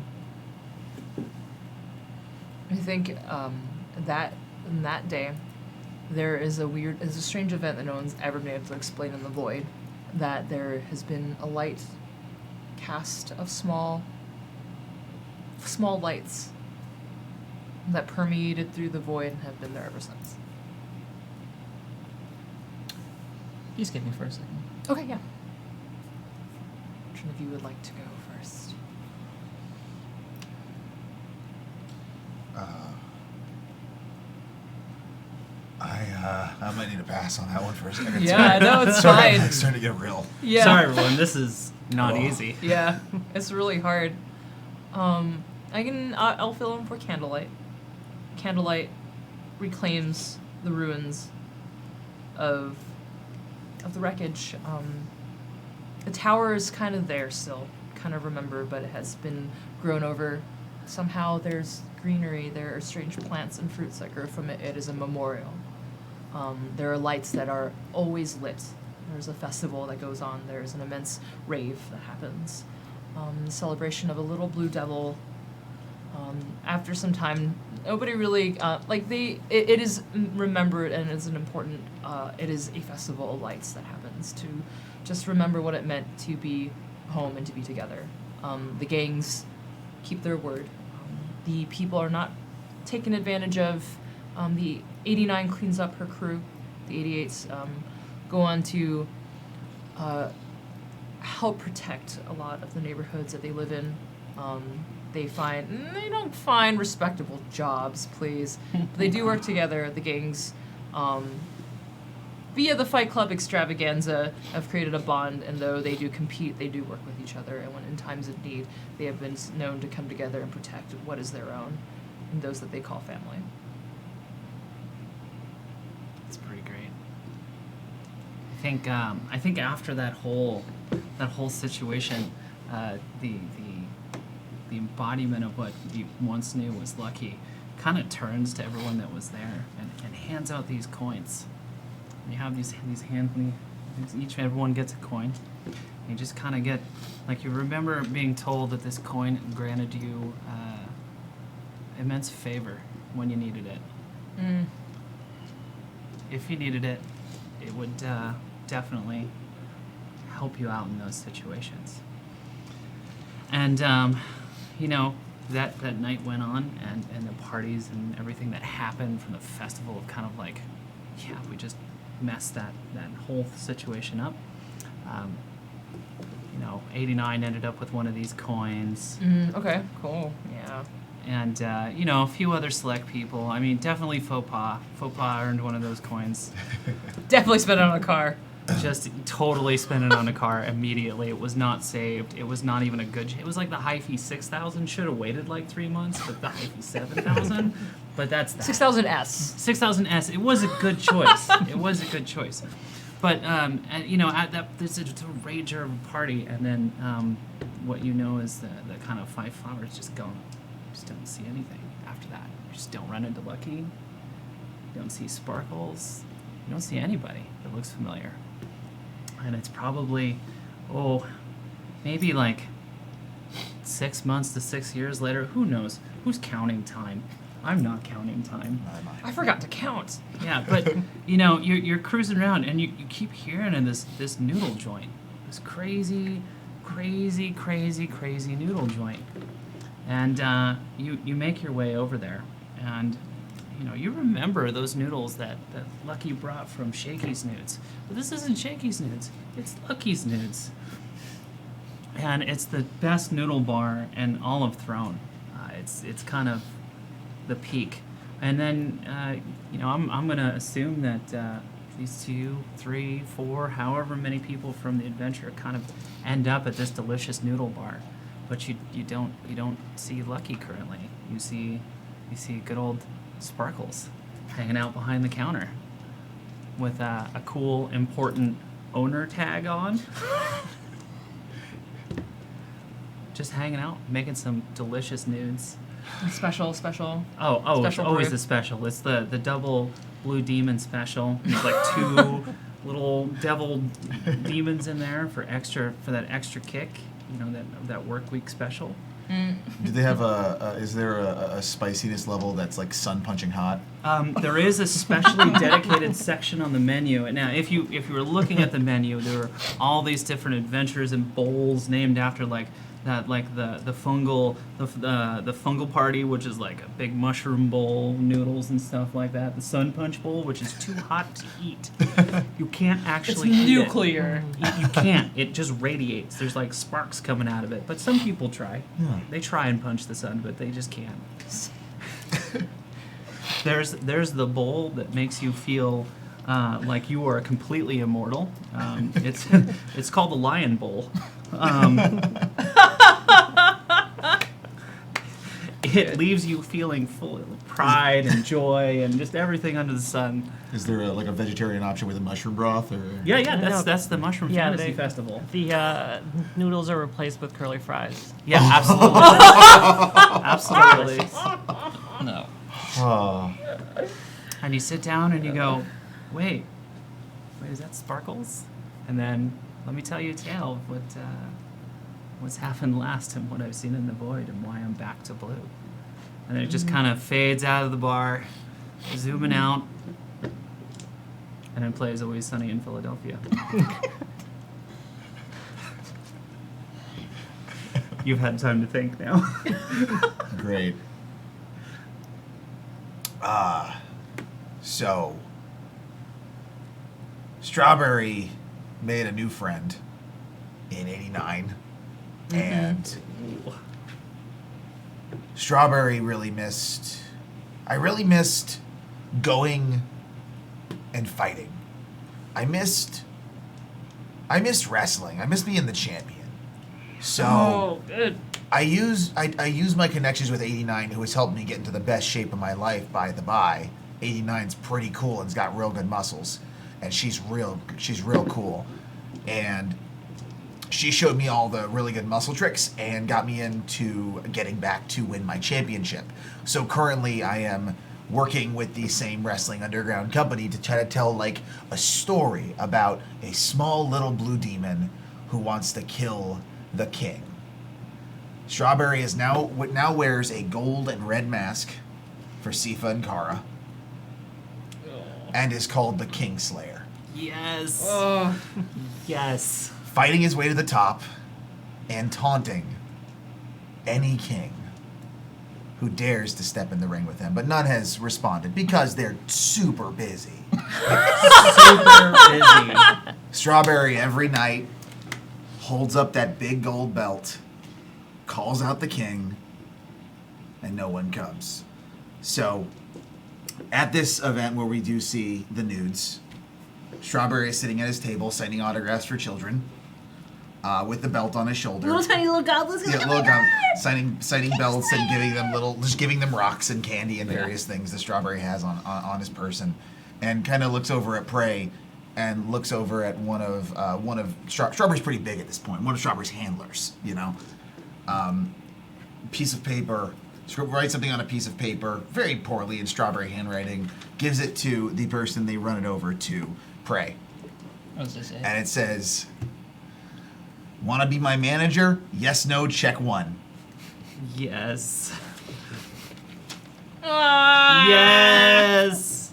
I think that in that day, there's a strange event that no one's ever been able to explain in the void. That there has been a light cast of small lights that permeated through the void and have been there ever since. You skip me for a second. Okay, yeah. Which one of you would like to go first? I might need to pass on that one for a second. Yeah, no, it's Sorry, fine. it's starting to get real. Yeah. Sorry, everyone. This is not Oh. easy. Yeah, it's really hard. I'll fill in for Candlelight. Candlelight reclaims the ruins of the wreckage. The tower is kind of there still, kind of remember, but it has been grown over. Somehow there's greenery, there are strange plants and fruits that grow from it. It is a memorial. There are lights that are always lit. There's a festival that goes on. There's an immense rave that happens. The celebration of a little blue devil. After some time, nobody really it is remembered, and it's an important. It is a festival of lights that happens to just remember what it meant to be home and to be together. The gangs keep their word. The people are not taken advantage of. The 89 cleans up her crew. The 88s go on to help protect a lot of the neighborhoods that they live in. They don't find respectable jobs, please. But they do work together. The gangs, via the Fight Club extravaganza, have created a bond, and though they do compete, they do work with each other, and when in times of need, they have been known to come together and protect what is their own, and those that they call family. It's pretty great. I think after that whole situation, the embodiment of what you once knew was Lucky kind of turns to everyone that was there and hands out these coins. And you have these everyone gets a coin. You just kind of get, like, you remember being told that this coin granted you immense favor when you needed it. If you needed it, it would definitely help you out in those situations. And that night went on, and the parties and everything that happened from the festival kind of like, we just messed that whole situation up. 89 ended up with one of these coins. Okay, cool, yeah. And, a few other select people. I mean, definitely Faux Pas. Faux Pas earned one of those coins. Definitely spent it on a car. Just totally spent it on a car immediately. It was not saved. It was not even a good... It was like the HiFi 6000. Should have waited like 3 months, but the HiFi 7000. But that's that. 6000S. 6000S. It was a good choice. It was a good choice. But, at that, it's a rager of a party, and then what you know is the kind of 5 flowers just gone. You just don't see anything after that. You just don't run into Lucky. You don't see Sparkles. You don't see anybody that looks familiar. And it's probably, maybe like 6 months to 6 years later. Who knows? Who's counting time? I'm not counting time. I forgot to count. Yeah, but you're cruising around and you keep hearing in this noodle joint, this crazy noodle joint, and you make your way over there, and you remember those noodles that Lucky brought from Shaky's Nudes, but this isn't Shaky's Nudes, it's Lucky's Nudes, and it's the best noodle bar in all of Throne. It's kind of the peak. And then, I'm going to assume that these 2, 3, 4, however many people from the adventure kind of end up at this delicious noodle bar. But you don't see Lucky currently. You see good old Sparkles hanging out behind the counter with a cool important owner tag on. Just hanging out, making some delicious nudes. Special. Oh, it's Special always brew. the special. It's the double blue demon special. There's like 2 little devil demons in there for that extra kick. You know, that work week special. Do they have is there a spiciness level that's like sun punching hot? There is a specially dedicated section on the menu. And now, if you were looking at the menu, there are all these different adventures and bowls named after the fungal party, which is like a big mushroom bowl, noodles and stuff like that. The sun punch bowl, which is too hot to eat. You can't It's actually eat nuclear. it. You can't. It just radiates. There's like sparks coming out of it. But some people try. Yeah. They try and punch the sun, but they just can't. There's the bowl that makes you feel like you are completely immortal. It's called the Lion Bowl. It leaves you feeling full of pride and joy and just everything under the sun. Is there like a vegetarian option with a mushroom broth or? Yeah, No. that's the Mushroom Yeah, Fantasy they- Festival. The noodles are replaced with curly fries. Yeah, absolutely. Absolutely. No. Oh. And you sit down and you go, wait, is that Sparkles? And then let me tell you a tale of what's happened last and what I've seen in the void and why I'm back to blue. And then it just kind of fades out of the bar, zooming out, and then plays Always Sunny in Philadelphia. You've had time to think now. Great. So Strawberry made a new friend in '89, and Strawberry really missed. I really missed going and fighting. I missed wrestling. I missed being the champion. So Oh, good. I use my connections with 89, who has helped me get into the best shape of my life by the by. 89's pretty cool and's got real good muscles, and she's real cool, and she showed me all the really good muscle tricks and got me into getting back to win my championship. So currently I am working with the same Wrestling Underground company to try to tell like a story about a small little blue demon who wants to kill the king. Strawberry now wears a gold and red mask for Sifa and Kara, and is called the Kingslayer, Yes. Oh, Yes. fighting his way to the top and taunting any king who dares to step in the ring with him. But none has responded because they're super busy. Super busy. Strawberry every night holds up that big gold belt, calls out the king, and no one comes. So, at this event where we do see the nudes, Strawberry is sitting at his table signing autographs for children, with the belt on his shoulder. Tiny little goblins. Yeah, little signing belts and giving them rocks and candy and various things that Strawberry has on his person, and kind of looks over at Prey, and looks over at one of Strawberry's pretty big at this point. One of Strawberry's handlers, piece of paper. Writes something on a piece of paper, very poorly in Strawberry handwriting. Gives it to the person. They run it over to Prey, What does it say? and it says, "Want to be my manager? Yes, no, check 1." Yes. Ah. Yes.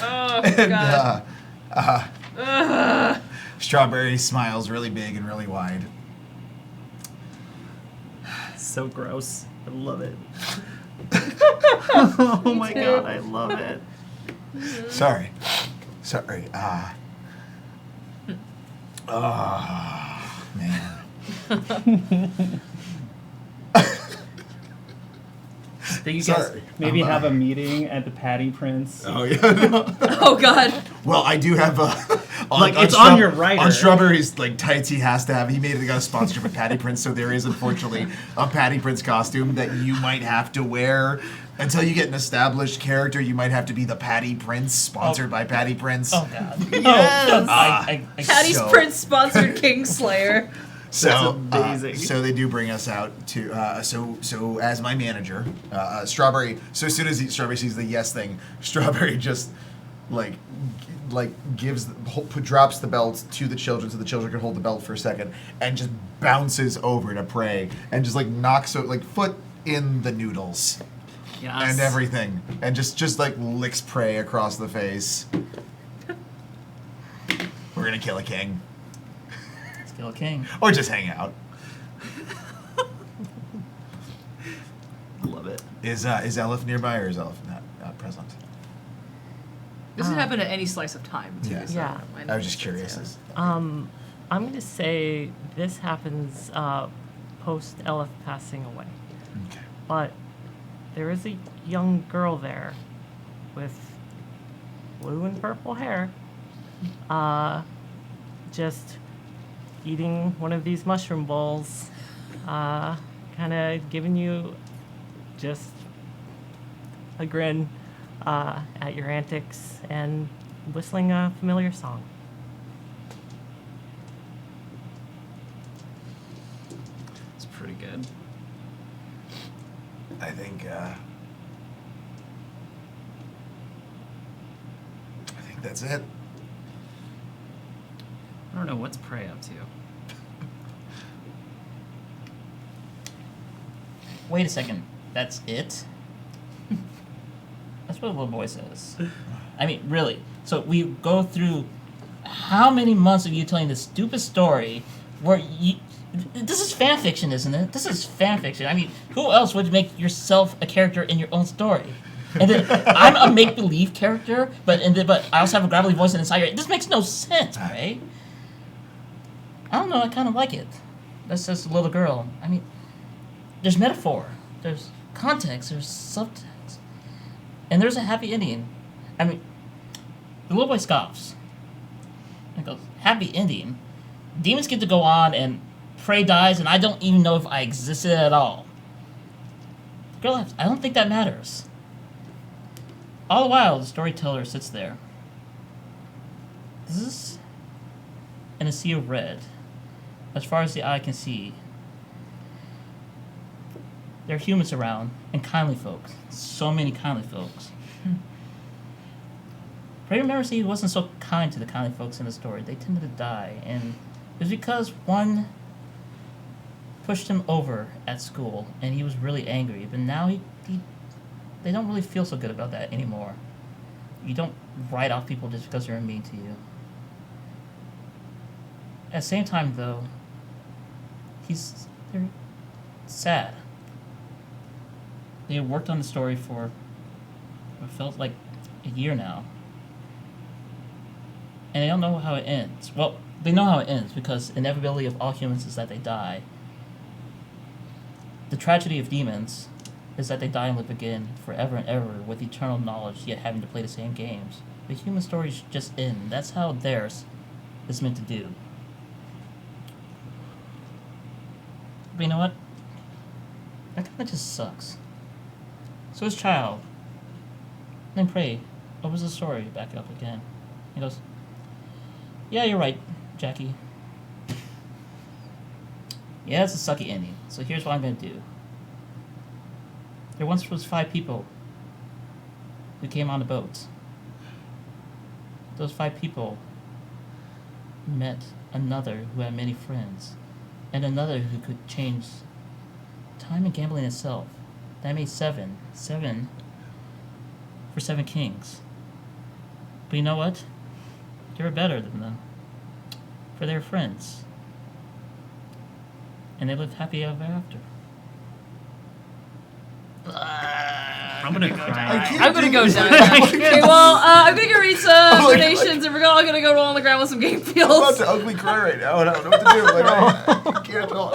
Oh, And, God. Strawberry smiles really big and really wide. So gross. I love it. Oh my god, I love it. Sorry. Man. that you guys. Sorry. Maybe I'm, have a meeting at the Patty Prince. Oh yeah. No. Oh God. Well, I do have Like, it's on your writer. On Strawberry's like tights. He has to have. He got a sponsorship with Patty Prince, so there is unfortunately a Patty Prince costume that you might have to wear until you get an established character. You might have to be the Patty Prince, sponsored by Patty Prince. Oh God. Yes. Patty's So- Prince sponsored Kingslayer. So, That's amazing. so they do bring us out to. So as my manager, Strawberry. So as soon as Strawberry sees the yes thing, Strawberry just like drops the belt to the children so the children can hold the belt for a second, and just bounces over to Prey and just like knocks like foot in the noodles Yes. and everything, and just like licks Prey across the face. We're gonna kill a king, Skill King. or just hang out. Love it. Is Elif nearby, or is Elif not present? This could happen at any slice of time. Too, Yeah. so Yeah. I was just curious. I'm going to say this happens post Elif passing away. Okay. But there is a young girl there with blue and purple hair, just eating one of these mushroom bowls, kind of giving you just a grin at your antics and whistling a familiar song. It's pretty good. I think that's it. I don't know what's Prey up to. Wait a second. That's it? That's what the little boy says. I mean, really. So we go through how many months of you telling this stupid story where you... This is fan fiction, isn't it? This is fan fiction. I mean, who else would make yourself a character in your own story? And then I'm a make-believe character, but I also have a gravelly voice inside your... This makes no sense, right? I don't know, I kind of like it. That's just a little girl. I mean, there's metaphor, there's context, there's subtext. And there's a happy ending. I mean, the little boy scoffs. And goes, happy ending? Demons get to go on and Prey dies and I don't even know if I existed at all. The girl laughs, I don't think that matters. All the while, the storyteller sits there. This is in a sea of red. As far as the eye can see, there are humans around and kindly folks. So many kindly folks. Prey remembers he wasn't so kind to the kindly folks in the story. They tended to die, and it was because one pushed him over at school, and he was really angry. But now they don't really feel so good about that anymore. You don't write off people just because they're mean to you. At the same time, though, they're sad. They had worked on the story for what felt like a year now. And they don't know how it ends. Well, they know how it ends because the inevitability of all humans is that they die. The tragedy of demons is that they die and live again forever and ever with eternal knowledge, yet having to play the same games. The human stories just end. That's how theirs is meant to do. But you know what? That kind of just sucks. So his child, then Prey, opens the story back up again. He goes, yeah, you're right, Jackie. Yeah, it's a sucky ending. So here's what I'm going to do. There once was 5 people who came on the boat. Those 5 people met another who had many friends, and another who could change time and gambling itself. That made 7. 7 for 7 kings. But you know what? They were better than them. For they were friends. And they lived happy ever after. I'm gonna cry. I'm gonna go down. Okay, well, I'm gonna go read some donations, and we're all gonna go roll on the ground with some game I'm about fields. to ugly cry right now, and I don't know what to do. Like, I can't talk.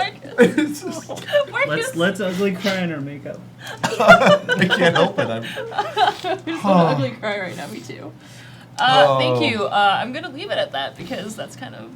Where let's ugly cry in our makeup. I can't help it. I'm You're so ugly cry right now. Me too. Thank you. I'm gonna leave it at that because that's gonna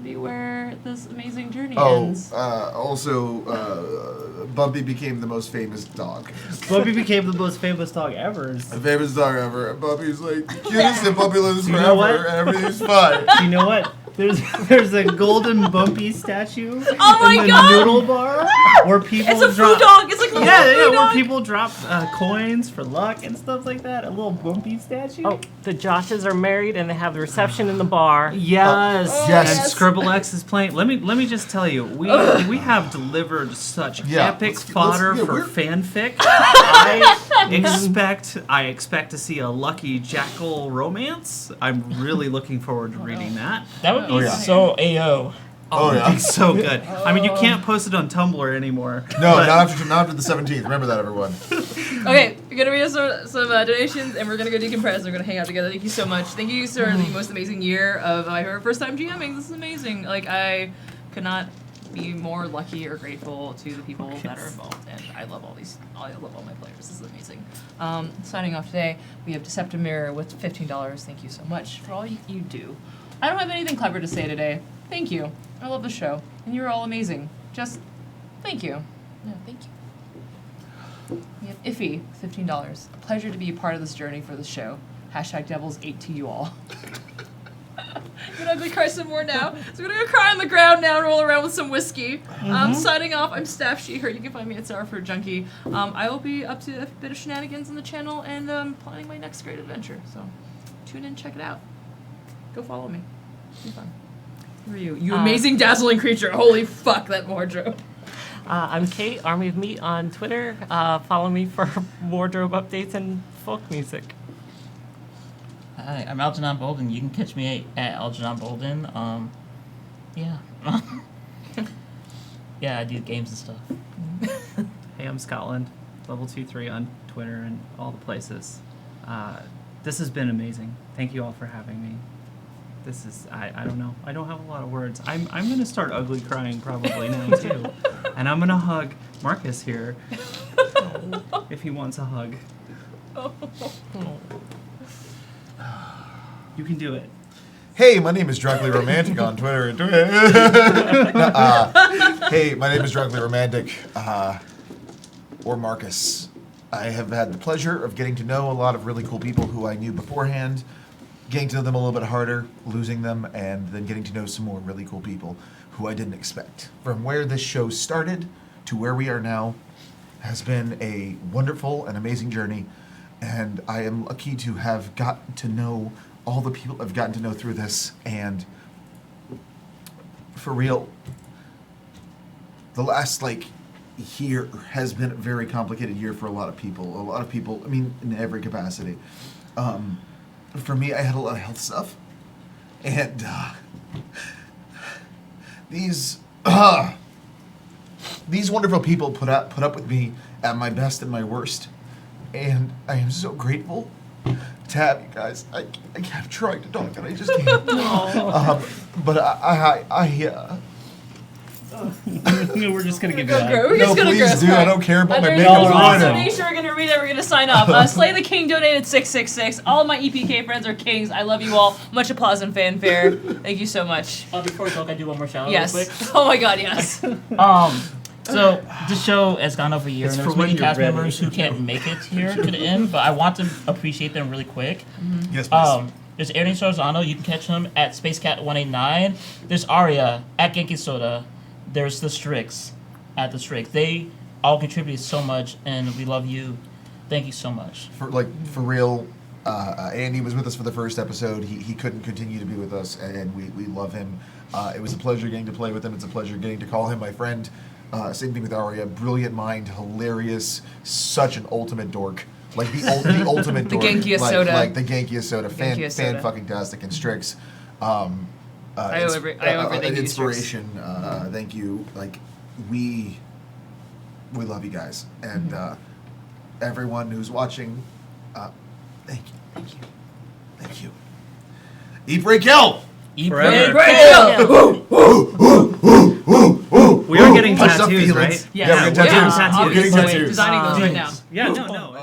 be where this amazing journey ends. Also, Bumpy became the most famous dog. Bumpy became the most famous dog ever. The famous dog ever. Bumpy's like, the cutest and Bumpy lives You know forever. what? Everything's fine. You know what? There's a golden Bumpy statue Oh my in the God! noodle bar where people It's a drop. food dog. It's like a little Yeah, food where dog. people drop coins for luck and stuff like that. A little Bumpy statue. Oh, the Joshes are married and they have the reception in the bar. Yes. Yes. And Scribble X is playing. Let me just tell you, we have delivered such Yeah, epic let's- fodder yeah, for we're- fanfic. I expect to see a Lucky Jackal romance. I'm really looking forward to reading that. That would be Oh, yeah. so AO. Oh, It'd yeah. be so good. I mean, you can't post it on Tumblr anymore. No, but- not after the 17th. Remember that, everyone. Okay, we're gonna read some donations, and we're gonna go decompress. We're gonna hang out together. Thank you so much. Thank you for the most amazing year of my first time GMing. This is amazing. Like I could not be more lucky or grateful to the people that are involved, and I love all my players. This is amazing. Signing off today, we have Deceptimir with $15. Thank you so much for all you do. I don't have anything clever to say today. Thank you. I love the show, and you're all amazing. Just thank you. No, thank you. We have Iffy, $15. A pleasure to be a part of this journey for the show. Hashtag Devils 8 to you all. I'm gonna cry some more now. So we're gonna go cry on the ground now and roll around with some whiskey. Signing off, I'm Steph Sheeher. You can find me at Sourford Junkie. I will be up to a bit of shenanigans on the channel and planning my next great adventure. So tune in, check it out. Go follow me. It'll be fun. Who are you? You amazing, dazzling creature. Holy fuck, that wardrobe. I'm Kate, Army of Meat on Twitter. Follow me for wardrobe updates and folk music. Hi, I'm Algernon Bolden. You can catch me at Algernon Bolden. Yeah. Yeah, I do games and stuff. Hey, I'm Scotland, level 2-3 on Twitter and all the places. This has been amazing. Thank you all for having me. This is, I don't know. I don't have a lot of words. I'm going to start ugly crying probably now too. And I'm going to hug Marcus here if he wants a hug. You can do it. Hey, my name is Drunkly Romantic on Twitter. Hey, my name is Drunkly Romantic, or Marcus. I have had the pleasure of getting to know a lot of really cool people who I knew beforehand, getting to know them a little bit harder, losing them, and then getting to know some more really cool people who I didn't expect. From where this show started to where we are now has been a wonderful and amazing journey, and I am lucky to have gotten to know all the people I've gotten to know through this, and for real, the last year has been a very complicated year for a lot of people. A lot of people, I mean, in every capacity. For me, I had a lot of health stuff, and these wonderful people put up with me at my best and my worst, and I am so grateful to have you guys. I kept trying to talk and I just can't. But We're just going to give you Go, that. We're just no, gonna please go. do. I don't care about my There's makeup. a No, last no. donation. We're gonna read it. We're gonna sign off. Slay the King donated 666. All of my EPK friends are kings. I love you all. Much applause and fanfare. Thank you so much. Before we talk, I do one more shout out Yes. real quick. Oh my God. Yes. So this show has gone over a year, It's and for there's when many you're cast ready. members who can't make it here to the end, but I want to appreciate them really quick. Yes, please. There's Aaron Sorzano, you can catch him at SpaceCat189. There's Aria at Genki Soda. There's the Strix at the Strix. They all contributed so much, and we love you. Thank you so much. For real, Andy was with us for the first episode. He couldn't continue to be with us, and we love him. It was a pleasure getting to play with him. It's a pleasure getting to call him my friend. Same thing with Aria. Brilliant mind, hilarious, such an ultimate dork. Like the ultimate The dork. Genki Soda. Soda. Like the Genki Soda. Genki Fan Soda. fucking tastic. And Strix. I owe everything an to you, Strix. inspiration. Thank you. We love you guys. And everyone who's watching, thank you. Thank you. Thank you. Eat, break, kill! Forever. Break it up. We are getting Punch stuff tattoos, right? Yeah, we're getting Yeah, tattoos. obviously. We're getting tattoos. Designing those right now. Yeah, no.